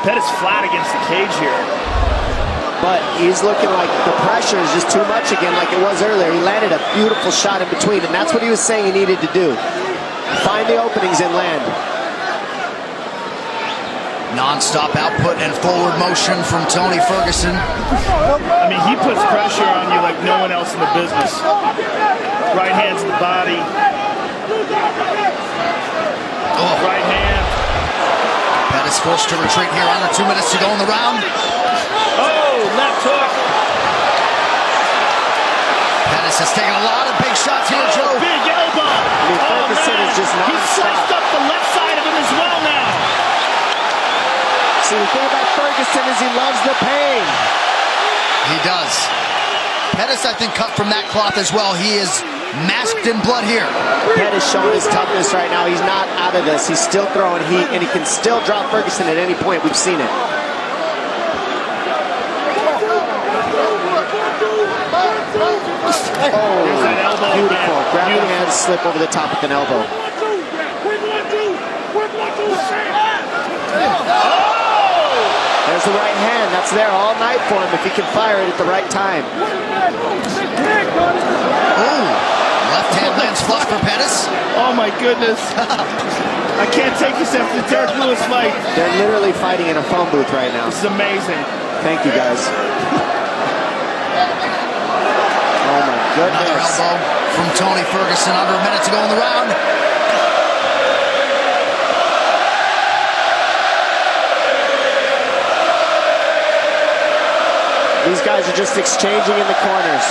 S3: Pettis flat against the cage here.
S4: But he's looking like the pressure is just too much again like it was earlier. He landed a beautiful shot in between, and that's what he was saying he needed to do. Find the openings and land.
S8: Non-stop output and forward motion from Tony Ferguson.
S3: I mean, he puts pressure on you like no one else in the business. Right hand's the body. Right hand.
S8: Pettis forced to retreat here. Under 2 minutes to go in the round.
S3: Oh, left hook.
S8: Pettis has taken a lot of big shots here, Joe.
S3: Big elbow.
S4: I mean, Ferguson is just non-stop.
S3: He's sliced up the left side of him as well now.
S4: See, the thing about Ferguson is he loves the pain.
S8: He does. Pettis, I think, cut from that cloth as well. He is masked in blood here.
S4: Pettis showing his toughness right now. He's not out of this. He's still throwing heat, and he can still drop Ferguson at any point. We've seen it. Oh, beautiful. Grab the hand, slip over the top with an elbow. There's the right hand. That's there all night for him if he can fire it at the right time.
S8: Oh, left hand lands flush for Pettis.
S3: Oh my goodness. I can't take this after the Derek Lewis fight.
S4: They're literally fighting in a phone booth right now.
S3: This is amazing.
S4: Thank you, guys. Oh my goodness.
S8: Another elbow from Tony Ferguson. Under a minute to go in the round.
S4: These guys are just exchanging in the corners.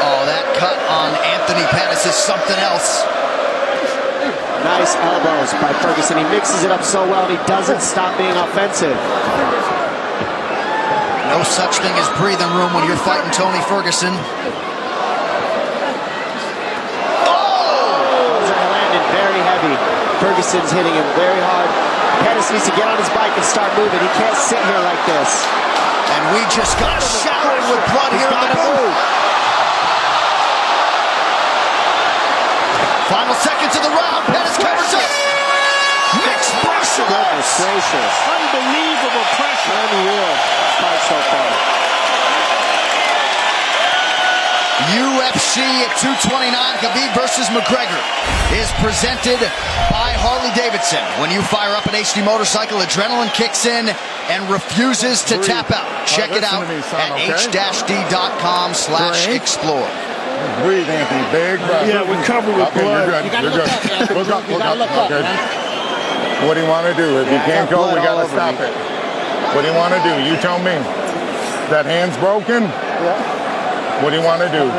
S8: Oh, that cut on Anthony Pettis is something else.
S4: Nice elbows by Ferguson. He mixes it up so well, and he doesn't stop being offensive.
S8: No such thing as breathing room when you're fighting Tony Ferguson.
S4: Those are landing very heavy. Ferguson's hitting him very hard. Pettis needs to get on his bike and start moving. He can't sit here like this.
S8: And we just got showered with blood here in the booth. Final seconds of the round. Pettis covers it. Mixed martial
S4: Goodness gracious.
S3: Unbelievable pressure.
S4: Unreal fight so far.
S8: UFC at 229, Khabib versus McGregor is presented by Harley-Davidson. When you fire up an HD motorcycle, adrenaline kicks in and refuses to tap out. Check it out at h-d.com/explore.
S16: Breathe, Anthony. Big breath.
S3: Yeah, we're covered with blood.
S16: You're good. You're good. Look up. Okay. What do you want to do? If you can't go, we got to stop it. What do you want to do? You tell me. That hand's broken?
S4: Yeah.
S16: What do you want to do?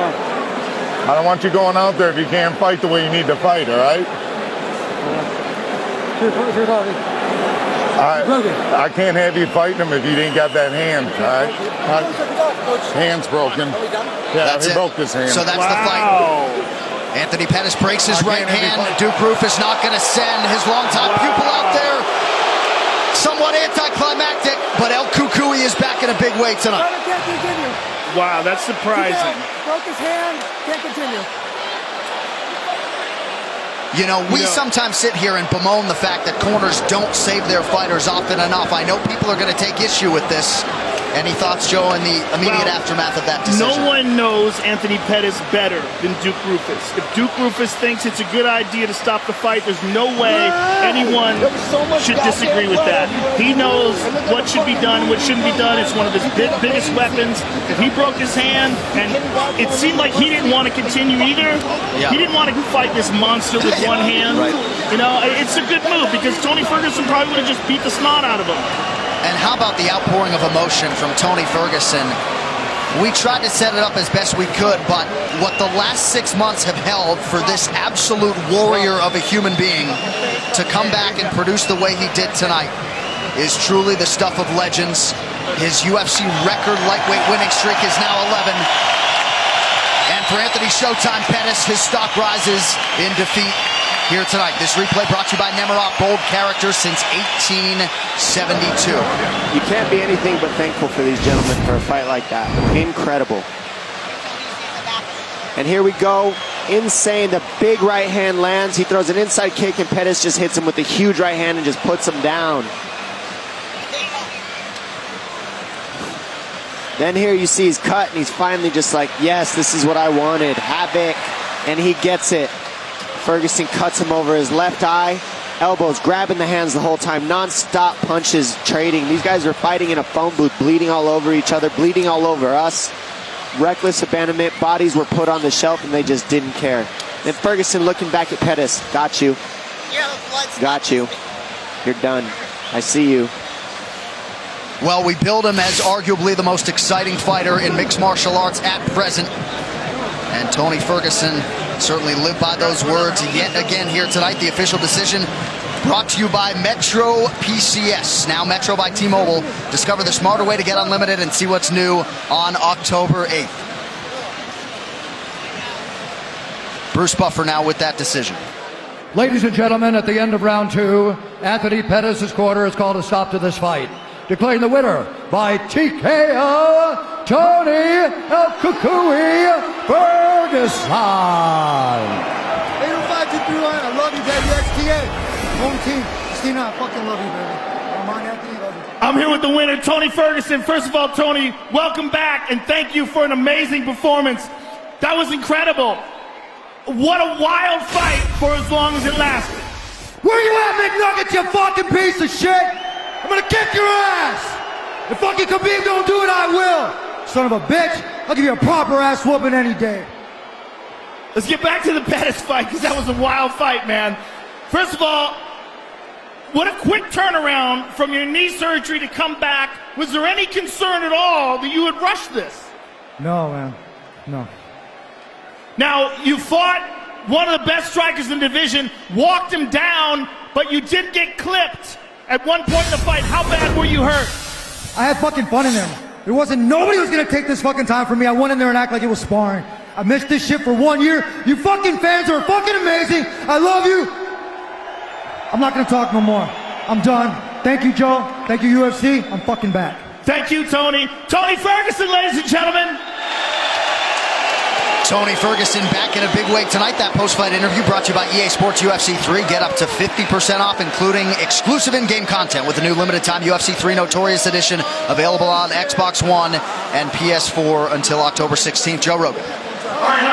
S16: I don't want you going out there if you can't fight the way you need to fight, all right? I can't have you fighting him if you didn't got that hand, all right? Hand's broken. Yeah,
S2: That's
S16: he
S2: it.
S16: broke his hand.
S2: So that's the fight. Anthony Pettis breaks his right hand. Duke Roufus not going to send his longtime pupil out there. Somewhat anticlimactic, but El Cucuy is back in a big way tonight.
S21: Can't continue.
S3: Wow, that's surprising.
S21: Broke his hand, can't continue.
S2: You know, we sometimes sit here and bemoan the fact that corners don't save their fighters often enough. I know people are going to take issue with this. Any thoughts, Joe, in the immediate aftermath of that decision?
S3: No one knows Anthony Pettis better than Duke Roufus. If Duke Roufus thinks it's a good idea to stop the fight, there's no way anyone should disagree with that. He knows what should be done, what shouldn't be done. It's one of his biggest weapons. If he broke his hand, and it seemed like he didn't want to continue either.
S2: Yeah.
S3: He didn't want to fight this monster with one hand.
S2: Right.
S3: You know, it's a good move because Tony Ferguson probably would have just beat the snot out of him.
S2: And how about the outpouring of emotion from Tony Ferguson? We tried to set it up as best we could, but what the last 6 months have held for this absolute warrior of a human being to come back and produce the way he did tonight is truly the stuff of legends. His UFC record lightweight winning streak is now 11. And for Anthony Showtime Pettis, his stock rises in defeat here tonight. This replay brought to you by Nemiroff, bold character since 1872.
S4: You can't be anything but thankful for these gentlemen for a fight like that. Incredible. And here we go. Insane. The big right hand lands. He throws an inside kick and Pettis just hits him with a huge right hand and just puts him down. Then here you see he's cut and he's finally just like, yes, this is what I wanted. Havoc. And he gets it. Ferguson cuts him over his left eye. Elbows, grabbing the hands the whole time. Non-stop punches, trading. These guys are fighting in a phone booth, bleeding all over each other, bleeding all over us. Reckless abandonment. Bodies were put on the shelf and they just didn't care. Then Ferguson looking back at Pettis. Got you. Got you. You're done. I see you.
S2: Well, we build him as arguably the most exciting fighter in mixed martial arts at present. And Tony Ferguson certainly lived by those words yet again here tonight. The official decision brought to you by Metro PCS. Now Metro by T-Mobile. Discover the smarter way to get unlimited and see what's new on October 8th. Bruce Buffer now with that decision.
S7: Ladies and gentlemen, at the end of round 2, Anthony Pettis' corner has called a stop to this fight, declaring the winner by TKO, Tony El Cucuy Ferguson.
S21: 805-231, I love you, baby. XTA, home team. Christina, I fucking love you, baby. Come on, Anthony, love you.
S3: I'm here with the winner, Tony Ferguson. First of all, Tony, welcome back, and thank you for an amazing performance. That was incredible. What a wild fight for as long as it lasted.
S7: Where you at, McNuggets, you fucking piece of shit? I'm gonna kick your ass! If fucking Khabib don't do it, I will! Son of a bitch, I'll give you a proper ass whooping any day.
S3: Let's get back to the Pettis fight, because that was a wild fight, man. First of all, what a quick turnaround from your knee surgery to come back. Was there any concern at all that you would rush this?
S7: No, man. No.
S3: Now, you fought one of the best strikers in the division, walked him down, but you did get clipped at one point in the fight. How bad were you hurt?
S7: I had fucking fun in there. There wasn't nobody who was gonna take this fucking time from me. I went in there and act like it was sparring. I missed this shit for 1 year. You fucking fans are fucking amazing. I love you. I'm not gonna talk no more. I'm done. Thank you, Joe. Thank you, UFC. I'm fucking back.
S3: Thank you, Tony. Tony Ferguson, ladies and gentlemen.
S2: Tony Ferguson back in a big way tonight. That post-fight interview brought to you by EA Sports UFC 3. Get up to 50% off, including exclusive in-game content with the new limited-time UFC 3 Notorious Edition available on Xbox One and PS4 until October 16th. Joe Rogan.
S3: All right,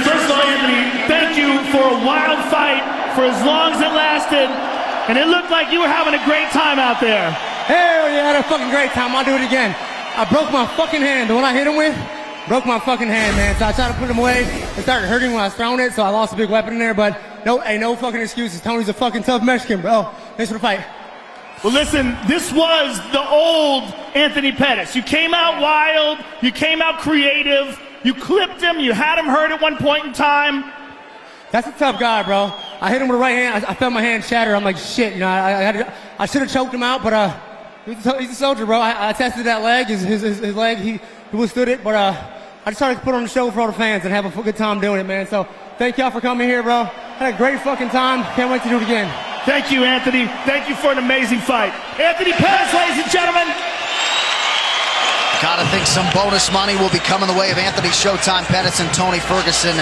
S3: first of all, Anthony, thank you for a wild fight for as long as it lasted, and it looked like you were having a great time out there.
S21: Hell yeah, I had a fucking great time. I'll do it again. I broke my fucking hand. The one I hit him with, broke my fucking hand, man. So I tried to put him away. It started hurting when I was throwing it, so I lost a big weapon in there. But no, ain't no fucking excuses. Tony's a fucking tough Mexican, bro. Thanks for the fight.
S3: Well, listen, this was the old Anthony Pettis. You came out wild. You came out creative. You clipped him. You had him hurt at one point in time.
S21: That's a tough guy, bro. I hit him with the right hand. I felt my hand shatter. I'm like, shit, you know, I should have choked him out, but he's a soldier, bro. I tested that leg, his leg, he withstood it, but I just tried to put on the show for all the fans and have a good time doing it, man. So thank y'all for coming here, bro. Had a great fucking time. Can't wait to do it again.
S3: Thank you, Anthony. Thank you for an amazing fight. Anthony Pettis, ladies and gentlemen.
S8: Gotta think some bonus money will be coming the way of Anthony Showtime Pettis and Tony Ferguson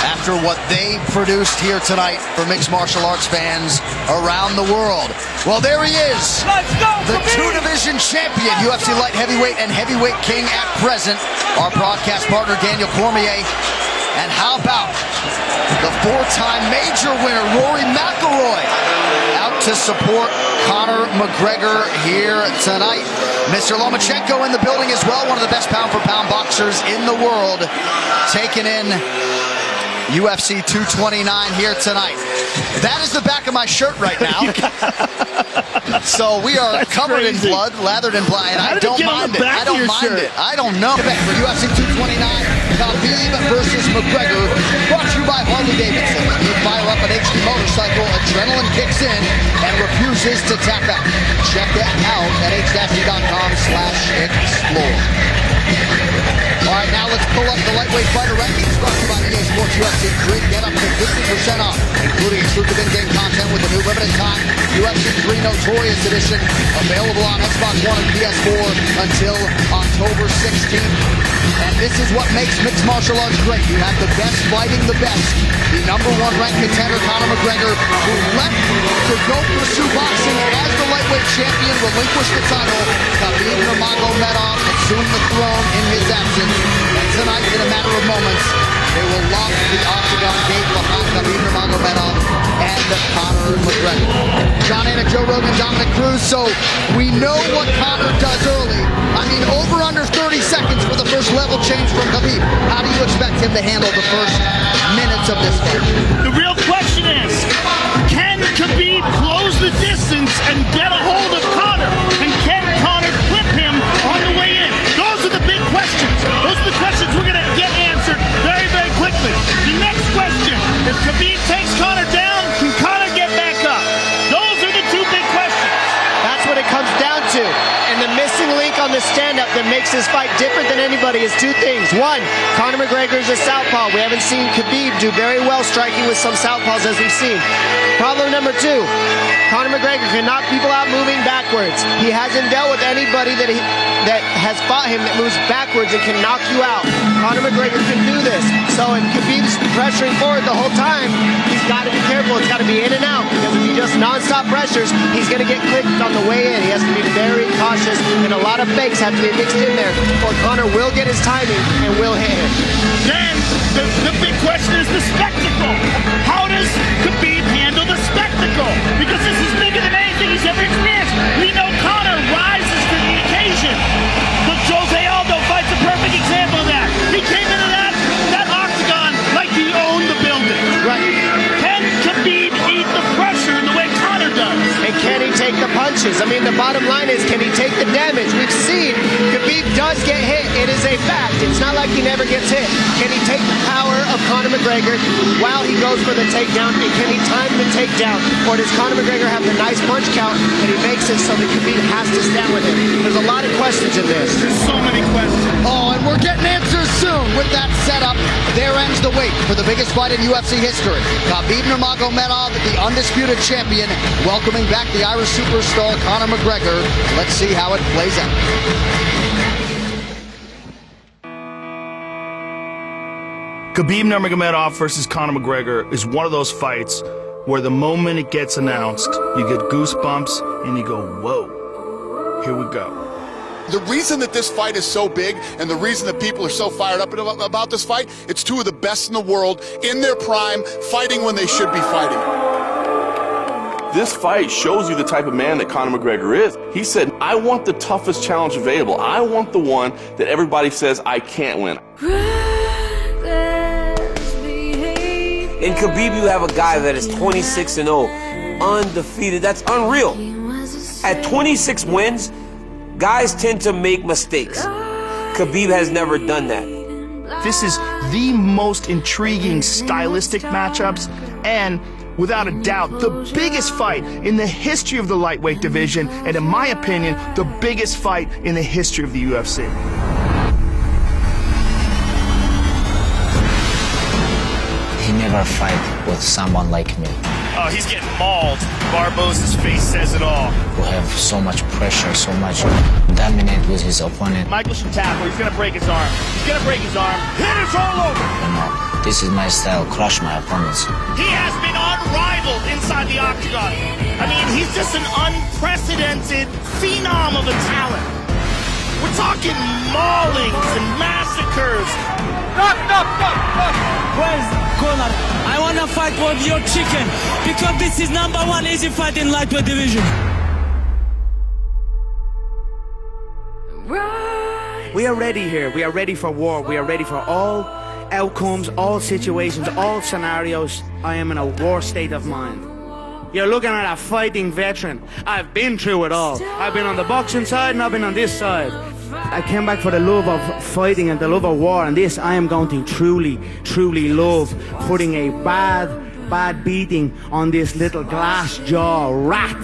S8: after what they produced here tonight for mixed martial arts fans around the world. Well, there he is.
S24: Let's go,
S8: the two-division champion, UFC light heavyweight and heavyweight king at present, our broadcast partner Daniel Cormier. And how about the four-time major winner, Rory McIlroy, out to support Conor McGregor here tonight. Mr. Lomachenko in the building as well, one of the best pound-for-pound boxers in the world, taking in UFC 229 here tonight. That is the back of my shirt right now. So we are covered in blood, lathered in blood, and I don't mind it. I don't mind it. I don't know. For UFC 229, Khabib versus McGregor, brought to you by Harley-Davidson. When you fire up an HD motorcycle, adrenaline kicks in and refuses to tap out. Check that out at h-d.com/explore. All right, now let's pull up the lightweight fighter rankings brought to you by EA Sports UFC 3. Get up to 50% off, including exclusive in-game content with the new limited time UFC 3 Notorious Edition, available on Xbox One and PS4 until October 16th. And this is what makes mixed martial arts great. You have the best fighting the best. The #1 ranked contender, Conor McGregor, who left to go pursue boxing as the lightweight champion, relinquished the title. Khabib Nurmagomedov assumed the throne in his absence. And tonight, in a matter of moments, they will lock the octagon gate behind Khabib Nurmagomedov and Conor McGregor. John Anik, Joe Rogan, Dominic Cruz. So we know what Conor does early. I mean, over under 30 seconds for the first level change from Khabib. How do you expect him to handle the first minutes of this fight?
S3: The real question is, can Khabib close the distance and get a hold of Conor? And can Conor clip him on the way in? Those are the big questions. Those are the questions we're going to get answered very, very quickly. The next question, if Khabib takes Conor down, can Conor get back up? Those are the two big questions.
S4: That's what it comes down to. And the missing link on the stand-up that makes this fight different than anybody is two things. One, Conor McGregor is a southpaw. We haven't seen Khabib do very well striking with some southpaws as we've seen. Problem number two, Conor McGregor can knock people out moving backwards. He hasn't dealt with anybody that has fought him that moves backwards and can knock you out. Conor McGregor can do this. So if Khabib's pressuring forward the whole time, he's got to be careful. It's got to be in and out, because if he just non-stop pressures, he's going to get clipped on the way in. He has to be very cautious, and a lot of fakes have to be mixed in there, or Conor will get his timing and will hit him.
S3: Then the big question is the spectacle. How does Khabib handle the spectacle? Because this is bigger than anything he's ever experienced. We know Conor rises to the occasion. But Jose Aldo fight's a perfect example of that. He came into that octagon like he owned the building.
S4: Right.
S3: Can Khabib eat the pressure the way Conor does?
S4: And can he take the punches? I mean, the bottom line is, can he take the damage? We've seen Khabib does get hit. It is a fact. It's not like he never gets hit. Can he take the power of Conor McGregor while he goes for the takedown? And can he time the takedown? Or does Conor McGregor have the nice punch count and he makes it so that Khabib has to stand with him? There's a lot of questions in this.
S3: There's so many questions.
S2: Oh, and we're getting answers soon with that setup. There ends the wait for the biggest fight in UFC history. Khabib Nurmagomedov, the undisputed champion, welcoming back the Irish superstar Conor McGregor. Let's see how it plays out.
S3: Khabib Nurmagomedov versus Conor McGregor is one of those fights where the moment it gets announced, you get goosebumps and you go, whoa, here we go.
S16: The reason that this fight is so big and the reason that people are so fired up about this fight, it's two of the best in the world in their prime, fighting when they should be fighting.
S5: This fight shows you the type of man that Conor McGregor is. He said, I want the toughest challenge available. I want the one that everybody says I can't win.
S17: In Khabib, you have a guy that is 26-0, undefeated. That's unreal. At 26 wins, guys tend to make mistakes. Khabib has never done that.
S3: This is the most intriguing stylistic matchups, and without a doubt, the biggest fight in the history of the lightweight division, and in my opinion, the biggest fight in the history of the UFC.
S6: He never fight with someone like me.
S3: Oh, he's getting mauled. Barbosa's face says it all.
S6: Who have so much pressure, so much dominate with his opponent.
S3: Michael should tackle. He's gonna break his arm. He's gonna break his arm. Hit is all over.
S6: You know, this is my style, crush my opponents.
S3: He has been unrivaled inside the octagon. I mean, he's just an unprecedented phenom of a talent. We're talking maulings and massacres.
S10: Where's Conor? I wanna fight for your chicken because this is #1 easy fight in lightweight division.
S15: We are ready here. We are ready for war. We are ready for all outcomes, all situations, all scenarios. I am in a war state of mind. You're looking at a fighting veteran. I've been through it all. I've been on the boxing side and I've been on this side. I came back for the love of fighting and the love of war, and this I am going to truly, truly love, putting a bad beating on this little glass jaw rat.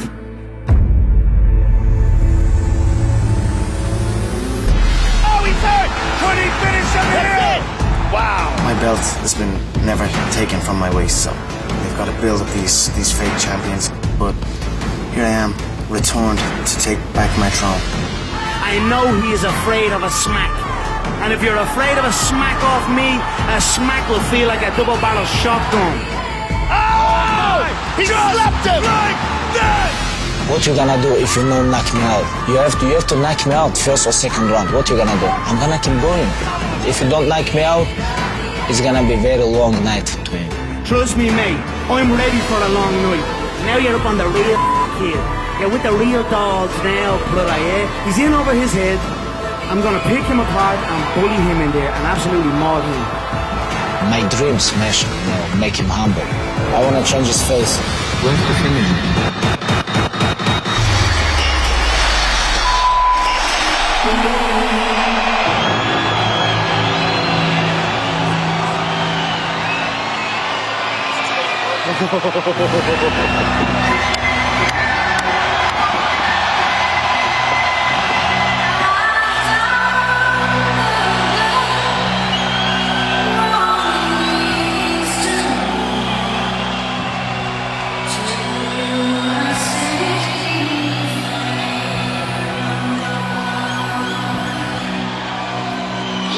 S3: Oh, he's hurt! Could he finish him here? Wow.
S23: My belt has been never taken from my waist, so they've got to build up these fake champions. But here I am, returned to take back my throne.
S15: I know he is afraid of a smack. And if you're afraid of a smack off me, a smack will feel like a double-barrel shotgun.
S3: Oh! He slapped him! Like that!
S23: What you gonna do if you don't knock me out? You have to knock me out first or second round. What you gonna do? I'm gonna keep going. If you don't knock me out, it's gonna be a very long night to him.
S15: Trust me, mate. I'm ready for a long night. Now you're up on the real kid. You're with the real dogs now, brother, yeah? He's in over his head. I'm gonna pick him apart and bully him in there and absolutely maul him.
S23: My dream smash him, you know, make him humble. I wanna change his face. Where's the finish?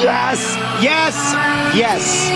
S15: Yes, yes, yes.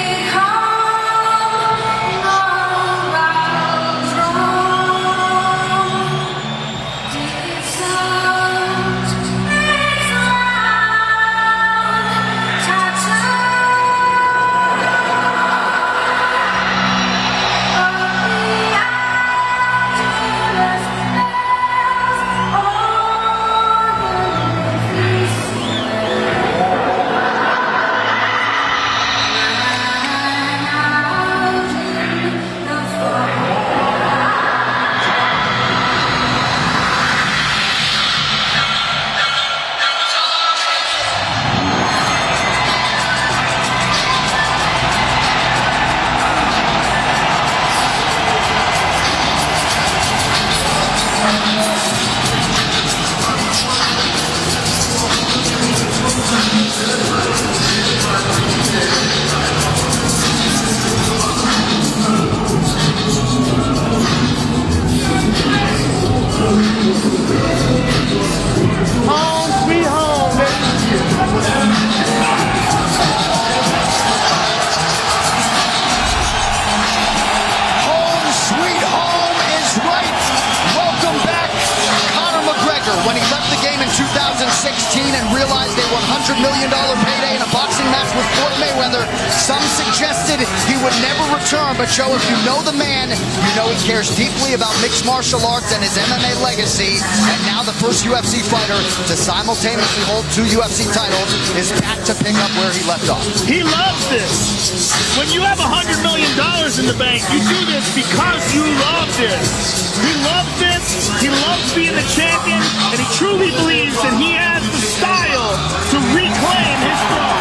S2: When he left the game in 2016 and realized a $100 million payday in a boxing match with Floyd Mayweather, some suggested he would never return. But Joe, if you know the man, you know he cares deeply about mixed martial arts and his MMA legacy. And now the first UFC fighter to simultaneously hold 2 UFC titles is back to pick up where he left off.
S3: He loves this. When you have $100 million in the bank, you do this because you love this. He loves this. He loves being the champion, and he truly believes that he has the style to reclaim his throne.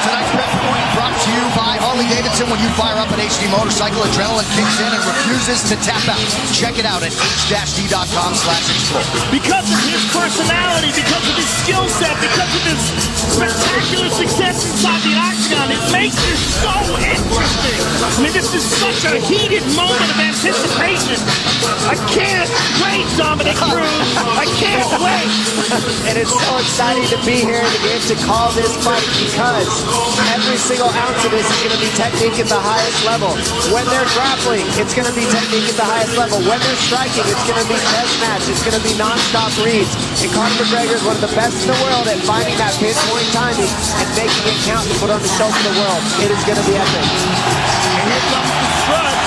S2: Tonight's best happen when you fire up an HD motorcycle, adrenaline kicks in and refuses to tap out. Check it out at h-d.com/explode.
S3: Because of his personality, because of his skill set, because of his spectacular success inside the octagon, it makes this so interesting. I mean, this is such a heated moment of anticipation. I can't wait, Dominic Cruz. I can't wait.
S4: And it's so exciting to be here and to get to call this fight because every single ounce of this is going to be technique at the highest level. When they're grappling, it's going to be technique at the highest level. When they're striking, it's going to be test match. It's going to be non-stop reads. And Conor McGregor is one of the best in the world at finding that pinpoint timing and making it count to put on the show for the world. It is going to be epic.
S3: And here comes the strut.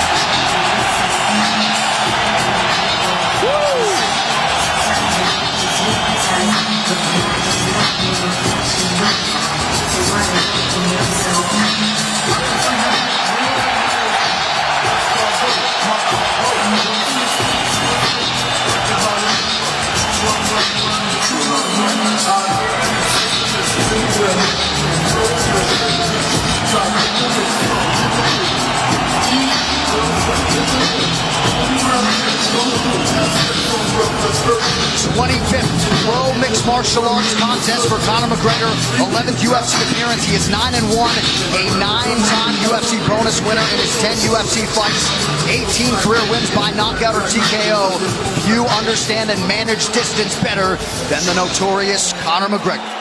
S2: Pro Mixed Martial Arts contest for Conor McGregor, 11th UFC appearance. He is 9-1, a 9-time UFC bonus winner in his 10 UFC fights, 18 career wins by knockout or TKO. Few understand and manage distance better than the notorious Conor McGregor.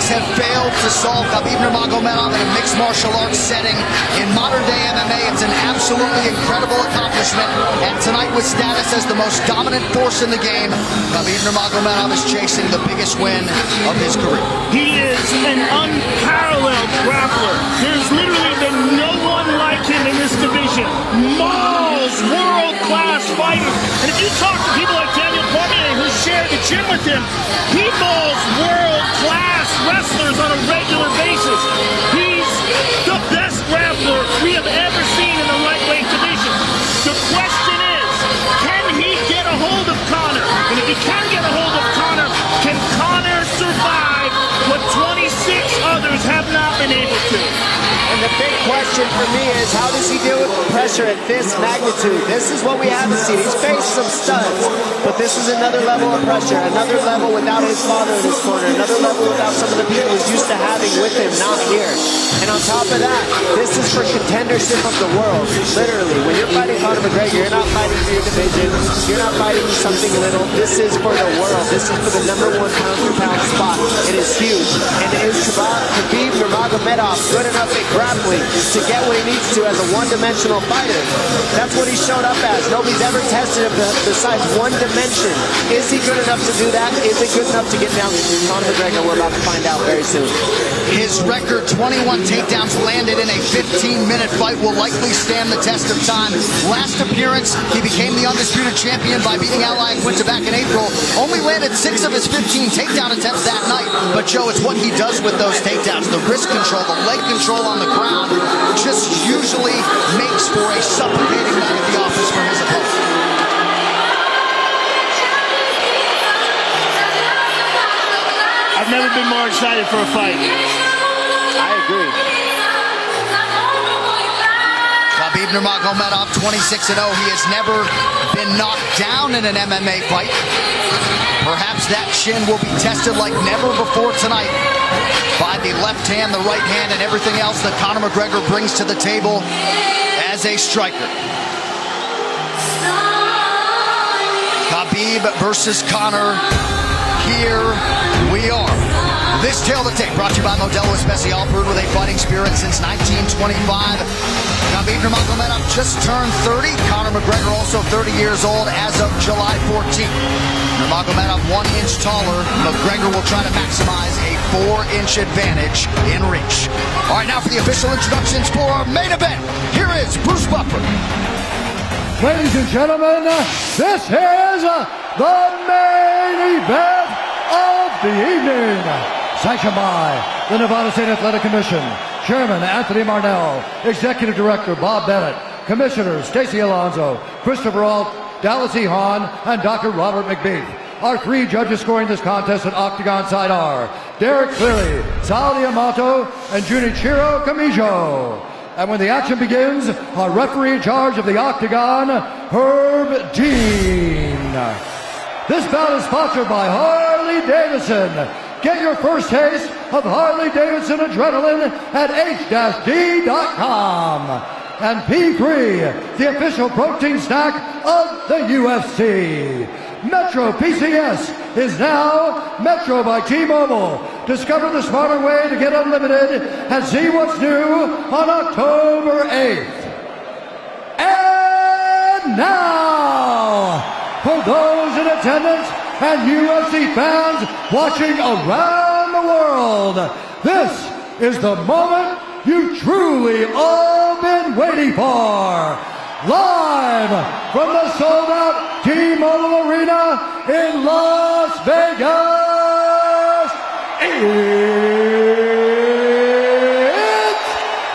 S2: Have failed to solve Khabib Nurmagomedov in a mixed martial arts setting. In modern day MMA, it's an absolutely incredible accomplishment. And tonight, with status as the most dominant force in the game, Khabib Nurmagomedov is chasing the biggest win of his career.
S3: He is an unparalleled grappler. There's literally been no one like him in this division. Mauls world-class fighters. And if you talk to people like Daniel Cormier, who shared the gym with him, he mauls world-class wrestlers on a regular basis. He's the best grappler we have ever seen in the lightweight division. The question is, can he get a hold of Conor? And if he can get a hold of Conor, can Conor survive what 26 others have not been able to?
S4: And the big question for me is, how does he deal with pressure at this magnitude? This is what we haven't seen. He's faced some studs, but this is another level of pressure, another level without his father in his corner, another level without some of the people he's used to having with him, not here. And on top of that, this is for contendership of the world. Literally, when you're fighting Conor McGregor, you're not fighting for your division, you're not fighting for something little. This is for the world. This is for the #1 pound-for-pound spot. It is huge. And is Khabib Nurmagomedov good enough at grappling to get what he needs to as a one-dimensional fighter. That's what he showed up as. Nobody's ever tested him besides one dimension. Is he good enough to do that? Is he good enough to get down to Conor McGregor? We're about to find out very soon.
S2: His record, 21 takedowns landed in a 15-minute fight, will likely stand the test of time. Last appearance, he became the undisputed champion by beating Al Iaquinta back in April. Only landed 6 of his 15 takedown attempts that night. But Joe, it's what he does with those takedowns. The wrist control, the leg control on the ground just usually makes for a suffocating night at the office for his opponent.
S3: I've never been more excited for a fight.
S4: I agree.
S2: Khabib Nurmagomedov, 26-0. He has never been knocked down in an MMA fight. Perhaps that chin will be tested like never before tonight by the left hand, the right hand, and everything else that Conor McGregor brings to the table as a striker. Khabib versus Conor. Here we are. This Tale of the Tape brought to you by Modelo Especial, brewed with a fighting spirit since 1925. Khabib Nurmagomedov just turned 30. Conor McGregor also 30 years old as of July 14th. Nurmagomedov 1 inch taller. McGregor will try to maximize a 4-inch advantage in reach. All right, now for the official introductions for our main event. Here is Bruce Buffer.
S7: Ladies and gentlemen, this is the main event of the evening. Sanctioned by the Nevada State Athletic Commission, Chairman Anthony Marnell, Executive Director Bob Bennett, Commissioners Stacey Alonso, Christopher Alt, Dallas E. Hahn, and Dr. Robert McBeath. Our 3 judges scoring this contest at Octagon side are Derek Cleary, Sal Diamato, and Junichiro Kamijo. And when the action begins, our referee in charge of the Octagon, Herb Dean. This bout is sponsored by Harley Davidson. Get your first taste of Harley Davidson adrenaline at h-d.com. And P3, the official protein snack of the UFC. Metro PCS is now Metro by T-Mobile. Discover the smarter way to get unlimited and see what's new on October 8th. And now, for those in attendance and UFC fans watching around the world, this is the moment you've truly all been waiting for. Live from the sold-out T-Mobile Arena in Las Vegas, it's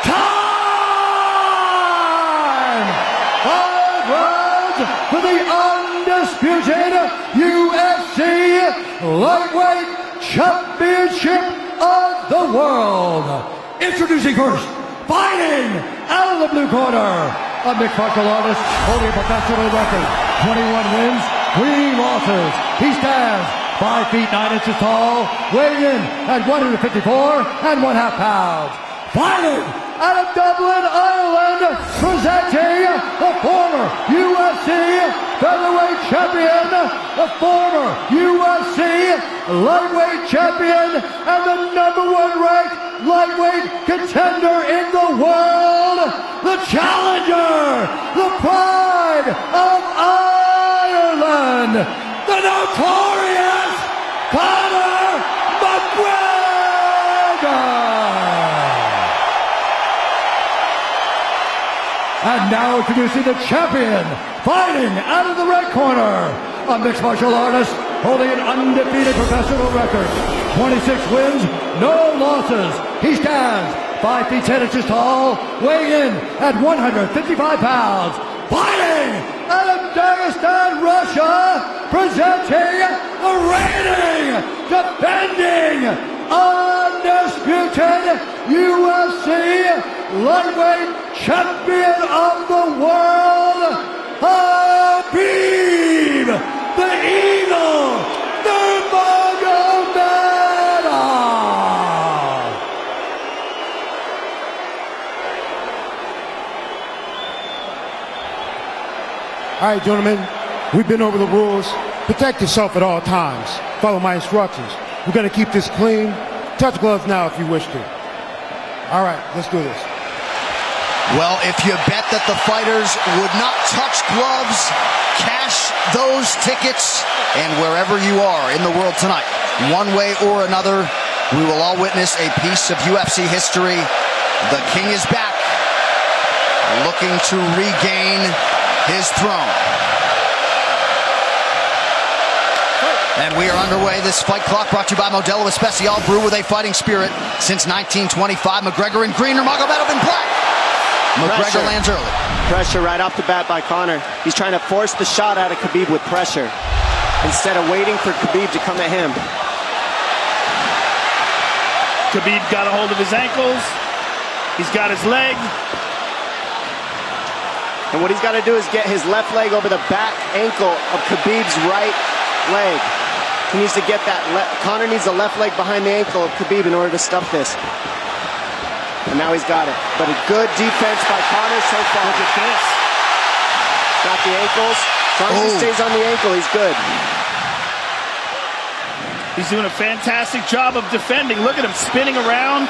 S7: time! 5 rounds for the undisputed UFC Lightweight Championship of the World. Introducing first, fighting out of the blue corner, a mixed martial artist holding a professional record, 21 wins, 3 losses. He stands 5 feet 9 inches tall, weighing in at 154.5 pounds. Fighting out of Dublin, Ireland, presenting the former UFC featherweight champion, the former UFC lightweight champion, and the #1 ranked lightweight contender in the world, the challenger, the pride of Ireland, the notorious Conor McGregor. And now introducing the champion, fighting out of the red corner, a mixed martial artist holding an undefeated professional record, 26 wins, no losses. He stands 5 feet 10 inches tall, weighing in at 155 pounds. Fighting out of Dagestan, Russia, presenting the reigning, defending, undisputed UFC lightweight champion of the world, Khabib, the Eagle Nurmagomedov.
S11: All right, gentlemen, we've been over the rules. Protect yourself at all times. Follow my instructions. We're going to keep this clean. Touch gloves now if you wish to. All right, let's do this.
S2: Well, if you bet that the fighters would not touch gloves, cash those tickets, and wherever you are in the world tonight, one way or another, we will all witness a piece of UFC history. The King is back, looking to regain his throne. And we are underway. This fight clock brought to you by Modelo Especial, brew with a fighting spirit since 1925. McGregor in green, Nurmagomedov in black. McGregor lands early.
S4: Pressure right off the bat by Conor. He's trying to force the shot out of Khabib with pressure instead of waiting for Khabib to come at him.
S3: Khabib got a hold of his ankles. He's got his leg.
S4: And what he's got to do is get his left leg over the back ankle of Khabib's right leg. He needs to get that. Conor needs the left leg behind the ankle of Khabib in order to stuff this. And now he's got it. But a good defense by Conor so far. Look at this. Got the ankles. As long as he stays on the ankle, he's good.
S3: He's doing a fantastic job of defending. Look at him spinning around.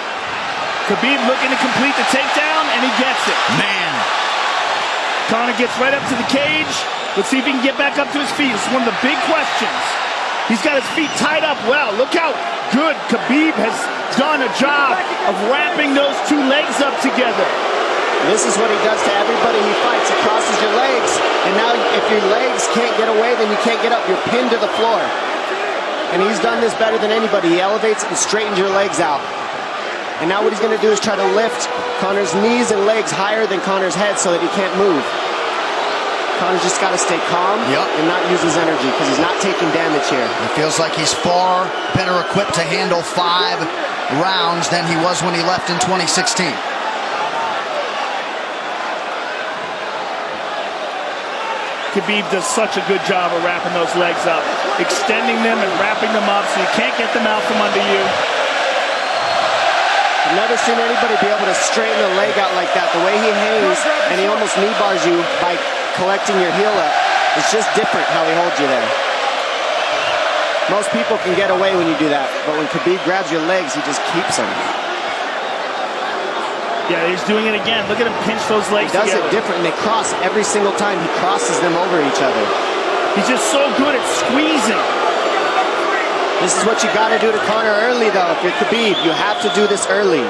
S3: Khabib looking to complete the takedown, and he gets it.
S2: Man.
S3: Conor gets right up to the cage. Let's see if he can get back up to his feet. It's one of the big questions. He's got his feet tied up well. Look how good Khabib has done a job of wrapping those two legs up together.
S4: This is what he does to everybody he fights. He crosses your legs, and now if your legs can't get away, then you can't get up. You're pinned to the floor. And he's done this better than anybody. He elevates and straightens your legs out. And now what he's going to do is try to lift Conor's knees and legs higher than Conor's head so that he can't move. Conor's just got to stay calm and not use his energy because he's not taking damage here.
S2: It feels like he's far better equipped to handle 5 rounds than he was when he left in 2016.
S3: Khabib does such a good job of wrapping those legs up, extending them and wrapping them up so you can't get them out from under you.
S4: I've never seen anybody be able to straighten a leg out like that. The way he hangs and he almost knee bars you by collecting your heel up. It's just different how he holds you there. Most people can get away when you do that, but when Khabib grabs your legs, he just keeps them.
S3: Yeah, he's doing it again. Look at him pinch those legs together.
S4: He does it different, and they cross every single time. He crosses them over each other.
S3: He's just so good at squeezing.
S4: This is what you got to do to Conor early, though. If you're Khabib, you have to do this early.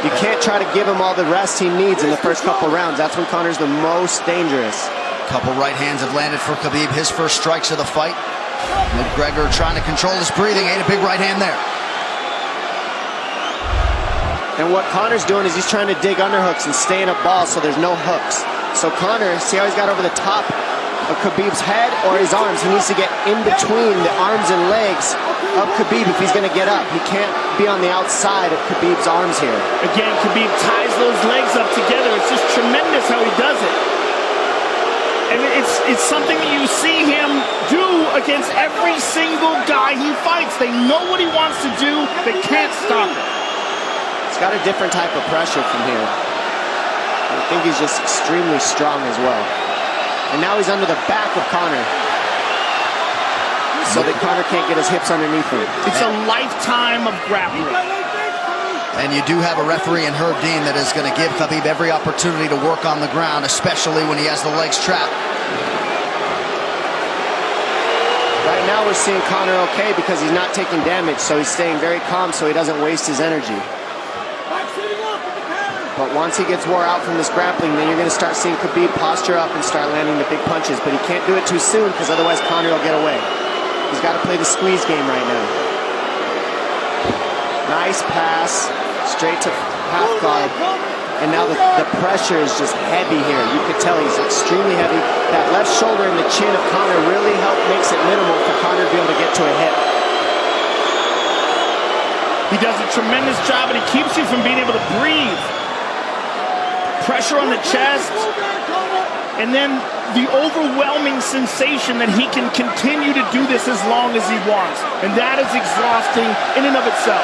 S4: You can't try to give him all the rest he needs in the first couple rounds. That's when Conor's the most dangerous.
S2: Couple right hands have landed for Khabib. His first strikes of the fight. McGregor trying to control his breathing. Ate a big right hand there.
S4: And what Conor's doing is he's trying to dig underhooks and stay in a ball so there's no hooks. So Conor, see how he's got over the top of Khabib's head or his arms? He needs to get in between the arms and legs of Khabib if he's going to get up. He can't be on the outside of Khabib's arms here.
S3: Again, Khabib ties those legs up together. It's just tremendous how he does it. And it's something that you see him do against every single guy he fights. They know what he wants to do. They can't stop it.
S4: He's got a different type of pressure from here. I think he's just extremely strong as well. And now he's under the back of Conor, so that Conor can't get his hips underneath him.
S3: It's a lifetime of grappling.
S2: And you do have a referee in Herb Dean that is going to give Khabib every opportunity to work on the ground, especially when he has the legs trapped.
S4: Right now we're seeing Conor okay because he's not taking damage, so he's staying very calm so he doesn't waste his energy. But once he gets wore out from this grappling, then you're going to start seeing Khabib posture up and start landing the big punches. But he can't do it too soon because otherwise Conor will get away. He's got to play the squeeze game right now. Nice pass, straight to half guard. And now the pressure is just heavy here. You could tell he's extremely heavy. That left shoulder and the chin of Conor really makes it minimal for Conor to be able to get to a hip.
S3: He does a tremendous job, and he keeps you from being able to breathe. Pressure on the chest, and then the overwhelming sensation that he can continue to do this as long as he wants. And that is exhausting in and of itself.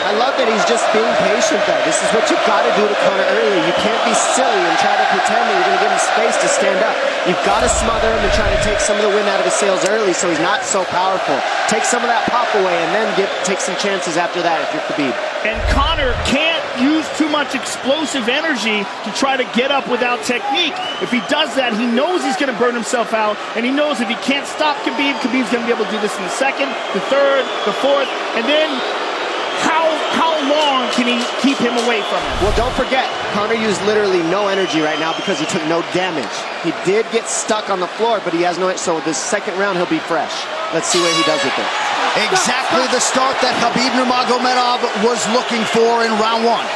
S4: I love that he's just being patient, though. This is what you've got to do to Conor early. You can't be silly and try to pretend that you're going to give him space to stand up. You've got to smother him and try to take some of the wind out of his sails early so he's not so powerful. Take some of that pop away and then take some chances after that if you're Khabib.
S3: And Conor can't use too much explosive energy to try to get up without technique. If he does that, he knows he's going to burn himself out, and he knows if he can't stop Khabib, Khabib's going to be able to do this in the second, the third, the fourth, and then how long can he keep him away from him?
S4: Well, don't forget, Conor used literally no energy right now because he took no damage. He did get stuck on the floor, but he has no, so this second round he'll be fresh. Let's see what he does with it.
S2: Exactly the start that Khabib Nurmagomedov was looking for in round one.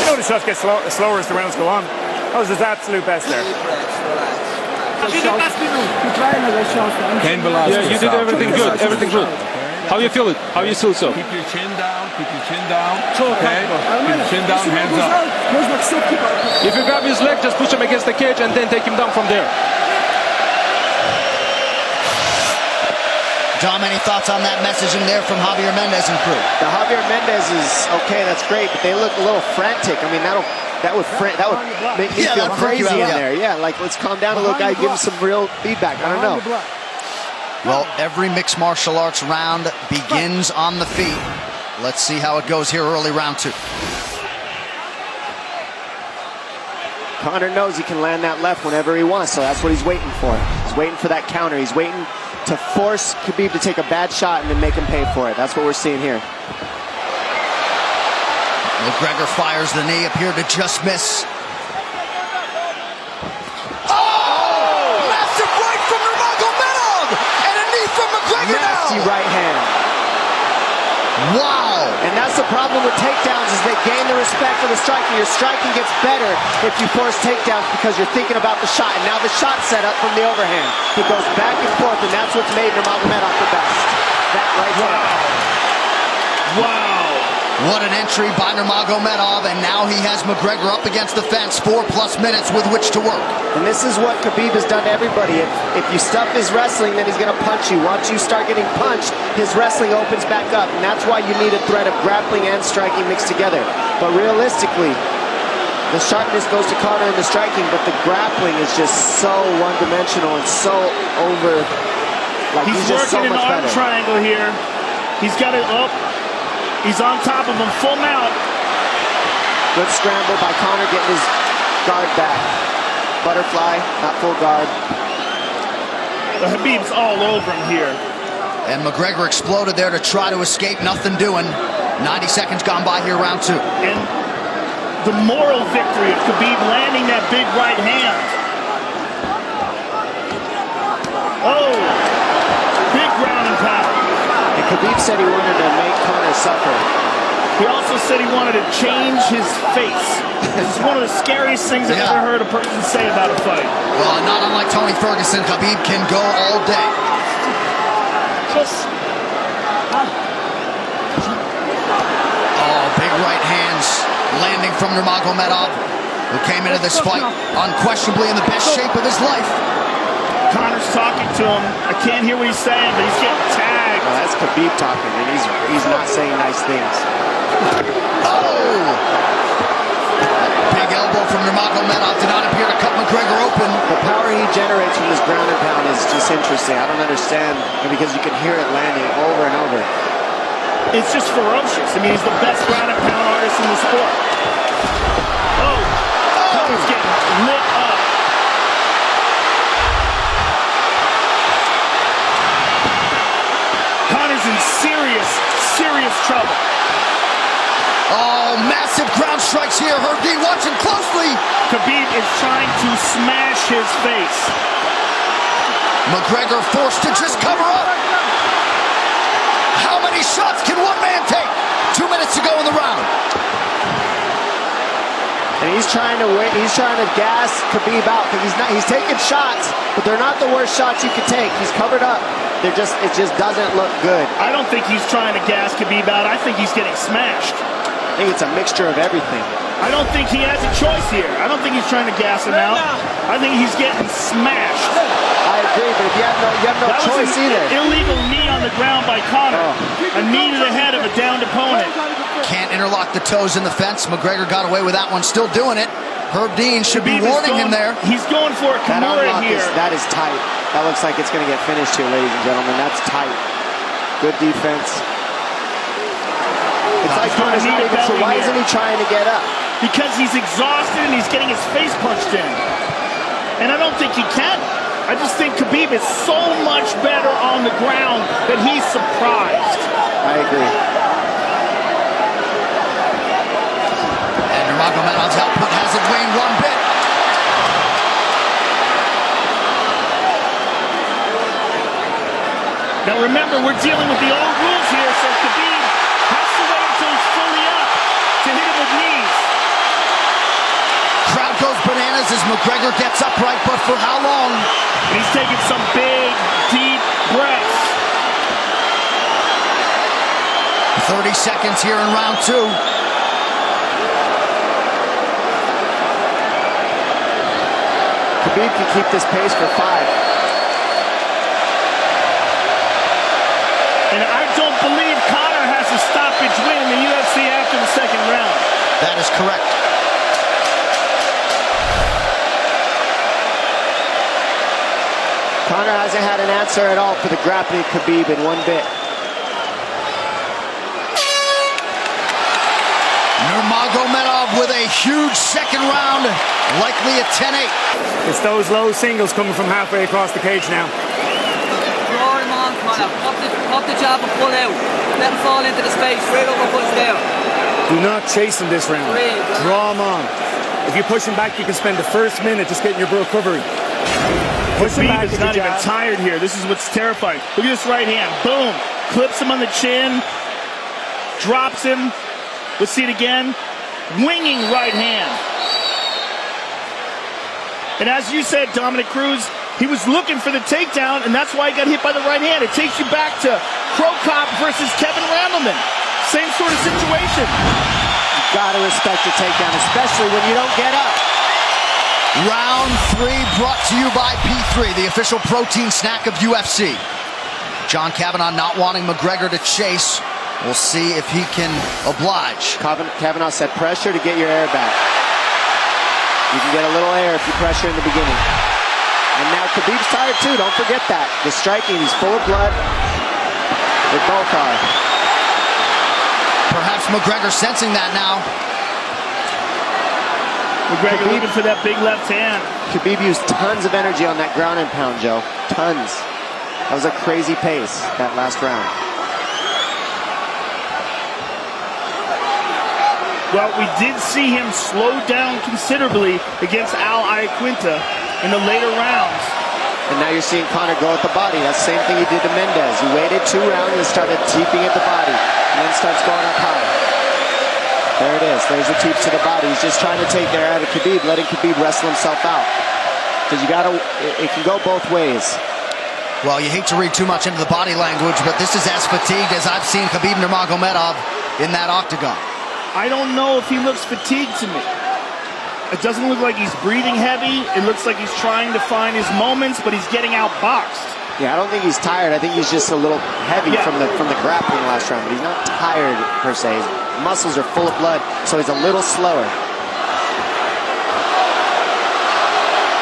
S9: You know the shots get slower as the rounds go on. That was his absolute best there.
S12: Yeah, you did everything good, everything good. How you feel it? How you feel so?
S18: Keep your chin down, keep your chin down. Okay? Keep your chin down, hands up.
S12: If you grab his leg, just push him against the cage and then take him down from there.
S2: Dom, any thoughts on that messaging there from Javier Mendez and crew?
S4: The Javier Mendez is okay, that's great, but they look a little frantic. I mean, that would make me feel crazy in there. Yeah, like let's calm down a little guy, give him some real feedback. I don't know.
S2: Well, every mixed martial arts round begins on the feet. Let's see how it goes here early round two.
S4: Conor knows he can land that left whenever he wants, so that's what he's waiting for. He's waiting for that counter. He's waiting to force Khabib to take a bad shot and then make him pay for it. That's what we're seeing here.
S2: McGregor fires the knee, appeared to just miss. Massive right from Nurmagomedov! And a knee from McGregor now!
S4: Nasty right hand.
S2: Wow!
S4: And that's the problem with takedowns is they gain the respect for the striking. Your striking gets better if you force takedowns because you're thinking about the shot. And now the shot's set up from the overhand. He goes back and forth, and that's what's made Nurmagomedov the best. That right there.
S3: Wow.
S2: What an entry by Nurmagomedov, and now he has McGregor up against the fence, 4+ minutes with which to work.
S4: And this is what Khabib has done to everybody. If you stuff his wrestling, then he's going to punch you. Once you start getting punched, his wrestling opens back up, and that's why you need a threat of grappling and striking mixed together. But realistically, the sharpness goes to Conor in the striking, but the grappling is just so one-dimensional and so over. Like
S3: he's
S4: just so
S3: working
S4: much
S3: an arm
S4: better.
S3: triangle here. He's got it up. He's on top of him, full mount.
S4: Good scramble by Conor, getting his guard back. Butterfly, not full guard.
S3: The Khabib's all over him here.
S2: And McGregor exploded there to try to escape, nothing doing. 90 seconds gone by here, round two.
S3: And the moral victory of Khabib landing that big right hand. Oh, big ground and pound.
S4: And Khabib said he wanted to make Conor suffer.
S3: He also said he wanted to change his face. This is one of the scariest things I've ever heard a person say about a fight.
S2: Well, not unlike Tony Ferguson, Khabib can go all day. Oh, big right hands landing from Nurmagomedov, who came into this fight unquestionably in the best shape of his life.
S3: Conor's talking to him. I can't hear what he's saying, but he's getting tagged.
S4: Well, that's Khabib talking, and he's not saying nice things.
S2: Oh! Big elbow from Nurmagomedov did not appear to cut McGregor open.
S4: The power he generates from this ground and pound is just interesting. I don't understand, because you can hear it landing over and over.
S3: It's just ferocious. I mean, he's the best ground and pound artist in the sport. Oh! Conor's getting lit up. Conor's in serious trouble.
S2: Oh, massive ground strikes here. Herdy watching closely.
S3: Khabib is trying to smash his face.
S2: McGregor forced to just cover up. How many shots can one man take? 2 minutes to go in the round.
S4: And he's trying to wait. He's trying to gas Khabib out because he's taking shots, but they're not the worst shots you could take. He's covered up. It just doesn't look good.
S3: I don't think he's trying to gas Khabib out. I think he's getting smashed.
S4: I think it's a mixture of everything.
S3: I don't think he has a choice here. I don't think he's trying to gas him out. I think he's getting smashed.
S4: I I agree, but if you have no choice either.
S3: Illegal knee on the ground by Conor. A knee to the head of a downed opponent.
S2: Can't interlock the toes in the fence. McGregor got away with that one, still doing it. Herb Dean should be warning him there.
S3: He's going for a Kimura here.
S4: That is tight. That looks like it's going to get finished here, ladies and gentlemen. That's tight. Good defense. It's like Conor's not even sure. Why isn't he trying to get up?
S3: Because he's exhausted and he's getting his face punched in. And I don't think he can. I just think Khabib is so much better on the ground that he's surprised.
S4: I agree.
S2: And Nurmagomedov's output hasn't waned one bit.
S3: Now remember, we're dealing with the old rules here, so Khabib has to wait until he's fully up to hit him with knees.
S2: Crowd goes bananas as McGregor gets upright, but for how long?
S3: And he's taking some big, deep breaths.
S2: 30 seconds here in round 2.
S4: Khabib can keep this pace for 5.
S3: And I don't believe Conor has a stoppage win in the UFC after the second round.
S2: That is correct.
S4: Conor hasn't had an answer at all for the grappling Khabib in one bit.
S2: Nurmagomedov with a huge second round, likely a 10-8.
S9: It's those low singles coming from halfway across the cage now.
S1: Draw him on, Conor. Pop the jab and pull out. Let him fall into the space. Straight over, push there.
S9: Do not chase him this round. Draw him on. If you push him back, you can spend the first minute just getting your recovery.
S3: Khabib is not even tired here. This is what's terrifying. Look at this right hand. Boom. Clips him on the chin. Drops him. Let's see it again. Winging right hand. And as you said, Dominic Cruz, he was looking for the takedown, and that's why he got hit by the right hand. It takes you back to Crow Cop versus Kevin Randleman. Same sort of situation.
S4: You gotta respect the takedown, especially when you don't get up.
S2: Round 3 brought to you by P3, the official protein snack of UFC. John Kavanagh not wanting McGregor to chase. We'll see if he can oblige.
S4: Kavanagh said pressure to get your air back. You can get a little air if you pressure in the beginning. And now Khabib's tired too, don't forget that. The striking, he's full of blood. They both are.
S2: Perhaps McGregor sensing that now.
S3: McGregor looking for that big left hand.
S4: Khabib used tons of energy on that ground and pound, Joe. Tons. That was a crazy pace, that last round.
S3: Well, we did see him slow down considerably against Al Iaquinta in the later rounds.
S4: And now you're seeing Conor go at the body. That's the same thing he did to Mendez. He waited 2 rounds and started teeping at the body. And then starts going up high. There it is. There's the teeps to the body. He's just trying to take their out of Khabib, letting Khabib wrestle himself out. Because you gotta, it can go both ways.
S2: Well, you hate to read too much into the body language, but this is as fatigued as I've seen Khabib Nurmagomedov in that octagon.
S3: I don't know if he looks fatigued to me. It doesn't look like he's breathing heavy. It looks like he's trying to find his moments, but he's getting outboxed.
S4: Yeah, I don't think he's tired. I think he's just a little heavy from the grappling last round, but he's not tired per se. His muscles are full of blood, so he's a little slower.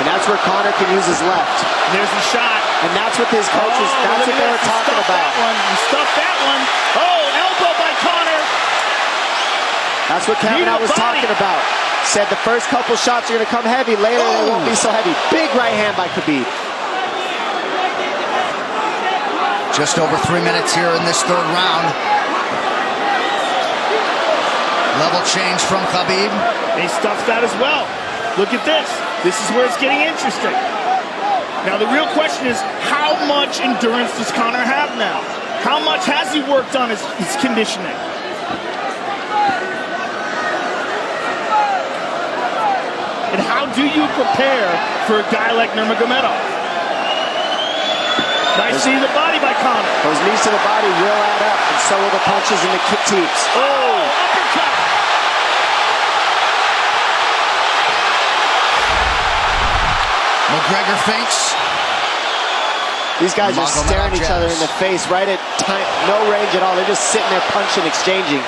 S4: And that's where Conor can use his left.
S3: There's a shot.
S4: And that's what his coaches, that's what they were talking about.
S3: He stuffed that one. Oh, elbow by Conor.
S4: That's what Kavanagh was talking about. Said the first couple shots are going to come heavy. Later, they won't be so heavy. Big right hand by Khabib.
S2: Just over 3 minutes here in this 3rd round. Level change from Khabib.
S3: He stuffs that as well. Look at this. This is where it's getting interesting. Now, the real question is, how much endurance does Conor have now? How much has he worked on his conditioning? And how do you prepare for a guy like Nurmagomedov? Nice knee to the body by Conor.
S4: Those knees to the body will add up, and so will the punches and the kick teeps.
S3: Oh, uppercut.
S2: McGregor feints.
S4: These guys are staring each other in the face right at time, no range at all. They're just sitting there punching, exchanging.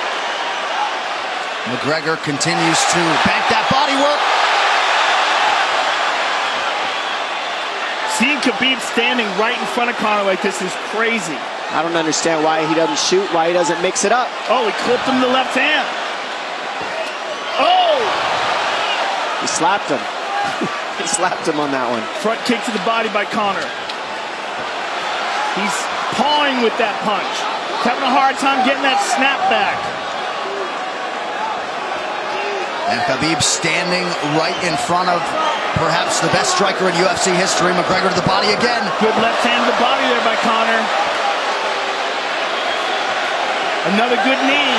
S8: McGregor continues to bank that body work.
S3: Seeing Khabib standing right in front of Conor like this is crazy.
S4: I don't understand why he doesn't shoot, why he doesn't mix it up.
S3: Oh, he clipped him the left hand. Oh!
S4: He slapped him. He slapped him on that one.
S3: Front kick to the body by Conor. He's pawing with that punch. He's having a hard time getting that snap back.
S8: And Khabib standing right in front of perhaps the best striker in UFC history. McGregor to the body again.
S3: Good left hand to the body there by Conor. Another good knee.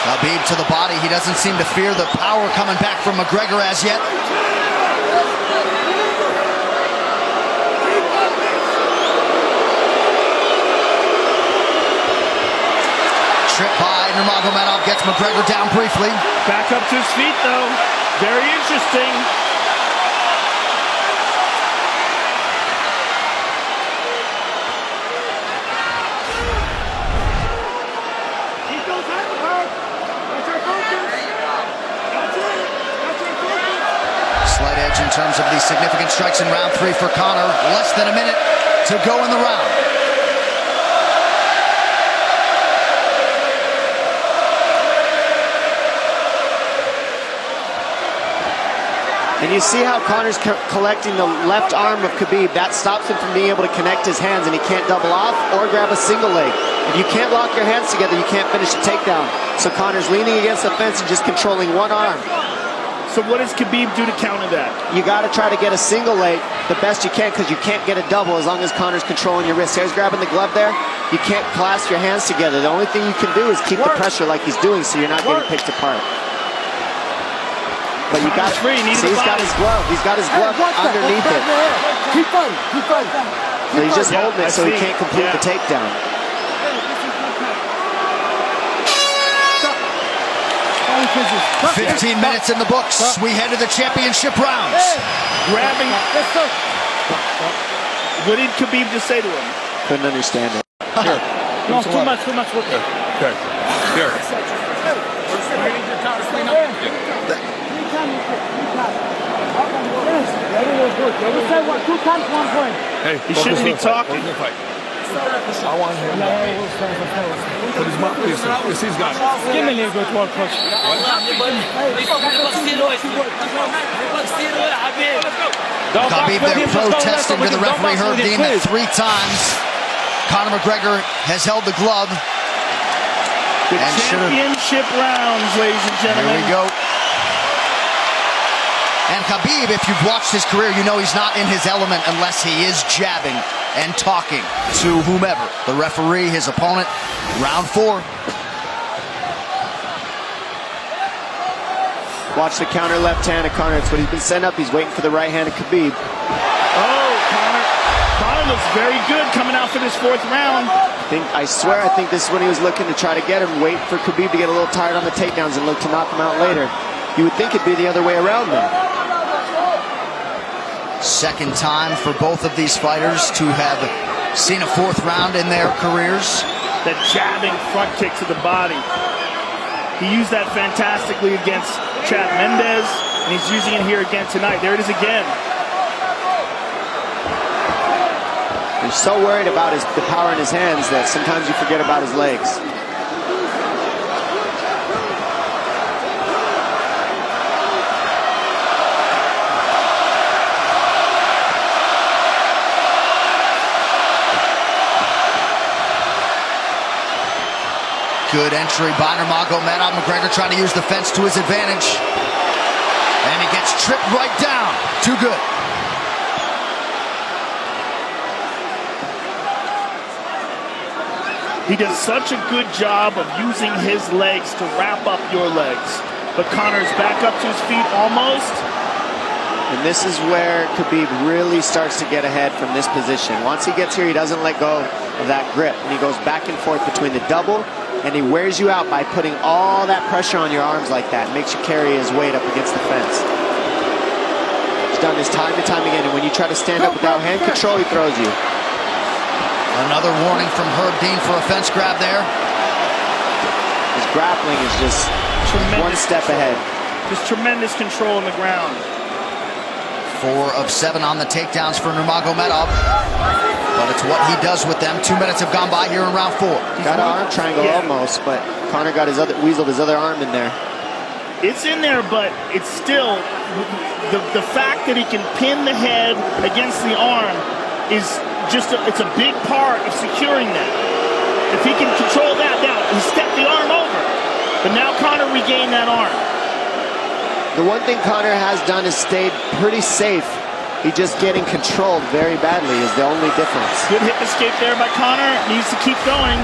S8: Khabib to the body. He doesn't seem to fear the power coming back from McGregor as yet. Trip by Nurmagomedov gets McGregor down briefly.
S3: Back up to his feet though. Very interesting.
S8: Slight edge in terms of the significant strikes in round 3 for Conor. Less than a minute to go in the round.
S4: And you see how Conor's collecting the left arm of Khabib. That stops him from being able to connect his hands, and he can't double off or grab a single leg. If you can't lock your hands together, you can't finish a takedown. So Conor's leaning against the fence and just controlling one arm.
S3: So what does Khabib do to counter that?
S4: You got to try to get a single leg the best you can, because you can't get a double as long as Conor's controlling your wrist. Here's grabbing the glove there. You can't clasp your hands together. The only thing you can do is keep the pressure like he's doing so you're not getting picked apart. But you got see, he's got his glove. He's got his glove underneath it.
S21: Keep fighting. Keep fighting.
S4: So he's just holding it so he can't complete the takedown.
S21: Stop.
S8: 15 minutes in the books. We head to the championship rounds.
S3: Grabbing. What did Khabib just say to him?
S4: Couldn't understand it.
S21: Here. No, too much work.
S18: Okay. Here.
S3: Hey, he shouldn't be talking.
S18: I want him to put his mouth. Yes, he's got it.
S21: Give me a little bit more push.
S8: Khabib there protesting to the referee, Herb Dean, that 3 times Conor McGregor has held the glove.
S3: The championship rounds, ladies and gentlemen.
S8: Here we go. And Khabib, if you've watched his career, you know he's not in his element unless he is jabbing and talking to whomever. The referee, his opponent, round 4.
S4: Watch the counter left hand of Conor. It's what he's been setting up. He's waiting for the right hand of Khabib.
S3: Oh, Conor looks very good coming out for this 4th round.
S4: I swear, I think this is when he was looking to try to get him, wait for Khabib to get a little tired on the takedowns and look to knock him out later. You would think it'd be the other way around though.
S8: Second time for both of these fighters to have seen a 4th round in their careers.
S3: That jabbing front kick to the body. He used that fantastically against Chad Mendes, and he's using it here again tonight. There it is again.
S4: He's so worried about the power in his hands that sometimes you forget about his legs.
S8: Good entry by Nurmagomedov. McGregor trying to use the fence to his advantage. And he gets tripped right down. Too good.
S3: He does such a good job of using his legs to wrap up your legs. But Conor's back up to his feet almost.
S4: And this is where Khabib really starts to get ahead from this position. Once he gets here, he doesn't let go of that grip. And he goes back and forth between the double and he wears you out by putting all that pressure on your arms like that. Makes you carry his weight up against the fence. He's done this time and time again, and when you try to stand up without hand control, he throws you.
S2: Another warning from Herb Dean for a fence grab there.
S4: His grappling is just one step ahead.
S3: Just tremendous control on the ground.
S2: 4 of 7 on the takedowns for Nurmagomedov. But it's what he does with them. 2 minutes have gone by here in round 4.
S4: Got an arm triangle almost, but Conor got weaseled his other arm in there.
S3: It's in there, but it's still the fact that he can pin the head against the arm is just it's a big part of securing that. If he can control that, now he stepped the arm over, but now Conor regained that arm.
S4: The one thing Conor has done is stayed pretty safe. He's just getting controlled very badly is the only difference.
S3: Good hip escape there by Conor. Needs to keep going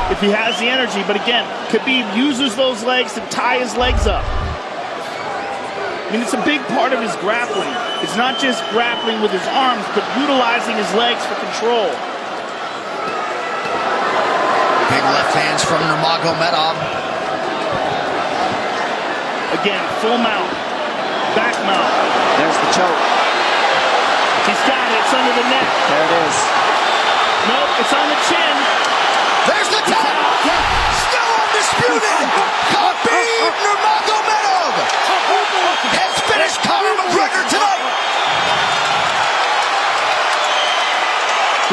S3: if he has the energy. But again, Khabib uses those legs to tie his legs up. I mean, it's a big part of his grappling. It's not just grappling with his arms, but utilizing his legs for control.
S2: Big left hands from Nurmagomedov.
S3: Again, full mount, back mount.
S4: There's the choke.
S3: He's got it, it's under the neck.
S4: There it is.
S3: Nope, it's on the chin.
S2: There's the tap. Still undisputed. Khabib Nurmagomedov has finished Conor McGregor tonight.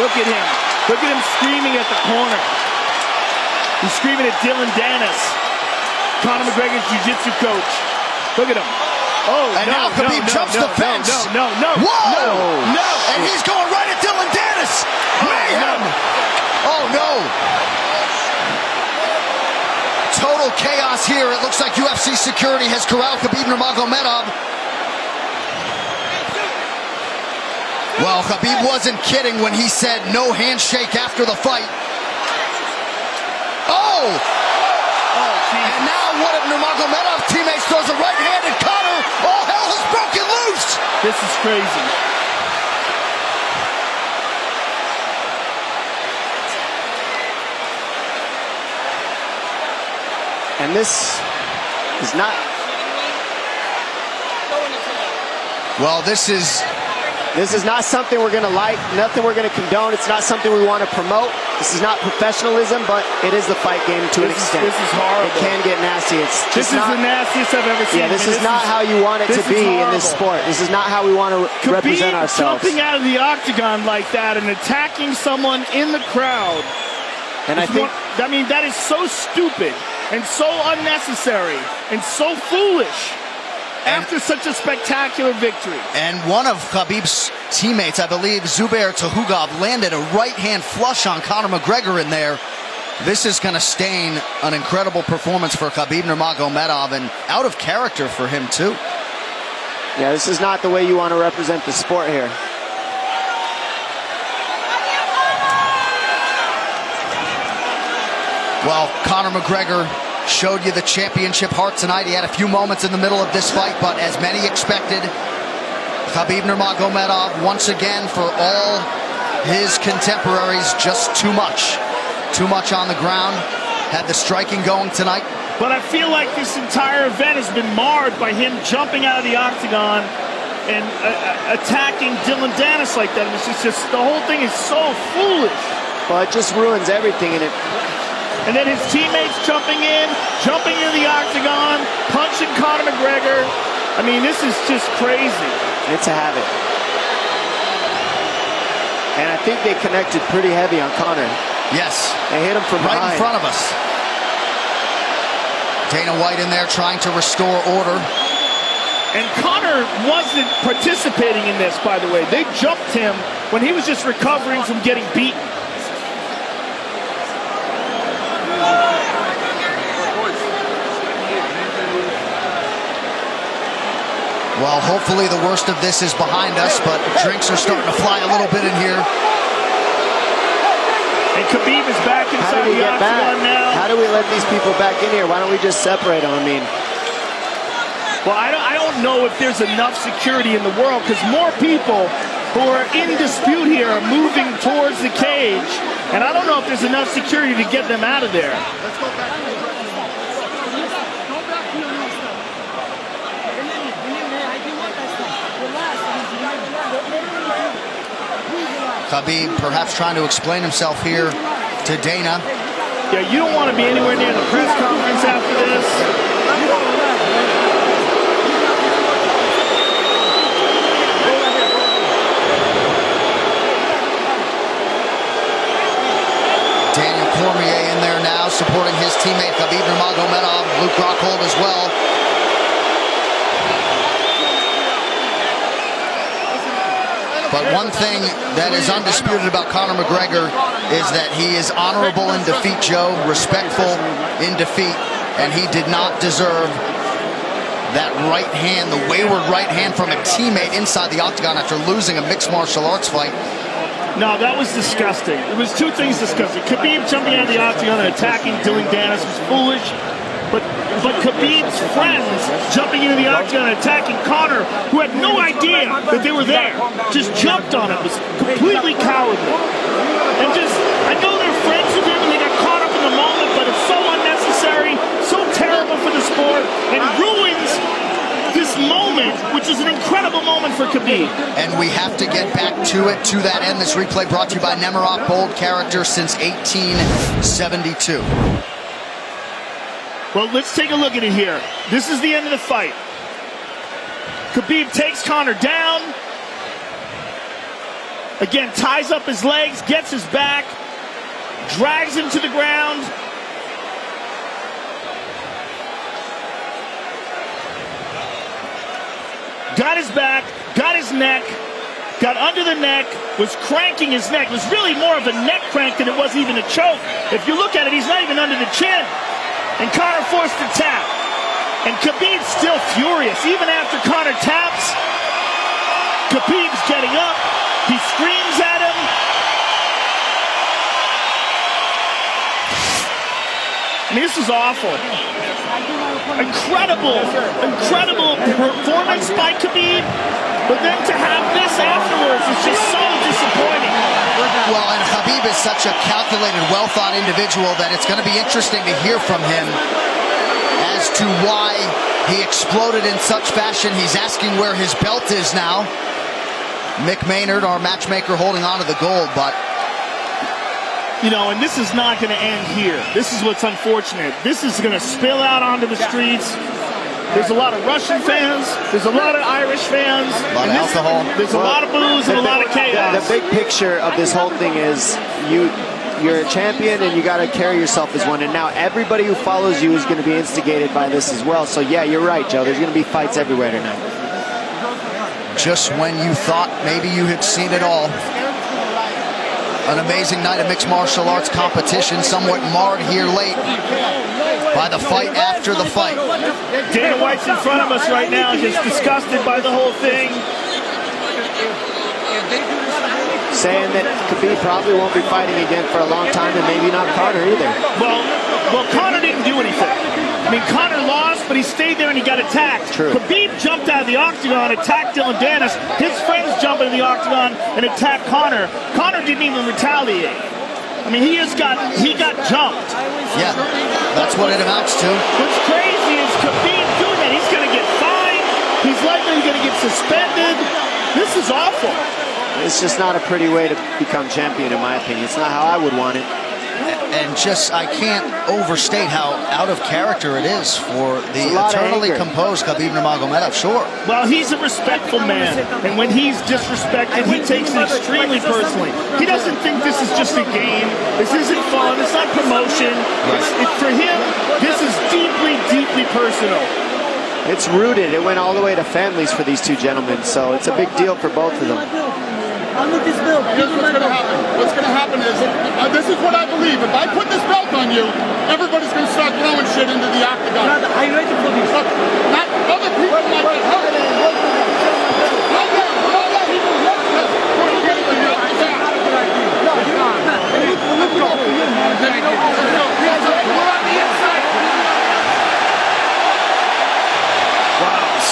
S3: Look at him. Look at him screaming at the corner. He's screaming at Dylan Dennis, Conor McGregor's jiu-jitsu coach. Look at him. Oh,
S2: and now Khabib jumps the fence.
S3: No.
S2: Whoa! And he's going right at Dylan Dennis. Mayhem! Oh, no. Total chaos here. It looks like UFC security has corralled Khabib Nurmagomedov. Well, Khabib wasn't kidding when he said no handshake after the fight. Oh! And now one of Nurmagomedov's teammates throws a right hand at Conor. All hell has broken loose.
S3: This is crazy.
S4: And this is not...
S2: Well, this is
S4: not something we're going to like, nothing we're going to condone. It's not something we want to promote. This is not professionalism, but it is the fight game to an extent.
S3: This is horrible.
S4: It can get nasty.
S3: This is the nastiest I've ever seen.
S4: Yeah, this is not how you want it to be in this sport. This is not how we want to represent ourselves.
S3: Jumping out of the octagon like that and attacking someone in the crowd.
S4: And I think...
S3: I mean, that is so stupid and so unnecessary and so foolish. After such a spectacular victory.
S2: And one of Khabib's teammates, I believe, Zubair Tukhugov, landed a right-hand flush on Conor McGregor in there. This is going to stain an incredible performance for Khabib Nurmagomedov and out of character for him, too.
S4: Yeah, this is not the way you want to represent the sport here.
S2: Well, Conor McGregor showed you the championship heart tonight. He had a few moments in the middle of this fight, but as many expected, Khabib Nurmagomedov, once again, for all his contemporaries, just too much. Too much on the ground. Had the striking going tonight.
S3: But I feel like this entire event has been marred by him jumping out of the octagon and attacking Dylan Dennis like that. And it's just the whole thing is so foolish.
S4: Well, it just ruins everything in it.
S3: And then his teammates jumping into the octagon, punching Conor McGregor. I mean, this is just crazy.
S4: It's a habit. And I think they connected pretty heavy on Conor.
S2: Yes.
S4: They hit him from
S2: right
S4: behind.
S2: in front of us. Dana White in there trying to restore order.
S3: And Conor wasn't participating in this, by the way. They jumped him when he was just recovering from getting beaten.
S2: Well, hopefully the worst of this is behind us, but drinks are starting to fly a little bit in here.
S3: And Khabib is back inside the octagon now.
S4: How do we let these people back in here? Why don't we just separate them? I mean...
S3: Well, I don't know if there's enough security in the world, because more people who are in dispute here are moving towards the cage, and I don't know if there's enough security to get them out of there.
S2: Khabib perhaps trying to explain himself here to Dana.
S3: Yeah, you don't want to be anywhere near the press conference after this.
S2: Daniel Cormier in there now, supporting his teammate Khabib Nurmagomedov, Luke Rockhold as well. But one thing that is undisputed about Conor McGregor is that he is honorable in defeat, Joe, respectful in defeat, and he did not deserve that right hand, the wayward right hand from a teammate inside the octagon after losing a mixed martial arts fight.
S3: No, that was disgusting. It was two things disgusting. Khabib jumping out of the octagon and attacking Dylan Dennis was foolish. But Khabib's friends jumping into the octagon and attacking Conor, who had no idea that they were there, just jumped on him, was completely cowardly. And just, I know they're friends with him and they got caught up in the moment, but it's so unnecessary, so terrible for the sport, and ruins this moment, which is an incredible moment for Khabib.
S2: And we have to get back to it, to that end. This replay brought to you by Nemiroff, bold character since 1872.
S3: Well, let's take a look at it here. This is the end of the fight. Khabib takes Conor down. Again, ties up his legs, gets his back, drags him to the ground. Got his back, got his neck, got under the neck, was cranking his neck. It was really more of a neck crank than it was even a choke. If you look at it, he's not even under the chin. And Conor forced to tap. And Khabib's still furious. Even after Conor taps, Khabib's getting up. He screams at him. I mean, this is awful. Incredible performance by Khabib. But then to have this afterwards is just so disappointing.
S2: Well, and Khabib is such a calculated, well-thought individual that it's going to be interesting to hear from him as to why he exploded in such fashion. He's asking where his belt is now. Mick Maynard, our matchmaker, holding on to the gold, but...
S3: You know, and this is not going to end here. This is what's unfortunate. This is going to spill out onto the streets. There's a lot of Russian fans. There's a lot of Irish fans.
S2: A lot of alcohol.
S3: There's a lot of booze and a lot of chaos.
S4: The big picture of this whole thing is you're a champion and you got to carry yourself as one. And now everybody who follows you is going to be instigated by this as well. So yeah, you're right, Joe. There's going to be fights everywhere tonight.
S2: Just when you thought maybe you had seen it all. An amazing night of mixed martial arts competition, somewhat marred here late by the fight after the fight.
S3: Dana White's in front of us right now, just disgusted by the whole thing.
S4: Saying that Khabib probably won't be fighting again for a long time, and maybe not Conor either.
S3: Well, Conor didn't do anything. I mean, Conor lost, but he stayed there and he got attacked.
S4: True.
S3: Khabib jumped out of the octagon, attacked Dylan Dennis. His friends jumped into the octagon and attacked Conor. Conor didn't even retaliate. I mean, he got jumped.
S2: Yeah, that's what it amounts to.
S3: What's crazy is Khabib doing that. He's going to get fined. He's likely going to get suspended. This is awful.
S4: It's just not a pretty way to become champion, in my opinion. It's not how I would want it.
S2: And just, I can't overstate how out of character it is for the eternally composed Khabib Nurmagomedov, sure.
S3: Well, he's a respectful man, and when he's disrespected, he takes it extremely personally. He doesn't think this is just a game. This isn't fun. It's not promotion. For him, this is deeply, deeply personal.
S4: It's rooted. It went all the way to families for these two gentlemen, so it's a big deal for both of them.
S21: Here's what's going to happen. What's going to happen is, this is what I believe. If I put this belt on you, everybody's going to start throwing shit into the octagon. Are you ready for this? Not other people might get hurt.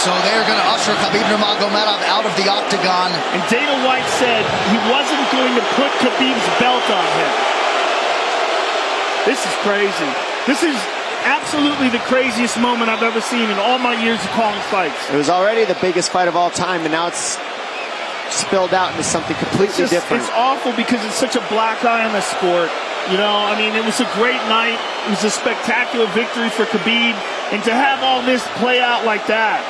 S2: So they're going to usher pressure. Khabib Nurmagomedov out of the octagon.
S3: And Dana White said he wasn't going to put Khabib's belt on him. This is crazy. This is absolutely the craziest moment I've ever seen in all my years of calling fights.
S4: It was already the biggest fight of all time, and now it's spilled out into something completely different.
S3: It's awful because it's such a black eye on the sport. You know, I mean, it was a great night. It was a spectacular victory for Khabib. And to have all this play out like that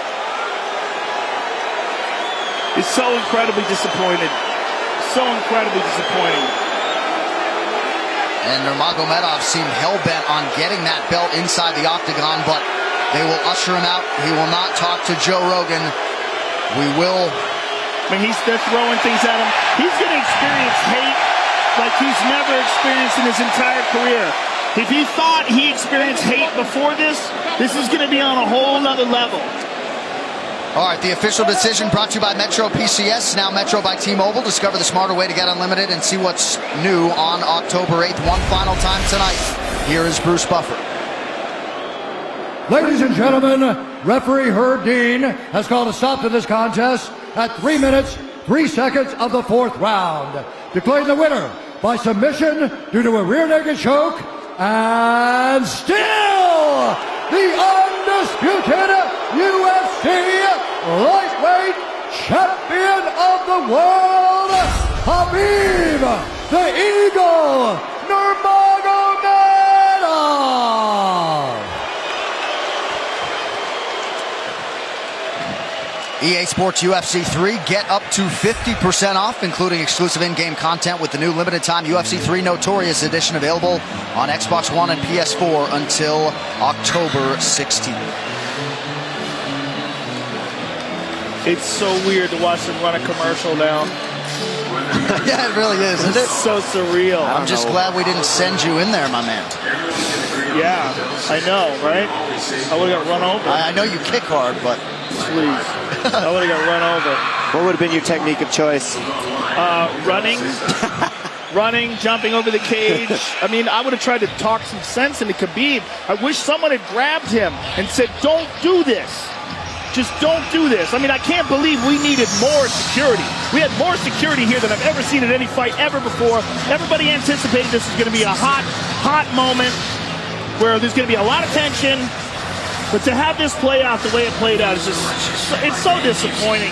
S3: is so incredibly disappointed. So incredibly disappointing.
S2: And Nurmagomedov seemed hell-bent on getting that belt inside the octagon, but they will usher him out. He will not talk to Joe Rogan. We will...
S3: I mean, they're throwing things at him. He's going to experience hate like he's never experienced in his entire career. If he thought he experienced hate before this is going to be on a whole nother level.
S2: All right, the official decision brought to you by Metro PCS, now Metro by T-Mobile. Discover the smarter way to get unlimited and see what's new on October 8th. One final time tonight. Here is Bruce Buffer.
S7: Ladies and gentlemen, referee Herb Dean has called a stop to this contest at 3 minutes, 3 seconds of the 4th round. Declaring the winner by submission due to a rear naked choke, and still the undisputed UFC lightweight champion of the world, Khabib the Eagle Nurmagomedov.
S2: EA Sports UFC 3, get up to 50% off, including exclusive in-game content with the new limited-time UFC 3 Notorious Edition available on Xbox One and PS4 until October 16th.
S3: It's so weird to watch them run a commercial now.
S2: Yeah, it really is, isn't it?
S3: It's so surreal.
S2: I'm just glad we didn't send you in there, my man.
S3: Yeah, I know, right? I would have got run over.
S2: I know you kick hard, but...
S3: Please. I would have got run over.
S4: What would have been your technique of choice?
S3: Running. Running, jumping over the cage. I mean, I would have tried to talk some sense into Khabib. I wish someone had grabbed him and said, don't do this. Just don't do this. I mean, I can't believe we needed more security. We had more security here than I've ever seen in any fight ever before. Everybody anticipated this was going to be a hot moment where there's going to be a lot of tension. But to have this play out the way it played out is just, it's so disappointing.